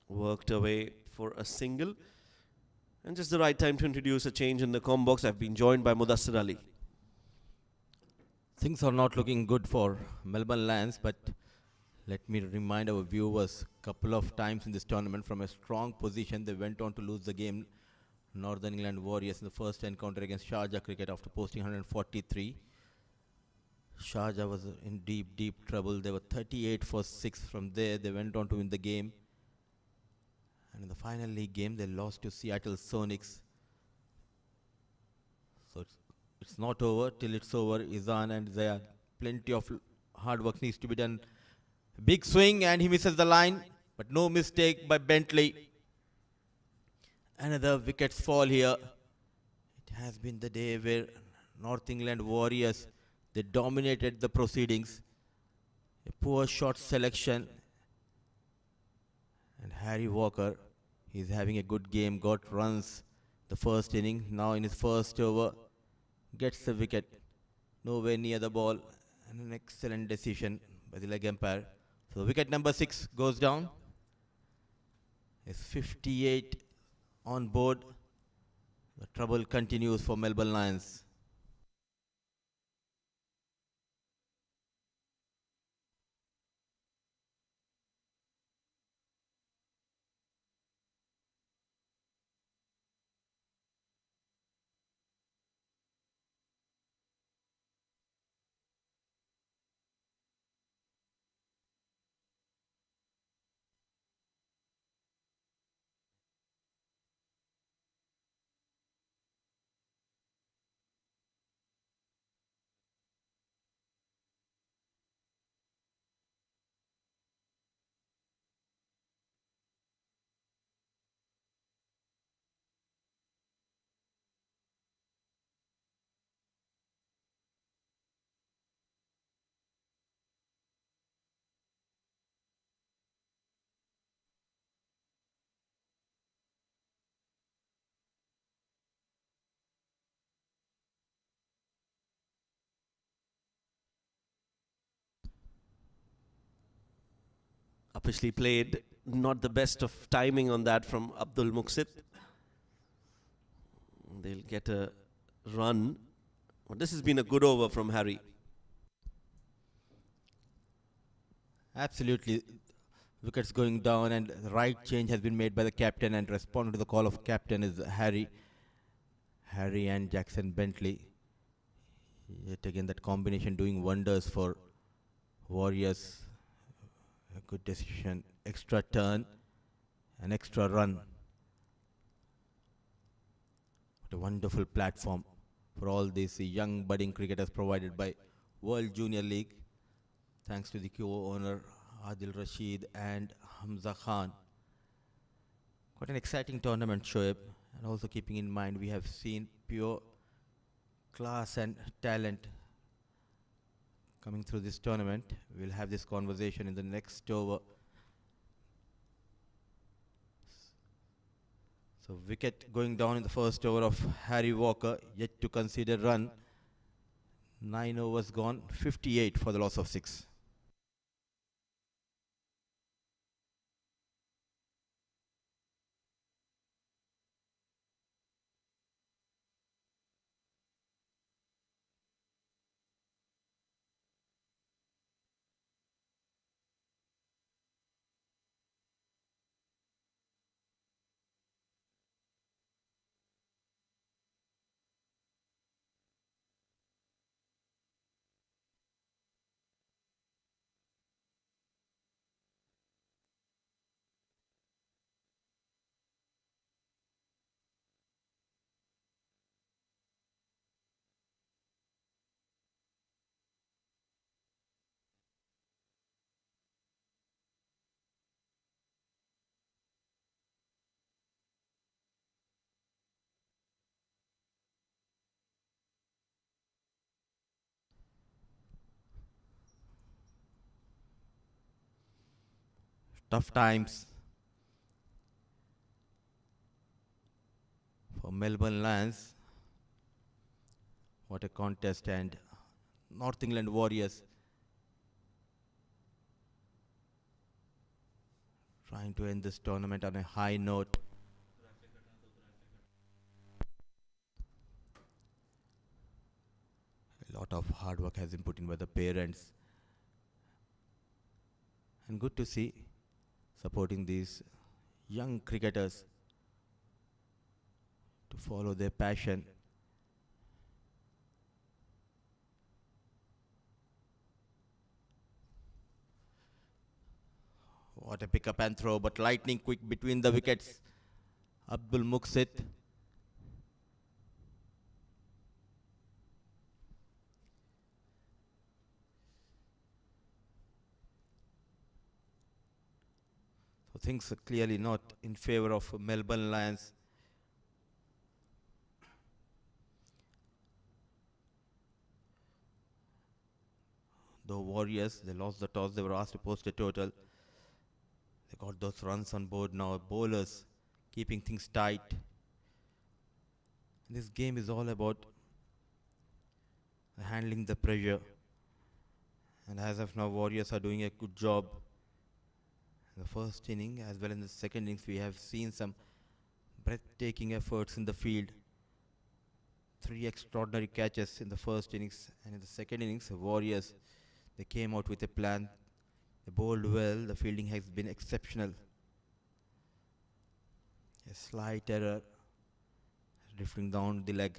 Worked away for a single. And just the right time to introduce a change in the com box. I've been joined by Mudassir Ali. Things are not looking good for Melbourne Lions, but let me remind our viewers, couple of times in this tournament from a strong position, they went on to lose the game. Northern England Warriors in the first encounter against Sharjah Cricket after posting 143. Sharjah was in deep trouble. They were 38 for 6. From there, they went on to win the game. And in the final league game, they lost to Seattle Sonics. So it's not over till it's over. Izan and Zayad, plenty of hard work needs to be done. Big swing and he misses the line, but no mistake by Bentley. Another wickets fall here. It has been the day where North England Warriors, they dominated the proceedings. A poor shot selection. And Harry Walker, he's having a good game, got runs the first inning. Now in his first over, gets the wicket. Nowhere near the ball. And an excellent decision by the leg umpire. So wicket number 6 goes down. It's 58 on board. The trouble continues for Melbourne Lions. Uppishly played, not the best of timing on that from Abdul Muqsid. They'll get a run. But this has been a good over from Harry. Absolutely. Wickets going down and the right change has been made by the captain, and responding to the call of captain is Harry. Harry and Jackson Bentley. Yet again that combination doing wonders for Warriors. A good decision, extra turn, an extra run. What a wonderful platform for all these young budding cricketers provided by World Junior League. Thanks to the co-owner Adil Rashid and Hamza Khan. Quite an exciting tournament, Shoaib. And also keeping in mind we have seen pure class and talent coming through this tournament. We'll have this conversation in the next over. So wicket going down in the first over of Harry Walker, yet to consider run. 9 overs gone, 58 for the loss of 6. Tough times for Melbourne Lions. What a contest, and North England Warriors trying to end this tournament on a high note. A lot of hard work has been put in by the parents, and good to see supporting these young cricketers to follow their passion. What a pick up and throw, but lightning quick between the wickets. Abdul Muqsit. So things are clearly not in favor of Melbourne Lions. The Warriors, they lost the toss. They were asked to post a total. They got those runs on board now. Bowlers keeping things tight. This game is all about handling the pressure. And as of now, Warriors are doing a good job. In the first inning as well in the second innings, we have seen some breathtaking efforts in the field. 3 extraordinary catches in the first innings, and in the second innings, the Warriors, they came out with a plan. They bowled well. The fielding has been exceptional. A slight error, drifting down the leg.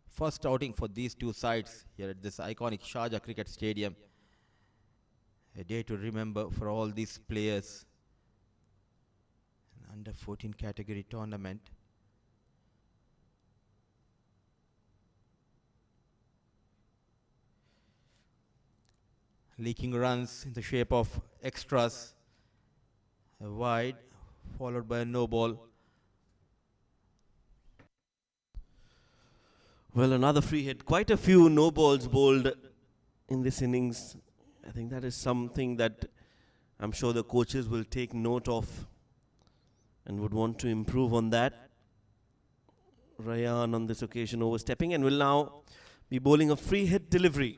First outing for these two sides here at this iconic Sharjah Cricket Stadium. A day to remember for all these players. An under 14 category tournament. Leaking runs in the shape of extras. A wide, followed by a no ball. Well, another free hit. Quite a few no balls bowled in this innings. I think that is something that I'm sure the coaches will take note of and would want to improve on that. Ryan on this occasion overstepping and will now be bowling a free hit delivery.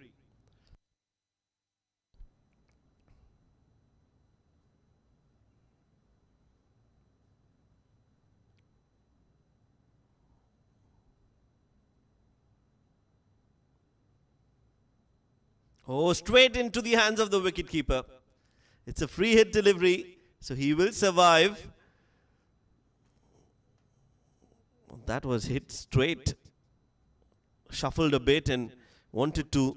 Oh, straight into the hands of the wicketkeeper. It's a free hit delivery, so he will survive. That was hit straight. Shuffled a bit and wanted to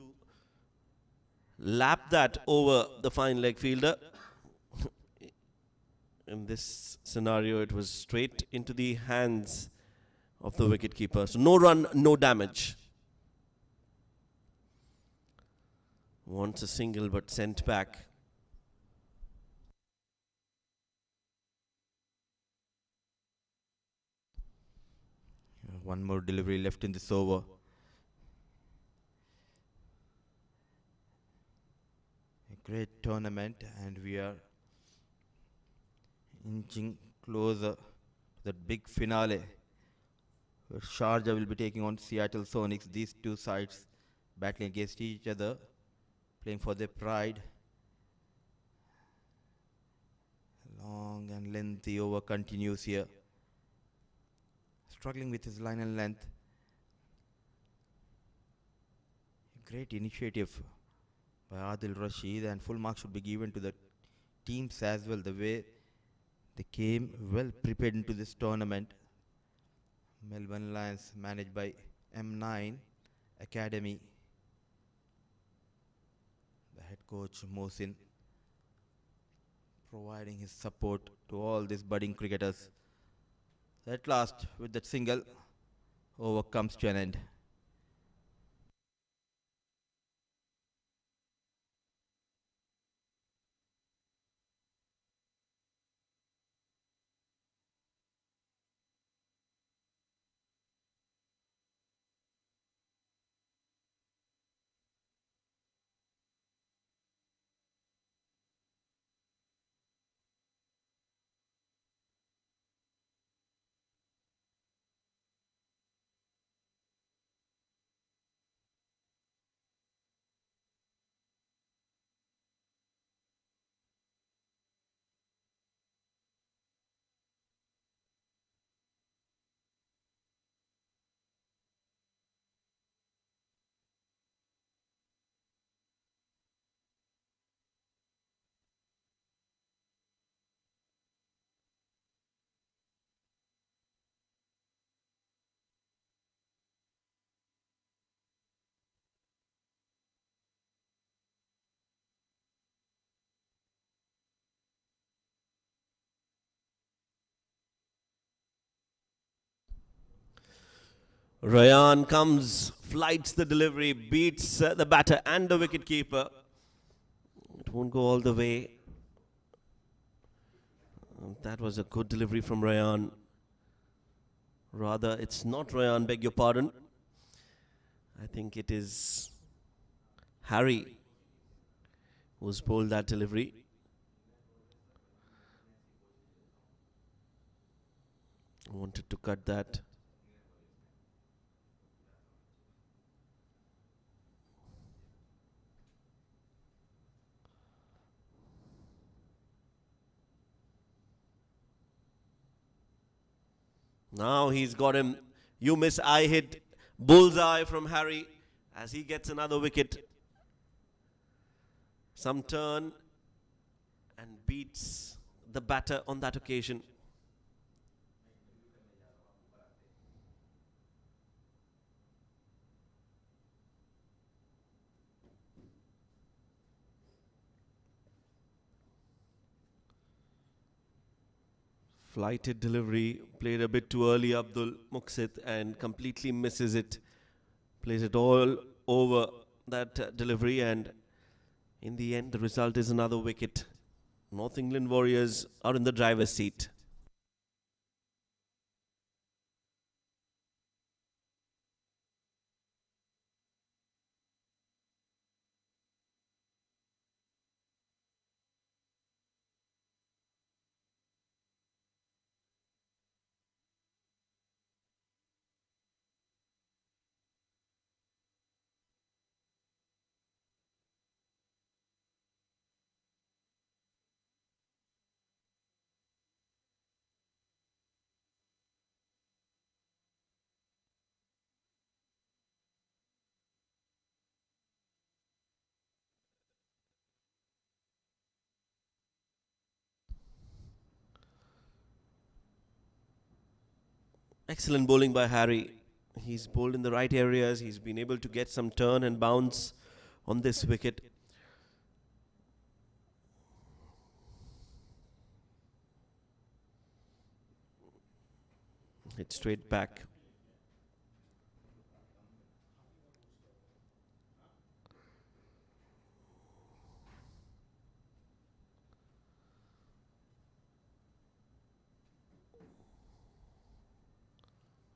lap that over the fine leg fielder. In this scenario, it was straight into the hands of the wicketkeeper. So no run, no damage. Wants a single but sent back. One more delivery left in this over. A great tournament, and we are inching closer to that big finale where Sharjah will be taking on Seattle Sonics. These two sides battling against each other, playing for their pride. Long and lengthy over continues here. Struggling with his line and length. Great initiative by Adil Rashid, and full marks should be given to the teams as well. The way they came well prepared into this tournament. Melbourne Lions managed by M9 Academy. The head coach Mohsin providing his support to all these budding cricketers. At last, with that single, over comes to an end. Ryan comes, flights the delivery, beats the batter and the wicket keeper. It won't go all the way. That was a good delivery from Ryan. Rather, it's not Ryan, beg your pardon. I think it is Harry who's bowled that delivery. Wanted to cut that. Now he's got him. You miss, I hit. Bullseye from Harry as he gets another wicket. Some turn and beats the batter on that occasion. Flighted delivery, played a bit too early, Abdul Muqsit, and completely misses it. Plays it all over that delivery, and in the end, the result is another wicket. North England Warriors are in the driver's seat. Excellent bowling by Harry. He's bowled in the right areas. He's been able to get some turn and bounce on this wicket. Hit straight back.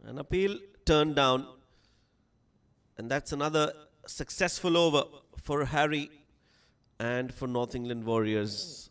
An appeal turned down, and that's another successful over for Harry and for North England Warriors.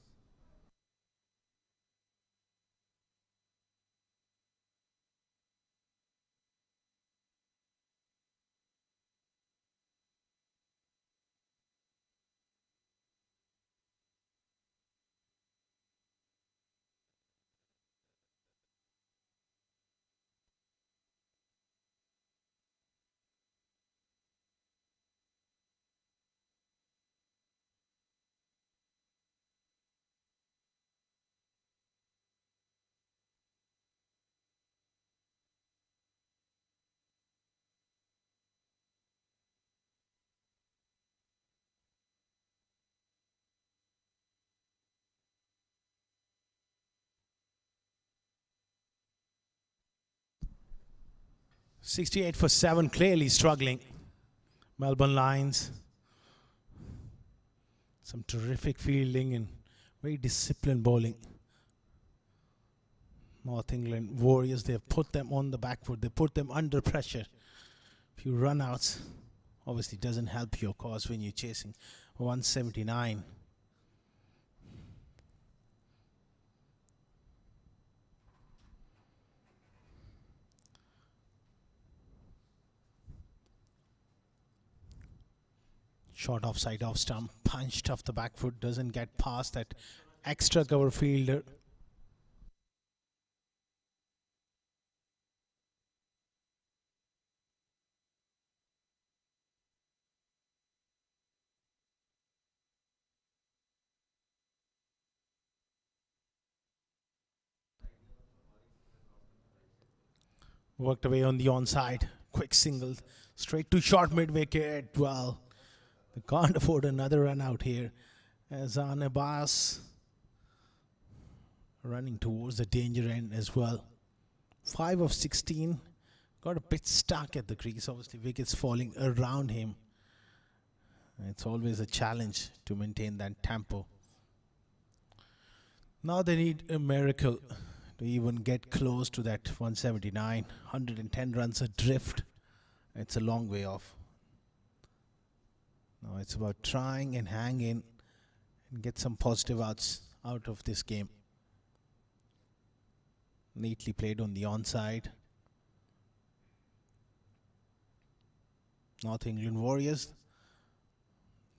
'68 for 7, clearly struggling. Melbourne Lions. Some terrific fielding and very disciplined bowling. North England Warriors, they have put them on the back foot. They put them under pressure. Few run-outs obviously doesn't help your cause when you're chasing 179. Short offside off stump, punched off the back foot, doesn't get past that extra cover fielder. Worked away on the onside, quick single, straight to short mid wicket. Well, they can't afford another run out here. Azan Abbas running towards the danger end as well. 5 of 16, got a bit stuck at the crease. Obviously, wickets falling around him. It's always a challenge to maintain that tempo. Now they need a miracle to even get close to that 179, 110 runs adrift. It's a long way off. Now it's about trying and hang in and get some positive outs out of this game. Neatly played on the onside. North England Warriors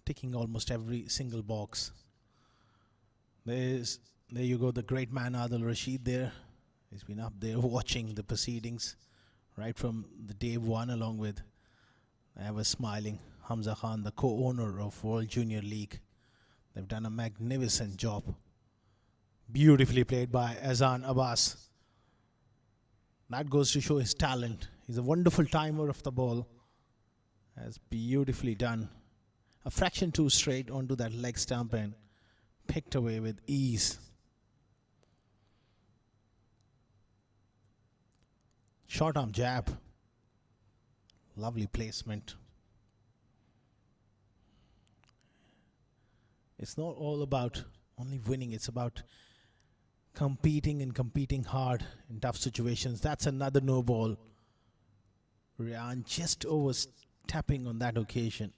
ticking almost every single box. There you go, the great man Adil Rashid there. He's been up there watching the proceedings right from the day one, along with ever smiling Hamza Khan, the co-owner of World Junior League. They've done a magnificent job. Beautifully played by Azan Abbas. That goes to show his talent. He's a wonderful timer of the ball. Has beautifully done. A fraction too straight onto that leg stump and picked away with ease. Short arm jab. Lovely placement. It's not all about only winning. It's about competing and competing hard in tough situations. That's another no ball. Ryan just overstepping on that occasion.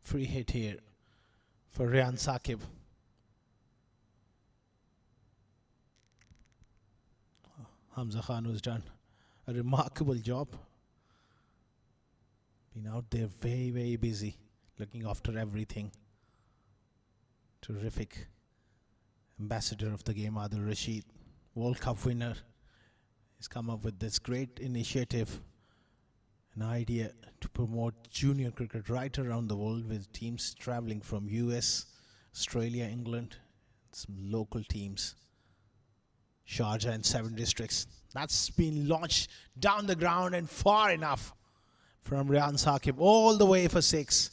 Free hit here for Ryan Saqib. Hamza Khan has done a remarkable job. Been out there very, very busy, looking after everything. Terrific ambassador of the game, Adil Rashid, World Cup winner. He's come up with this great initiative, an idea to promote junior cricket right around the world, with teams traveling from US, Australia, England, some local teams. Sharjah and 7 districts. That's been launched down the ground and far enough from Ryan Saqib, all the way for 6.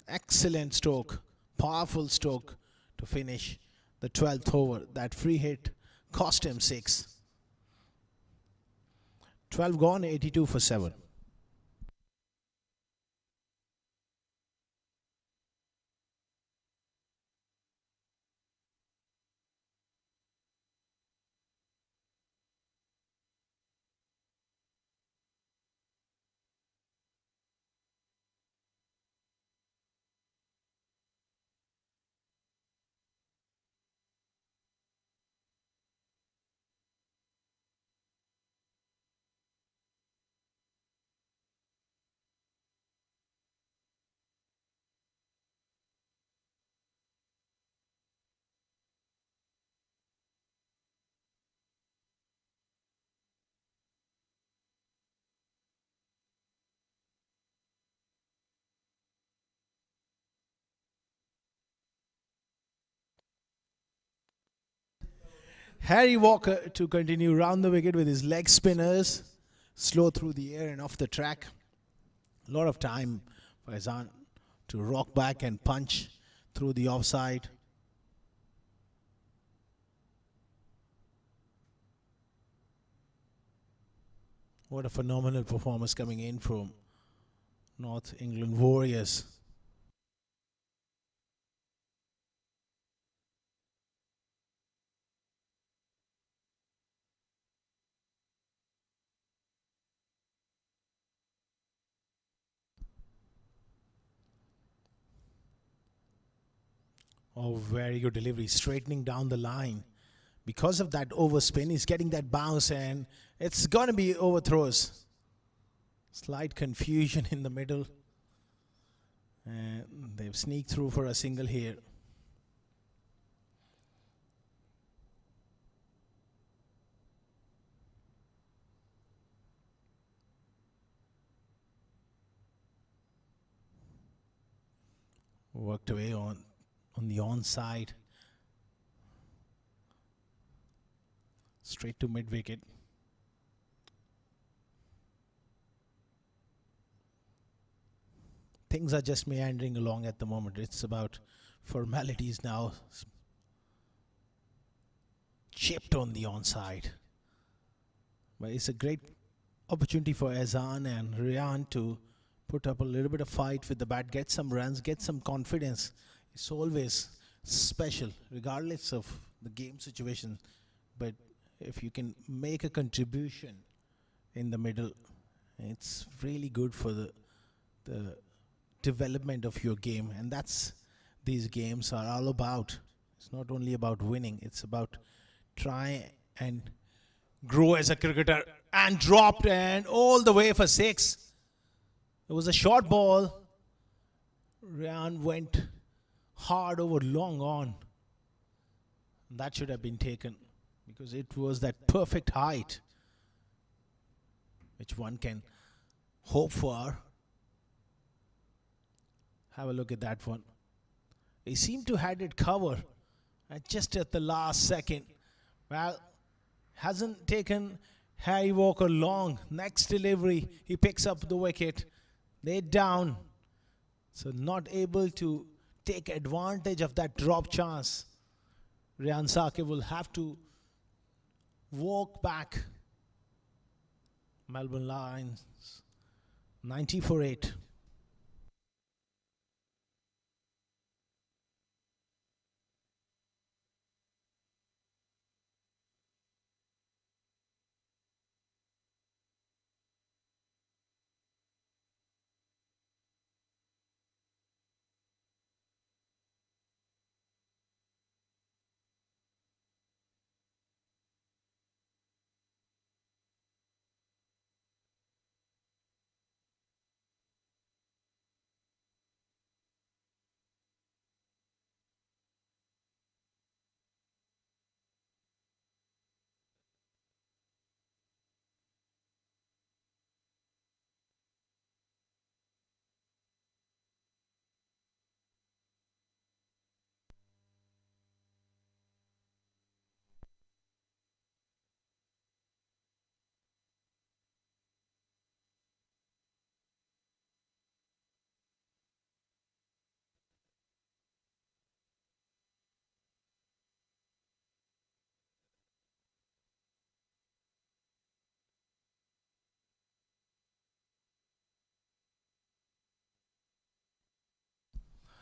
Excellent stroke, powerful stroke to finish the 12th over. That free hit cost him 6. 12 gone, 82 for 7. Harry Walker to continue round the wicket with his leg spinners. Slow through the air and off the track. A lot of time for Azan to rock back and punch through the offside. What a phenomenal performance coming in from North England Warriors. Oh, very good delivery, straightening down the line. Because of that overspin, he's getting that bounce and it's going to be overthrows. Slight confusion in the middle. And they've sneaked through for a single here. Worked away on the onside. Straight to mid-wicket. Things are just meandering along at the moment. It's about formalities now. chipped on the onside. But it's a great opportunity for Azan and Ryan to put up a little bit of fight with the bat, get some runs, get some confidence. It's always special, regardless of the game situation. But if you can make a contribution in the middle, it's really good for the development of your game. And that's these games are all about. It's not only about winning, it's about try and grow as a cricketer. And dropped and all the way for 6. It was a short ball. Ryan went hard over long on. That should have been taken because it was that perfect height which one can hope for. Have a look at that one. He seemed to had it covered just at the last second. Well, hasn't taken Harry Walker long. Next delivery, he picks up the wicket. They're down. So not able to take advantage of that drop chance. Ryan Saqib will have to walk back. Melbourne Lions 90 for 8.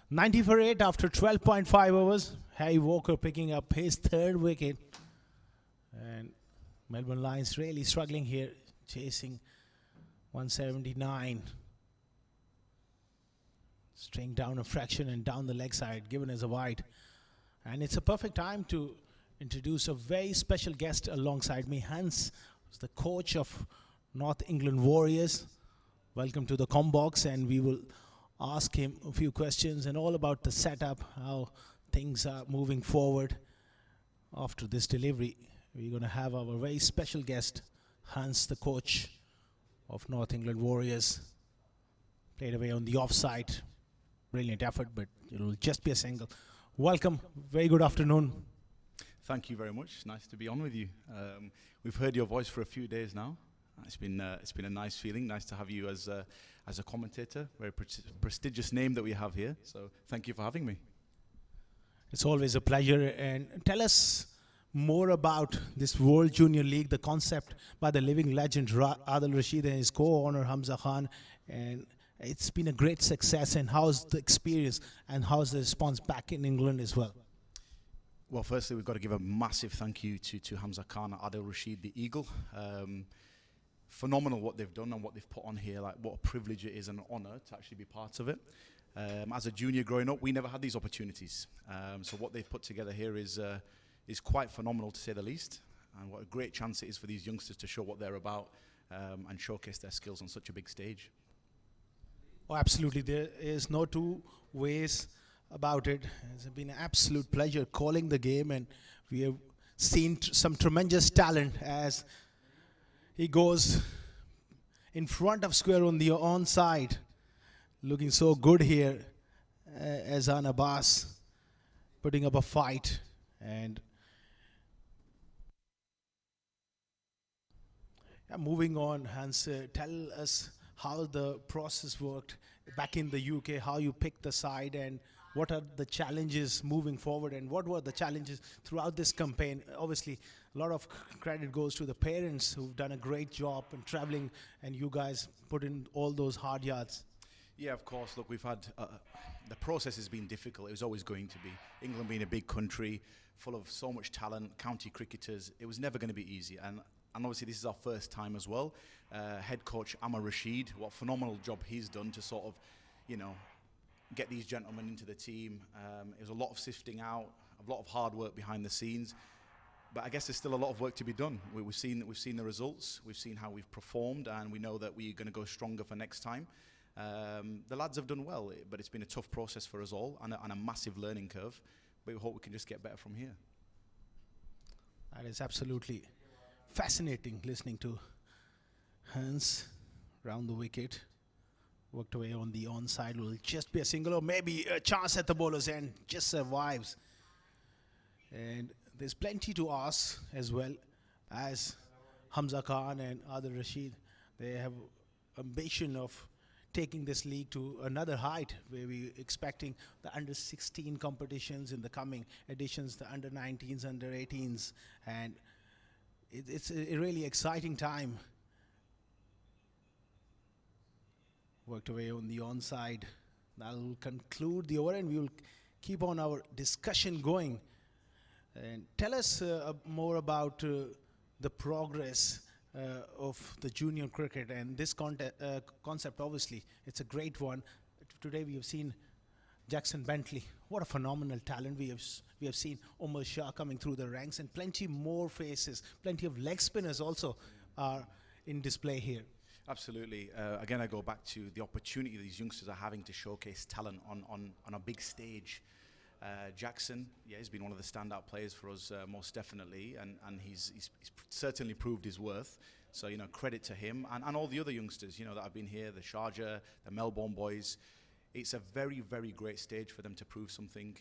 Ninety for 8 after 12.5 overs. Harry Walker picking up his 3rd wicket. And Melbourne Lions really struggling here, chasing 179. String down a fraction and down the leg side, given as a wide. And it's a perfect time to introduce a very special guest alongside me. Hans, who's the coach of North England Warriors. Welcome to the Combox, and we will ask him a few questions and all about the setup, how things are moving forward after this delivery. We're going to have our very special guest, Hans, the coach of North England Warriors. Played away on the offside. Brilliant effort, but it will just be a single. Welcome. Very good afternoon. Thank you very much. Nice to be on with you. We've heard your voice for a few days now. It's been a nice feeling. Nice to have you as a commentator. Very prestigious name that we have here. So thank you for having me. It's always a pleasure. And tell us more about this World Junior League, the concept by the living legend Adil Rashid and his co-owner Hamza Khan. And it's been a great success. And how's the experience and how's the response back in England as well? Well, firstly, we've got to give a massive thank you to Hamza Khan and Adil Rashid, the Eagle. Phenomenal what they've done and what they've put on here. Like, what a privilege it is and an honor to actually be part of it. As a junior growing up, we never had these opportunities. So what they've put together here is quite phenomenal, to say the least. And what a great chance it is for these youngsters to show what they're about and showcase their skills on such a big stage. Oh, absolutely. There is no two ways about it. It's been an absolute pleasure calling the game, and we have seen some tremendous talent as he goes in front of square on the onside. Looking so good here. Azan Abbas putting up a fight. And moving on, Hans, tell us how the process worked back in the UK, how you picked the side and what are the challenges moving forward, and what were the challenges throughout this campaign? Obviously, a lot of credit goes to the parents who've done a great job in traveling, and you guys put in all those hard yards. Yeah, of course. Look, we've had the process has been difficult. It was always going to be. England being a big country, full of so much talent, county cricketers, it was never going to be easy. And obviously, this is our first time as well. Head coach Amar Rashid, what a phenomenal job he's done to sort of, get these gentlemen into the team. It was a lot of sifting out, a lot of hard work behind the scenes. But I guess there's still a lot of work to be done. We've seen the results, we've seen how we've performed, and we know that we're going to go stronger for next time. The lads have done well, but it's been a tough process for us all and a massive learning curve. But we hope we can just get better from here. That is absolutely fascinating listening to Hans round the wicket. Worked away on the onside, will just be a single or maybe a chance at the bowler's end, just survives. And there's plenty to ask as well as Hamza Khan and Adil Rashid. They have ambition of taking this league to another height, where we're expecting the under 16 competitions in the coming editions, the under 19s, under 18s, and it's a really exciting time. Worked away on the onside. That'll conclude the over, and we will keep on our discussion going. And tell us more about the progress of the junior cricket and this concept. Obviously, it's a great one. Today we have seen Jackson Bentley. What a phenomenal talent we have seen. Omar Shah coming through the ranks, and plenty more faces. Plenty of leg spinners also are in display here. Absolutely. Again, I go back to the opportunity these youngsters are having to showcase talent on a big stage. Jackson, yeah, he's been one of the standout players for us, most definitely, and he's certainly proved his worth. So, credit to him and all the other youngsters, that have been here, the Sharjah, the Melbourne boys. It's a very, very great stage for them to prove something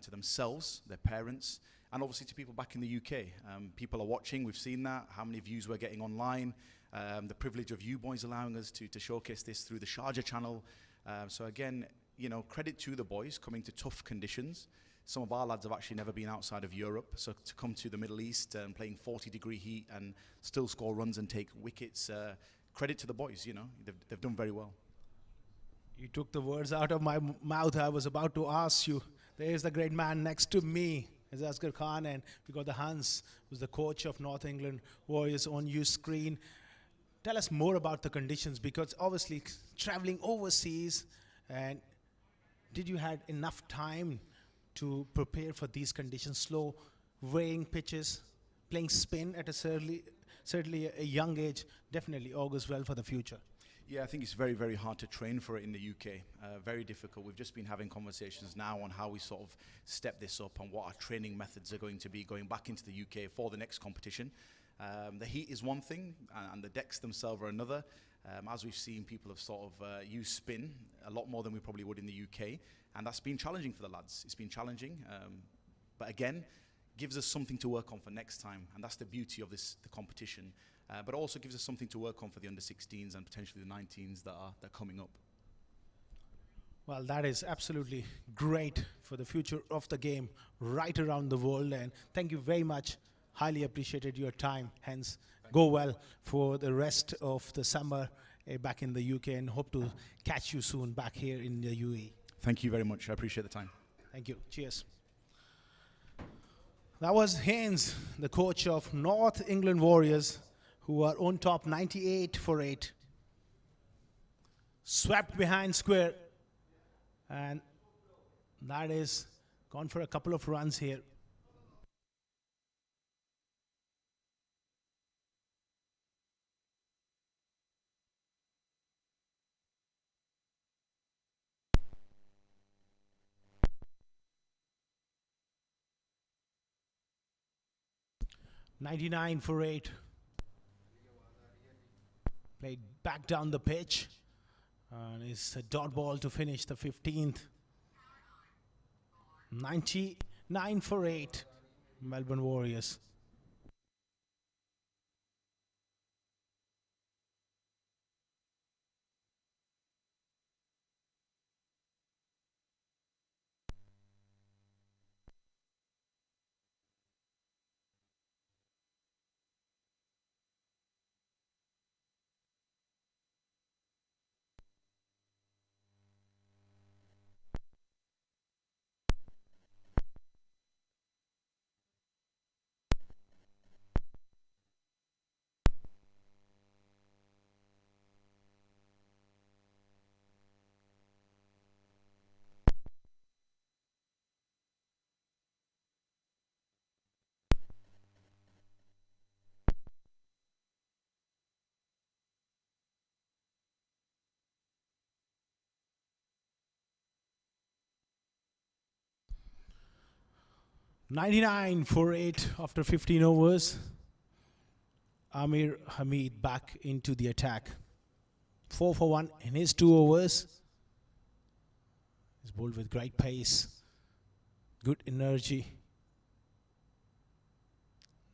to themselves, their parents, and obviously to people back in the UK. People are watching, we've seen that, how many views we're getting online, the privilege of you boys allowing us to showcase this through the Sharjah channel. So again, credit to the boys coming to tough conditions. Some of our lads have actually never been outside of Europe, so to come to the Middle East and playing 40-degree heat and still score runs and take wickets, credit to the boys, they've done very well. You took the words out of my mouth. I was about to ask you. There's the great man next to me, is Asghar Khan, and we got the Hans, who's the coach of North England Warriors on your screen. Tell us more about the conditions, because obviously traveling overseas, and did you had enough time to prepare for these conditions? Slow, weighing pitches, playing spin at a certainly a young age definitely augurs well for the future. Yeah, I think it's very, very hard to train for it in the UK. Very difficult. We've just been having conversations now on how we sort of step this up and what our training methods are going to be going back into the UK for the next competition. The heat is one thing, and the decks themselves are another. As we've seen, people have sort of used spin a lot more than we probably would in the UK, and that's been challenging for the lads. It's been challenging, but again, gives us something to work on for next time, and that's the beauty of the competition. But also gives us something to work on for the under-16s and potentially the 19s that are coming up. Well, that is absolutely great for the future of the game right around the world, and thank you very much. Highly appreciated your time. Hence, go well for the rest of the summer back in the UK, and hope to catch you soon back here in the UAE. Thank you very much. I appreciate the time. Thank you. Cheers. That was Haynes, the coach of North England Warriors, who are on top 98 for 8. Swept behind square, and that is gone for a couple of runs here. .99 for 8. Played back down the pitch, and it's a dot ball to finish the 15th. 99 for 8, Melbourne Warriors. 99 for 8 after 15 overs. Amir Hamid back into the attack. 4 for 1 in his 2 overs. He's bowled with great pace, good energy.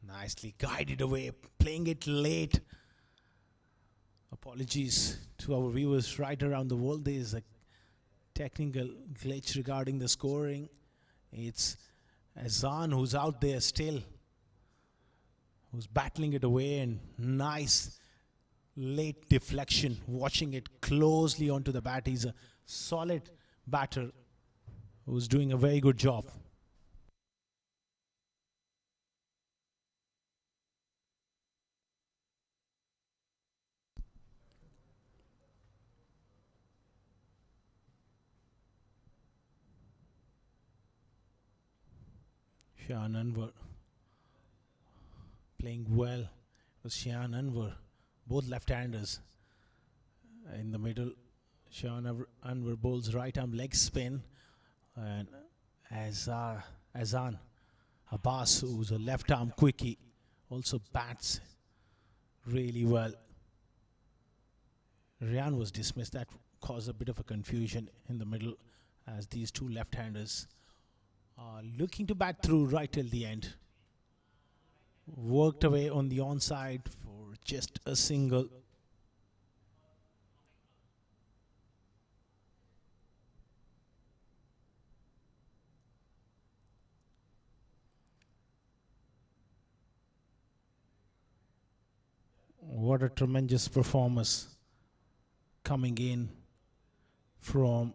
Nicely guided away, playing it late. Apologies to our viewers right around the world. There is a technical glitch regarding the scoring. It's Azan who's out there still, who's battling it away, and nice late deflection, watching it closely onto the bat. He's a solid batter who's doing a very good job. Shan Anwar playing well. It was Shan Anwar, both left-handers. In the middle, Shan Anwar bowls right-arm leg spin, and Azan Abbas, who's a left-arm quickie, also bats really well. Ryan was dismissed. That caused a bit of a confusion in the middle, as these two left-handers are looking to bat through right till the end. Worked away on the onside for just a single. What a tremendous performance coming in from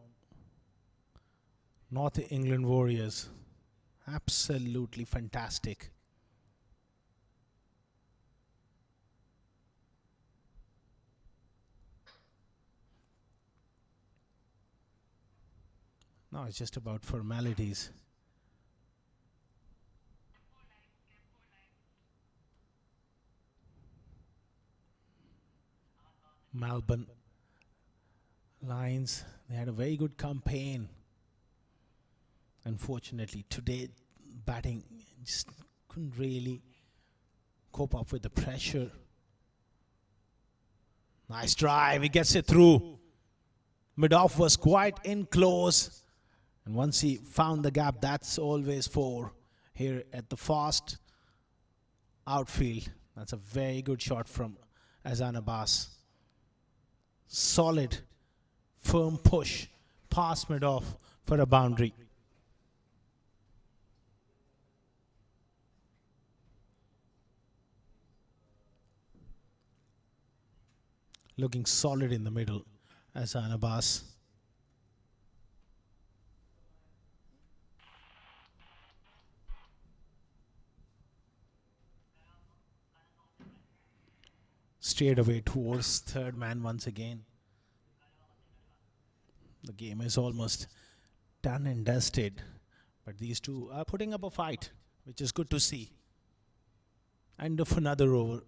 North England Warriors. Absolutely fantastic. Now it's just about formalities. Melbourne Lions, they had a very good campaign. Unfortunately, today batting just couldn't really cope up with the pressure. Nice drive, he gets it through. Mid-off was quite in close, and once he found the gap, that's always 4 here at the fast outfield. That's a very good shot from Azan Abbas. Solid, firm push past mid-off for a boundary. Looking solid in the middle, Azan Abbas. Straight away towards third man once again. The game is almost done and dusted, but these two are putting up a fight, which is good to see. End of another over.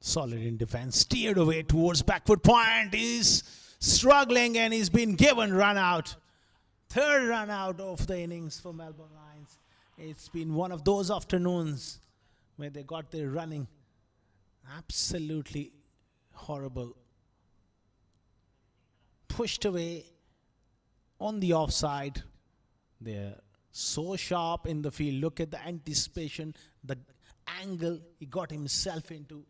Solid in defense, steered away towards backward point. He's struggling and he's been given run out. Third run out of the innings for Melbourne Lions. It's been one of those afternoons where they got their running absolutely horrible. Pushed away on the offside. They're so sharp in the field. Look at the anticipation, the angle he got himself into.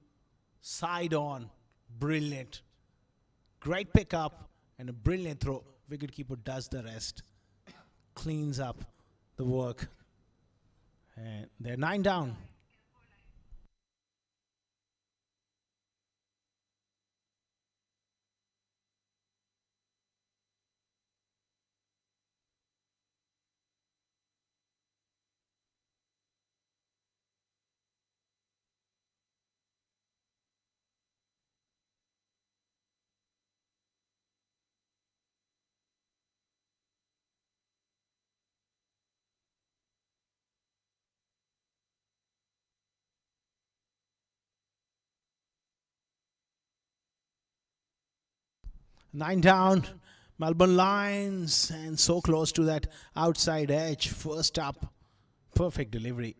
Side on, brilliant. Great pickup and a brilliant throw. Wicketkeeper does the rest. cleans up the work. And they're 9 down. Nine down. Melbourne Lions, and so close to that outside edge. First up, perfect delivery.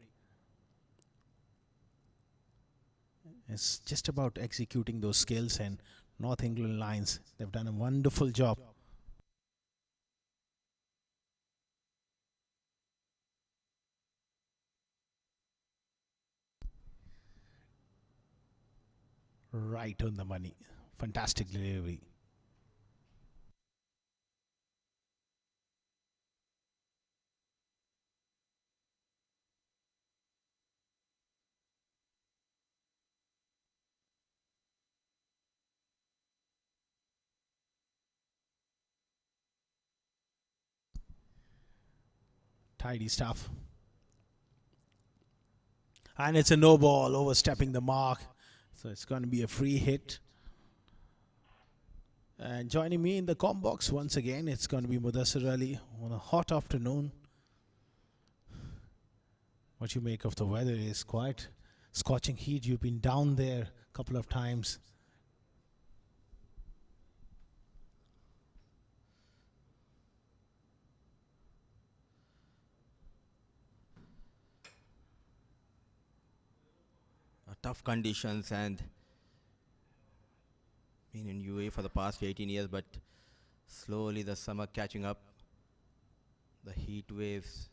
It's just about executing those skills, and North England Lions, they've done a wonderful job. Right on the money. Fantastic delivery. Tidy stuff. And it's a no ball, overstepping the mark. So it's going to be a free hit. And joining me in the com box once again, it's going to be Mudassir Ali on a hot afternoon. What you make of the weather is quite scorching heat. You've been down there a couple of times. Tough conditions, and been in UAE for the past 18 years, but slowly the summer catching up. The heat waves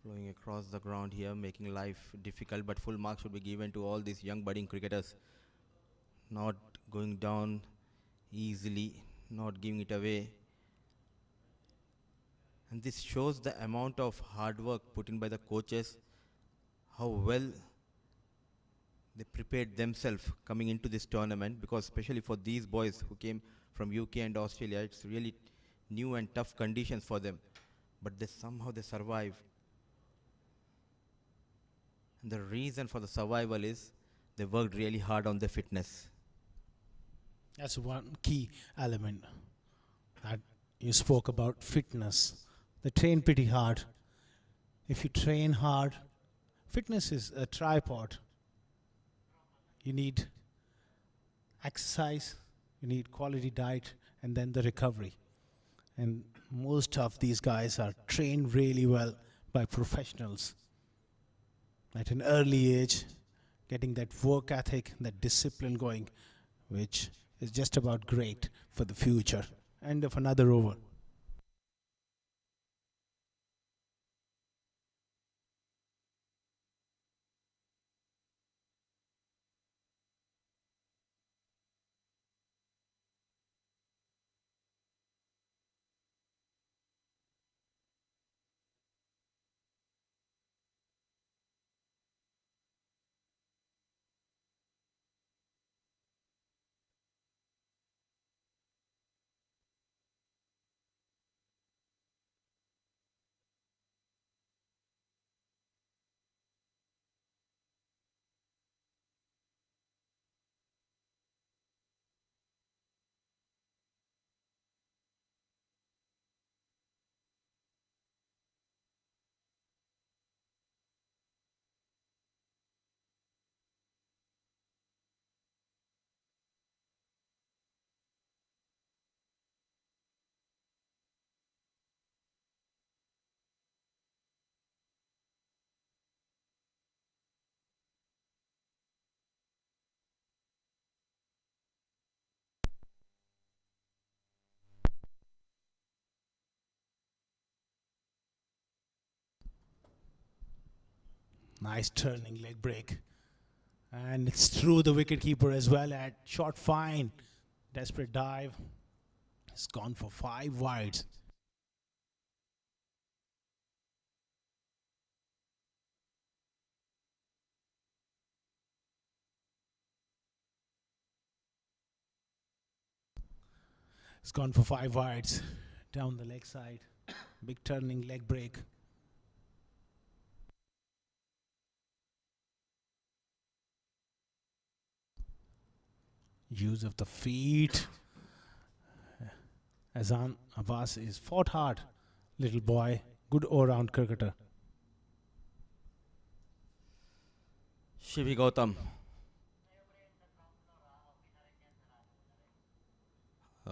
flowing across the ground here, making life difficult, but full marks should be given to all these young budding cricketers. Not going down easily, not giving it away. And this shows the amount of hard work put in by the coaches, how well they prepared themselves coming into this tournament, because especially for these boys who came from UK and Australia, it's really new and tough conditions for them. But somehow they survive. And the reason for the survival is they worked really hard on their fitness. That's one key element that you spoke about, fitness. They train pretty hard. If you train hard, fitness is a tripod. You need exercise, you need quality diet, and then the recovery. And most of these guys are trained really well by professionals at an early age, getting that work ethic, that discipline going, which is just about great for the future. End of another over. Nice turning leg break. And it's through the wicketkeeper as well at short fine. Desperate dive. It's gone for 5 wides. It's gone for 5 wides down the leg side. Big turning leg break. Use of the feet. Azan Abbas is fought hard. Little boy, good all-round cricketer. Shivi Gautam.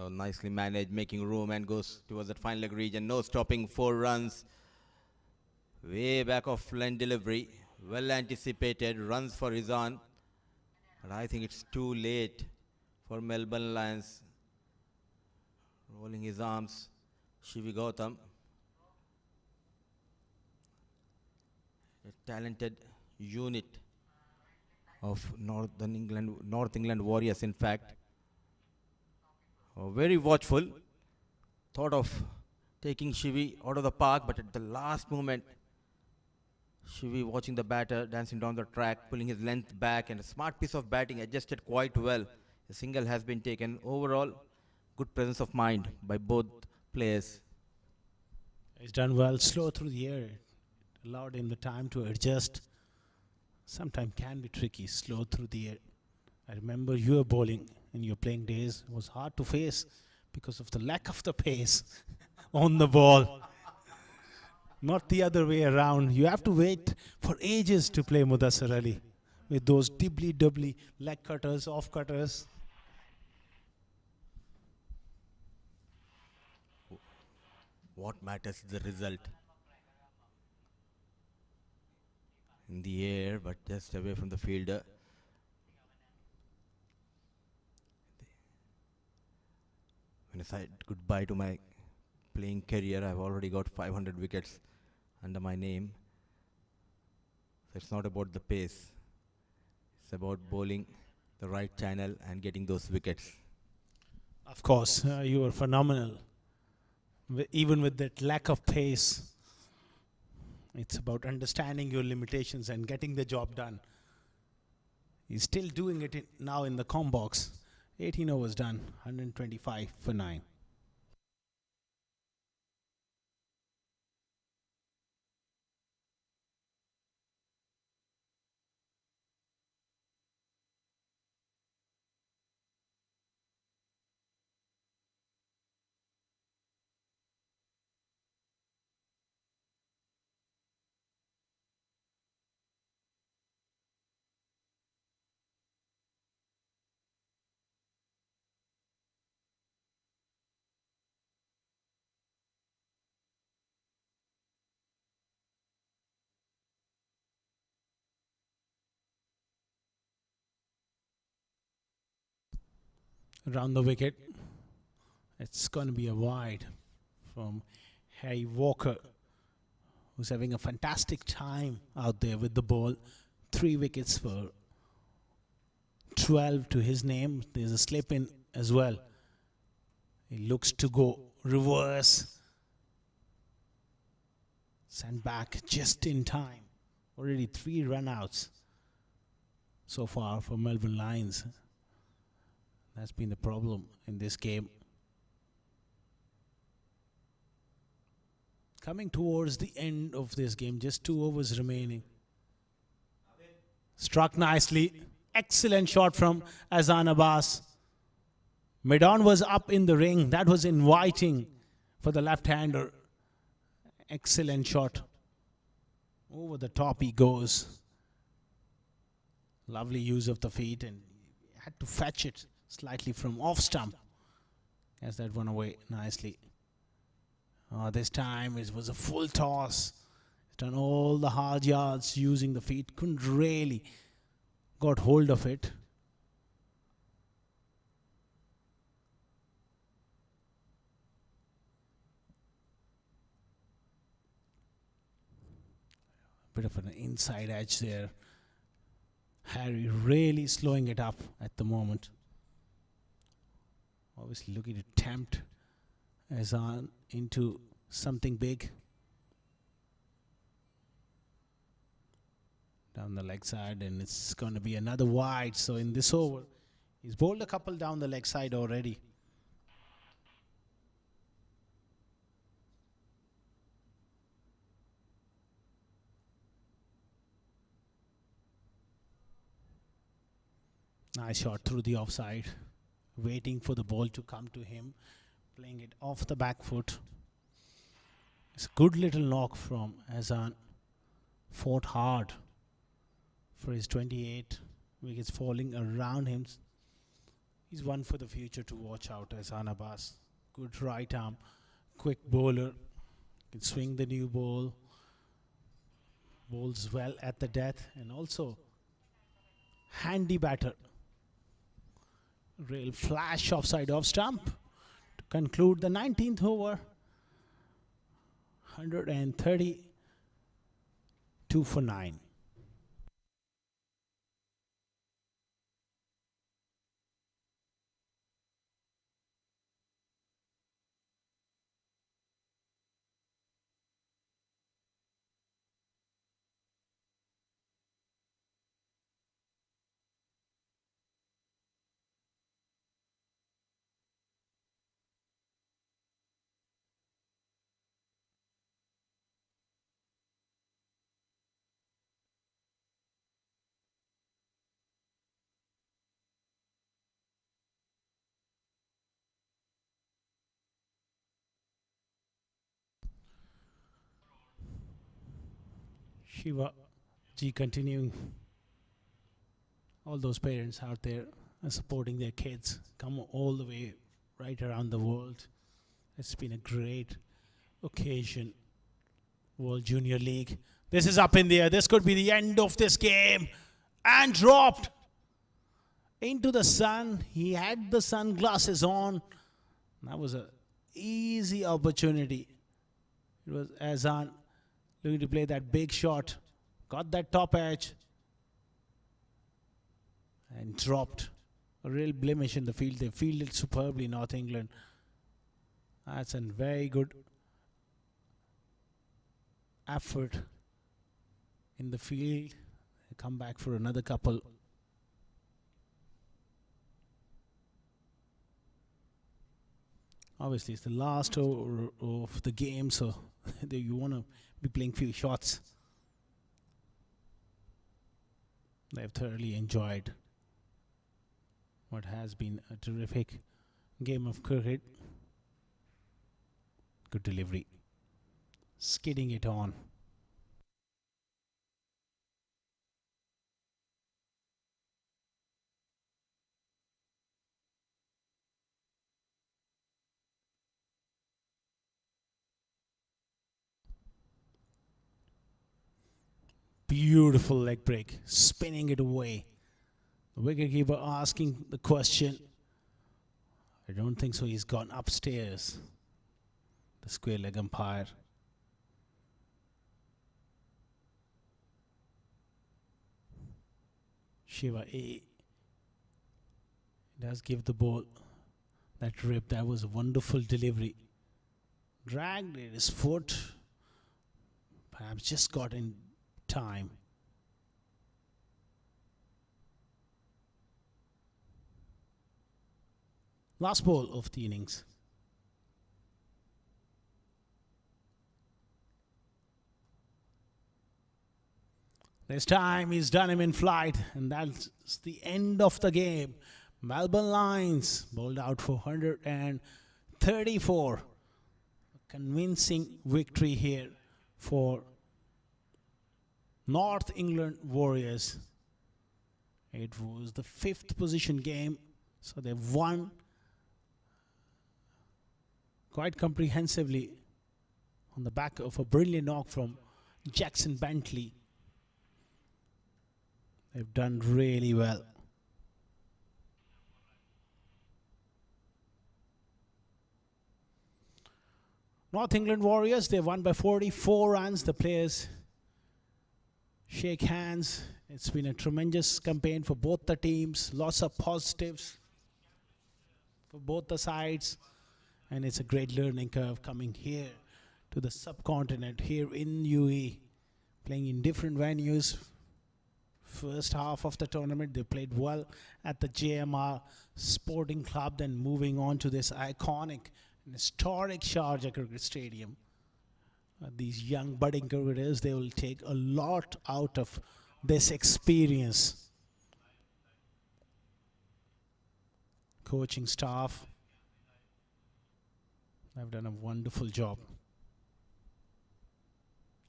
Nicely managed, making room and goes towards that final leg region. No stopping, 4 runs. Way back of line delivery. Well anticipated, runs for Rizan. But I think it's too late for Melbourne Lions. Rolling his arms, Shivi Gautam. A talented unit of North England Warriors, in fact. Very watchful. Thought of taking Shivi out of the park, but at the last moment, Shivi watching the batter, dancing down the track, pulling his length back, and a smart piece of batting, adjusted quite well. A single has been taken. Overall, good presence of mind by both players. He's done well, slow through the air. Allowed him the time to adjust. Sometimes can be tricky, slow through the air. I remember you were bowling in your playing days. It was hard to face because of the lack of the pace on the ball. Not the other way around. You have to wait for ages to play Mudassar Ali with those dibbly-doubly leg cutters, off cutters. What matters is the result. In the air, but just away from the fielder. When I said goodbye to my playing career, I've already got 500 wickets under my name. So it's not about the pace. It's about bowling the right channel and getting those wickets. Of course, you were phenomenal. Even with that lack of pace, it's about understanding your limitations and getting the job done. He's still doing it now in the com box. 18 overs done, 125 for 9. Around the wicket, it's going to be a wide from Harry Walker, who's having a fantastic time out there with the ball. 3 wickets for 12 to his name. There's a slip in as well. He looks to go reverse. Sent back just in time. Already 3 run-outs so far for Melbourne Lions. That's been the problem in this game. Coming towards the end of this game, just 2 overs remaining. Struck nicely. Excellent shot from Azan Abbas. Mid-on was up in the ring. That was inviting for the left-hander. Excellent shot. Over the top he goes. Lovely use of the feet, and had to fetch it slightly from off stump. As that one away nicely. This time it was a full toss. Done all the hard yards using the feet. Couldn't really got hold of it. Bit of an inside edge there. Harry really slowing it up at the moment. Obviously looking to tempt is on into something big. Down the leg side, and it's going to be another wide. So in this over, he's bowled a couple down the leg side already. Nice shot through the offside, waiting for the ball to come to him, playing it off the back foot. It's a good little knock from Azan. Fought hard for his 28 wickets falling around him. He's one for the future to watch out, Azan Abbas. Good right arm, quick bowler, can swing the new ball, bowls well at the death, and also handy batter. Real flash offside off stump to conclude the 19th over. 132 for 9. Shiva G continuing. All those parents out there are supporting their kids, come all the way right around the world. It's been a great occasion. World Junior League. This is up in the air. This could be the end of this game. And dropped into the sun. He had the sunglasses on. That was an easy opportunity. It was Azan looking to play that big shot. Got that top edge. And dropped. A real blemish in the field. They fielded superbly, North England. That's a very good effort in the field. They come back for another couple. Obviously, it's the last over of the game, so you want to be playing few shots. They've thoroughly enjoyed what has been a terrific game of cricket. Good delivery. Skidding it on. Beautiful leg break, spinning it away. The wicketkeeper asking the question. I don't think so. He's gone upstairs. The square leg umpire. Shiva A does give the ball that rip. That was a wonderful delivery. Dragged at his foot. Perhaps just got in time. Last ball of the innings. This time he's done him in flight, and that's the end of the game. Melbourne Lions bowled out for 134. A convincing victory here for North England Warriors. It was the 5th position game, so they've won quite comprehensively on the back of a brilliant knock from Jackson Bentley. They've done really well. North England Warriors, they won by 44 runs. The players shake hands. It's been a tremendous campaign for both the teams. Lots of positives for both the sides. And it's a great learning curve coming here to the subcontinent, here in UAE, playing in different venues. First half of the tournament, they played well at the JMR Sporting Club, then moving on to this iconic and historic Sharjah Cricket Stadium. These young budding cricketers, they will take a lot out of this experience. Coaching staff have done a wonderful job.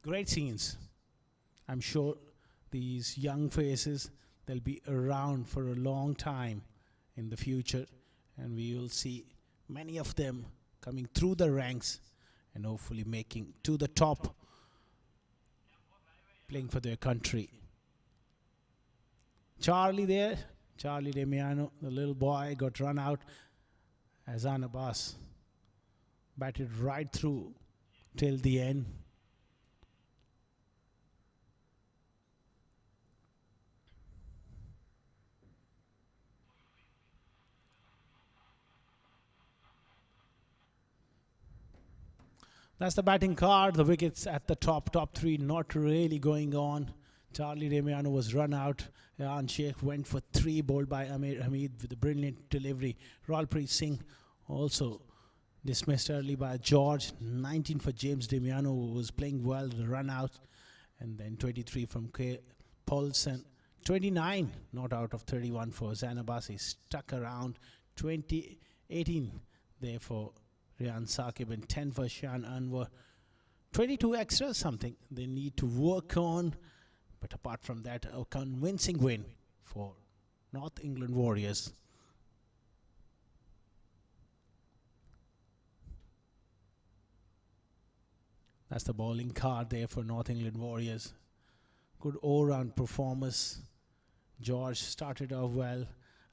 Great scenes. I'm sure these young faces, they'll be around for a long time in the future, and we will see many of them coming through the ranks and hopefully making to the top, playing for their country. Charlie there, Charlie Demiano, the little boy, got run out. Azan Abbas batted right through till the end. That's the batting card. The wickets at the top three not really going on. Charlie Demiano was run out. Jan Sheikh went for 3, bowled by Amir Hamid with a brilliant delivery. Ralpreet Singh also dismissed early by George. 19 for James Demiano, who was playing well, the run out. And then 23 from K. Paulson. 29 not out of 31 for Zanabasi. Stuck around. 18 there for Rian Saqib and 10 for Shan Anwar. 22 extras, something they need to work on. But apart from that, a convincing win for North England Warriors. That's the bowling card there for North England Warriors. Good all-round performance. George started off well.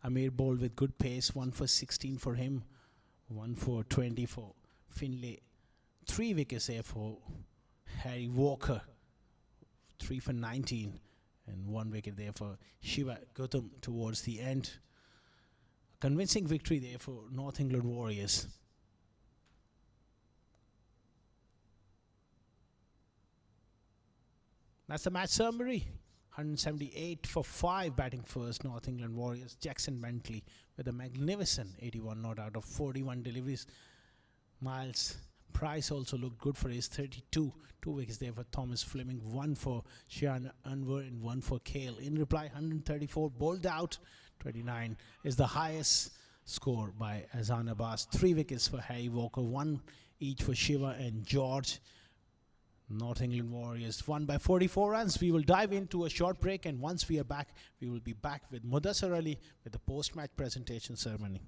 Amir bowled with good pace. 1 for 16 for him. 1 for 20 for Finlay. 3 wickets there for Harry Walker. 3 for 19. And 1 wicket there for Shiva Gautam towards the end. A convincing victory there for North England Warriors. That's the match summary. 178 for 5 batting first, North England Warriors. Jackson Bentley with a magnificent 81 not out of 41 deliveries. Miles Price also looked good for his 32. 2 wickets there for Thomas Fleming. 1 for Shian Anwar and 1 for Kale. In reply, 134 bowled out. 29 is the highest score by Azan Abbas. 3 wickets for Harry Walker. 1 each for Shiva and George. North England Warriors won by 44 runs. We will dive into a short break, and once we are back, we will be back with Mudassar Ali with the post-match presentation ceremony.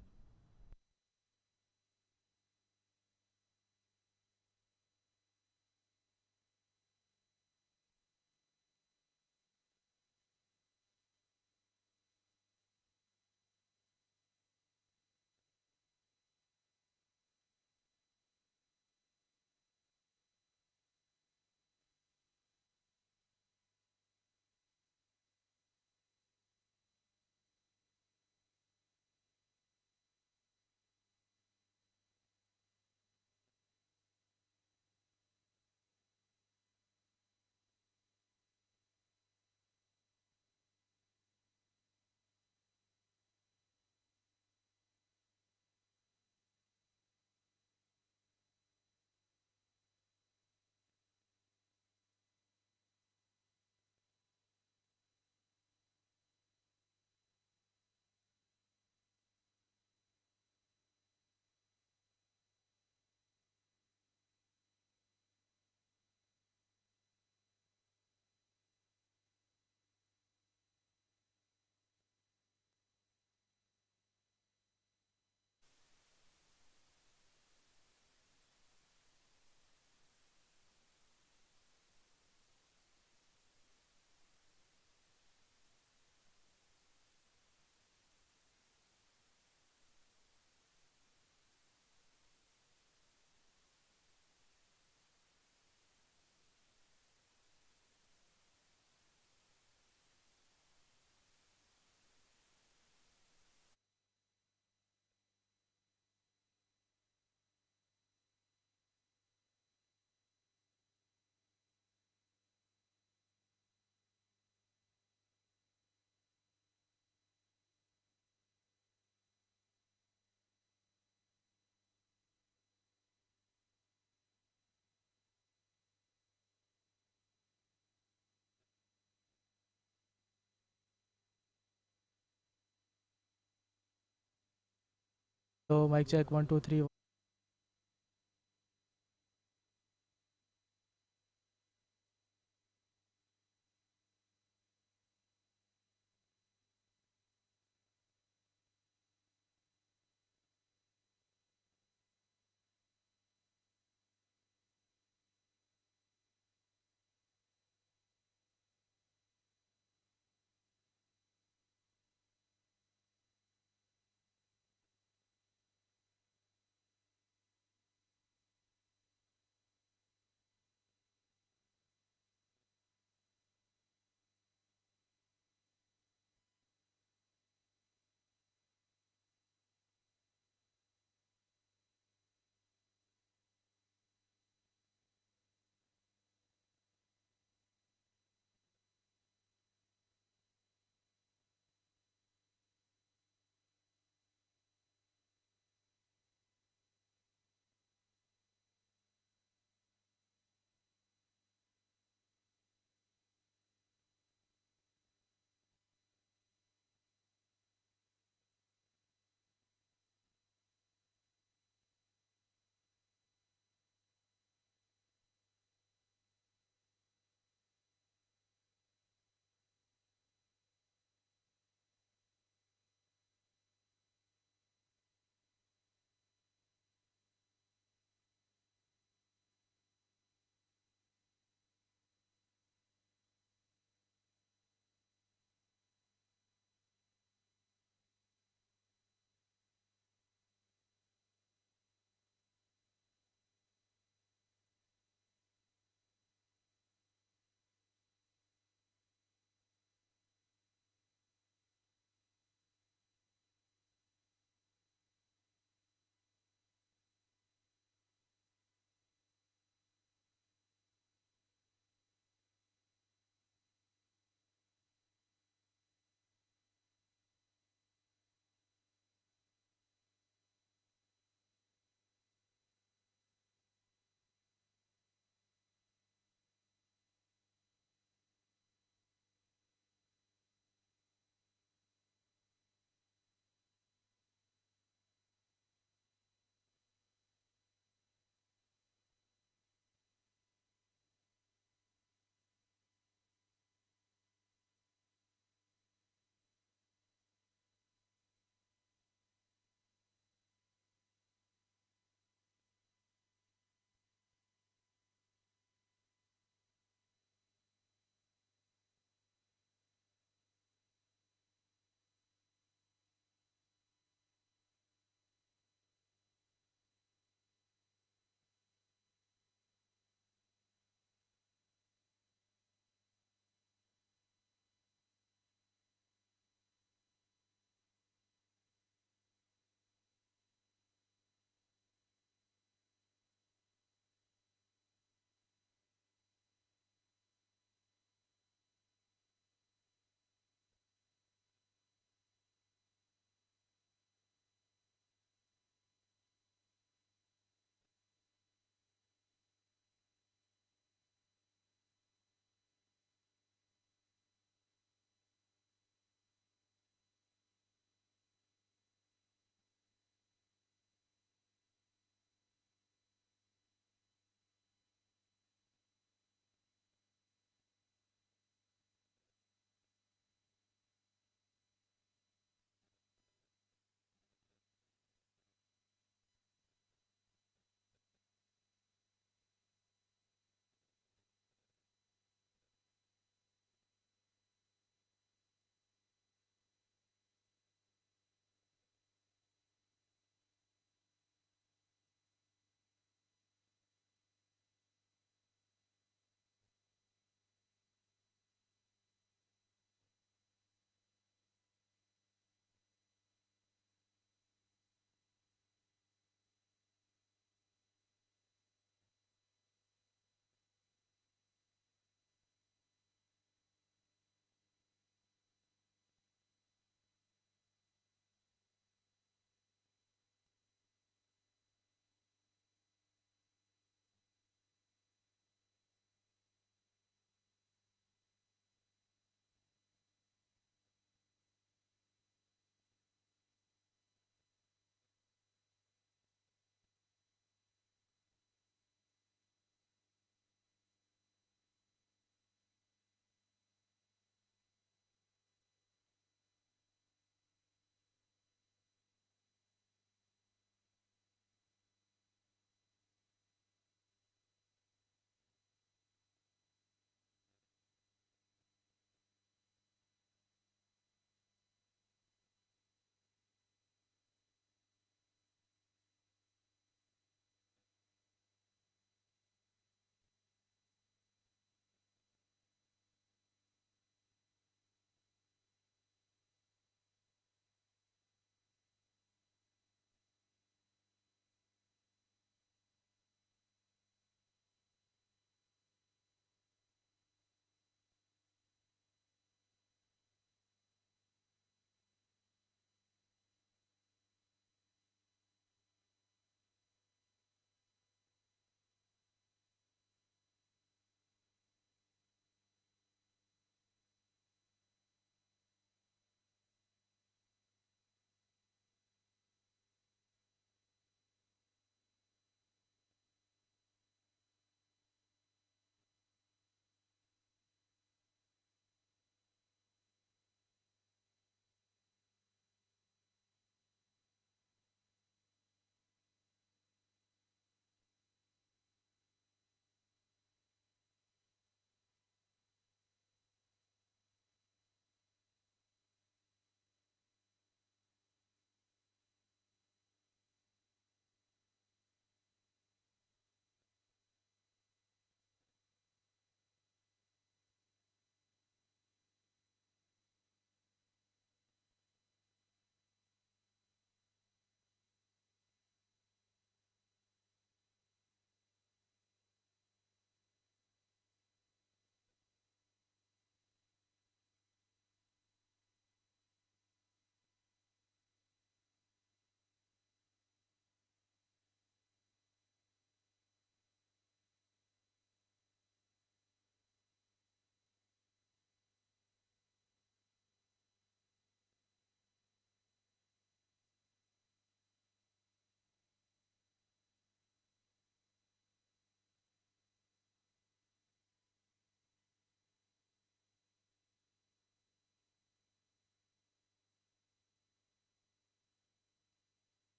So mic check 1 2 3.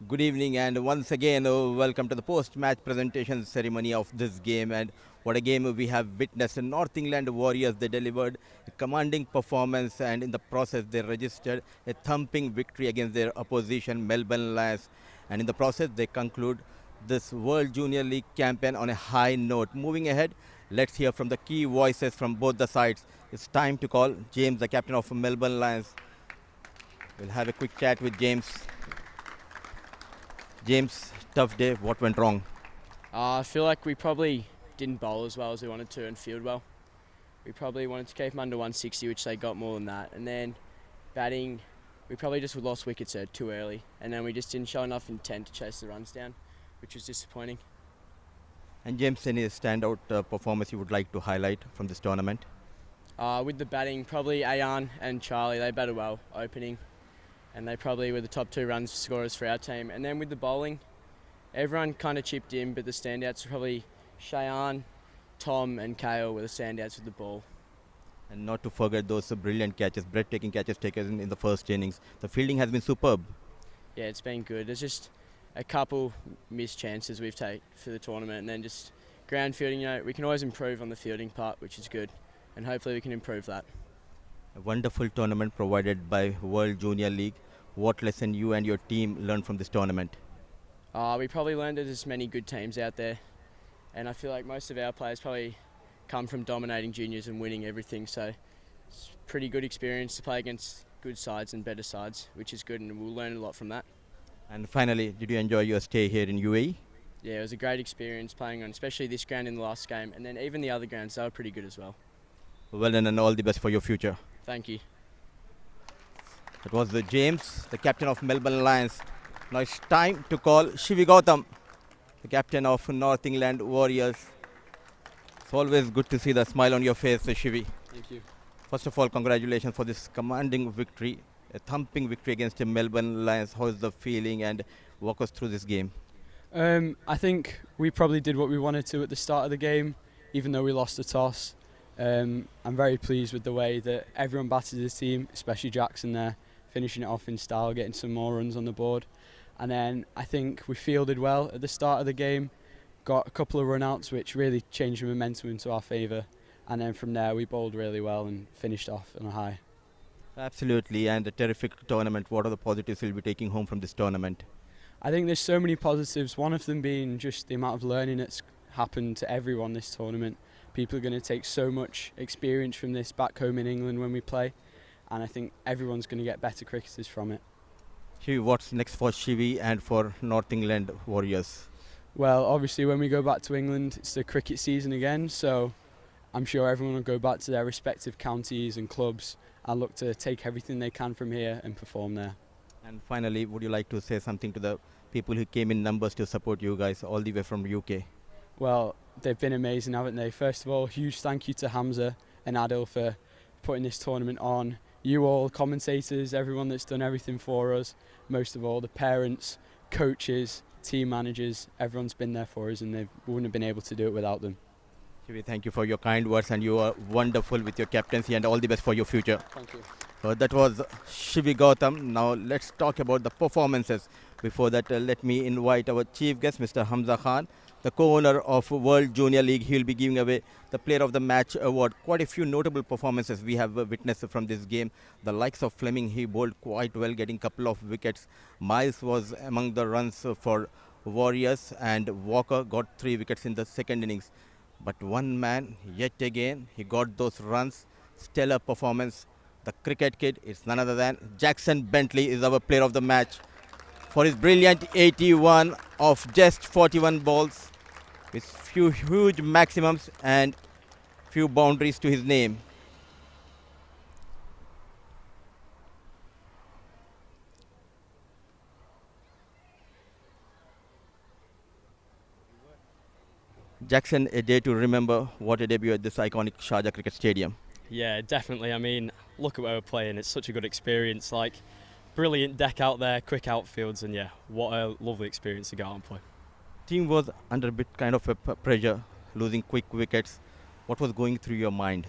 Good evening, and once again, welcome to the post-match presentation ceremony of this game. And what a game we have witnessed. North England Warriors, they delivered a commanding performance, and in the process, they registered a thumping victory against their opposition, Melbourne Lions. And in the process, they conclude this World Junior League campaign on a high note. Moving ahead, let's hear from the key voices from both the sides. It's time to call James, the captain of Melbourne Lions. We'll have a quick chat with James. James, tough day. What went wrong? I feel like we probably didn't bowl as well as we wanted to and field well. We probably wanted to keep them under 160, which they got more than that. And then batting, we probably just lost wickets too early. And then we just didn't show enough intent to chase the runs down, which was disappointing. And James, any standout performance you would like to highlight from this tournament? With the batting, probably Ayan and Charlie, they batted well opening. And they probably were the top 2 runs scorers for our team. And then with the bowling, everyone kind of chipped in, but the standouts were probably Cheyenne, Tom and Kale were the standouts with the ball. And not to forget those brilliant catches, breathtaking catches taken in the first innings. The fielding has been superb. Yeah, it's been good. There's just a couple missed chances we've taken for the tournament, and then just ground fielding, we can always improve on the fielding part, which is good. And hopefully we can improve that. A wonderful tournament provided by World Junior League. What lesson you and your team learned from this tournament? We probably learned that there's many good teams out there, and I feel like most of our players probably come from dominating juniors and winning everything, so it's a pretty good experience to play against good sides and better sides, which is good, and we'll learn a lot from that. And finally, did you enjoy your stay here in UAE? Yeah, it was a great experience playing on, especially this ground in the last game, and then even the other grounds, they were pretty good as well. Well done, and all the best for your future. Thank you. That was James, the captain of Melbourne Lions. Now it's time to call Shivi Gautam, the captain of North England Warriors. It's always good to see the smile on your face, Shivi. Thank you. First of all, congratulations for this commanding victory, a thumping victory against the Melbourne Lions. How is the feeling, and walk us through this game? I think we probably did what we wanted to at the start of the game, even though we lost the toss. I'm very pleased with the way that everyone batted his team, especially Jackson there, finishing it off in style, getting some more runs on the board. And then I think we fielded well at the start of the game, got a couple of run-outs which really changed the momentum into our favour. And then from there we bowled really well and finished off on a high. Absolutely, and a terrific tournament. What are the positives you'll be taking home from this tournament? I think there's so many positives, one of them being just the amount of learning that's happened to everyone this tournament. People are going to take so much experience from this back home in England when we play, and I think everyone's going to get better cricketers from it. Shivi, what's next for Shivi and for North England Warriors? Well, obviously when we go back to England, it's the cricket season again, so I'm sure everyone will go back to their respective counties and clubs and look to take everything they can from here and perform there. And finally, would you like to say something to the people who came in numbers to support you guys all the way from UK? Well, they've been amazing, haven't they? First of all, huge thank you to Hamza and Adil for putting this tournament on. You all, commentators, everyone that's done everything for us. Most of all, the parents, coaches, team managers, everyone's been there for us, and they wouldn't have been able to do it without them. Shivi, thank you for your kind words, and you are wonderful with your captaincy, and all the best for your future. Thank you. That was Shivi Gautam. Now let's talk about the performances. Before that, let me invite our chief guest, Mr. Hamza Khan, the co-owner of World Junior League. He will be giving away the Player of the Match award. Quite a few notable performances we have witnessed from this game. The likes of Fleming, he bowled quite well, getting a couple of wickets. Miles was among the runs for Warriors, and Walker got 3 wickets in the second innings. But one man, yet again, he got those runs. Stellar performance. The cricket kid is none other than Jackson Bentley is our Player of the Match for his brilliant 81 of just 41 balls, with few huge maximums and few boundaries to his name. Jackson, a day to remember. What a debut at this iconic Sharjah Cricket Stadium. Yeah, definitely. I mean, look at where we're playing. It's such a good experience. Like, brilliant deck out there, quick outfields, and yeah, what a lovely experience to go out and play. Team was under a bit kind of a pressure, losing quick wickets. What was going through your mind?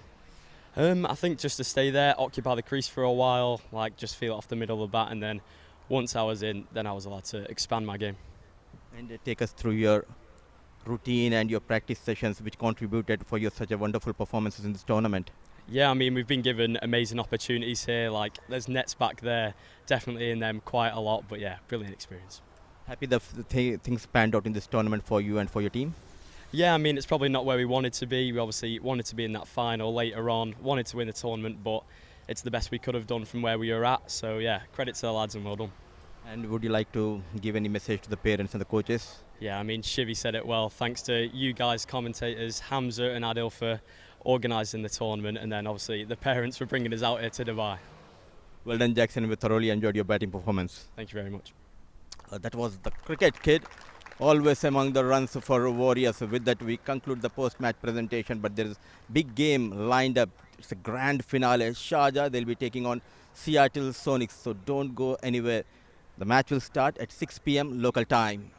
I think just to stay there, occupy the crease for a while, like just feel it off the middle of the bat, and then once I was in, then I was allowed to expand my game. And take us through your routine and your practice sessions, which contributed for your such a wonderful performances in this tournament. Yeah, I mean, we've been given amazing opportunities here. Like, there's nets back there, definitely in them quite a lot. But yeah, brilliant experience. Happy things panned out in this tournament for you and for your team? Yeah, I mean, it's probably not where we wanted to be. We obviously wanted to be in that final later on, wanted to win the tournament, but it's the best we could have done from where we were at. So yeah, credit to the lads and well done. And would you like to give any message to the parents and the coaches? Yeah, I mean, Shivy said it well. Thanks to you guys, commentators, Hamza and Adil for organising the tournament, and then obviously the parents for bringing us out here to Dubai. Well done, Jackson. We thoroughly enjoyed your batting performance. Thank you very much. That was the cricket kid, always among the runs for Warriors. With that, we conclude the post-match presentation, but there is big game lined up. It's a grand finale. Sharjah, they'll be taking on Seattle Sonics, so don't go anywhere. The match will start at 6 p.m. local time.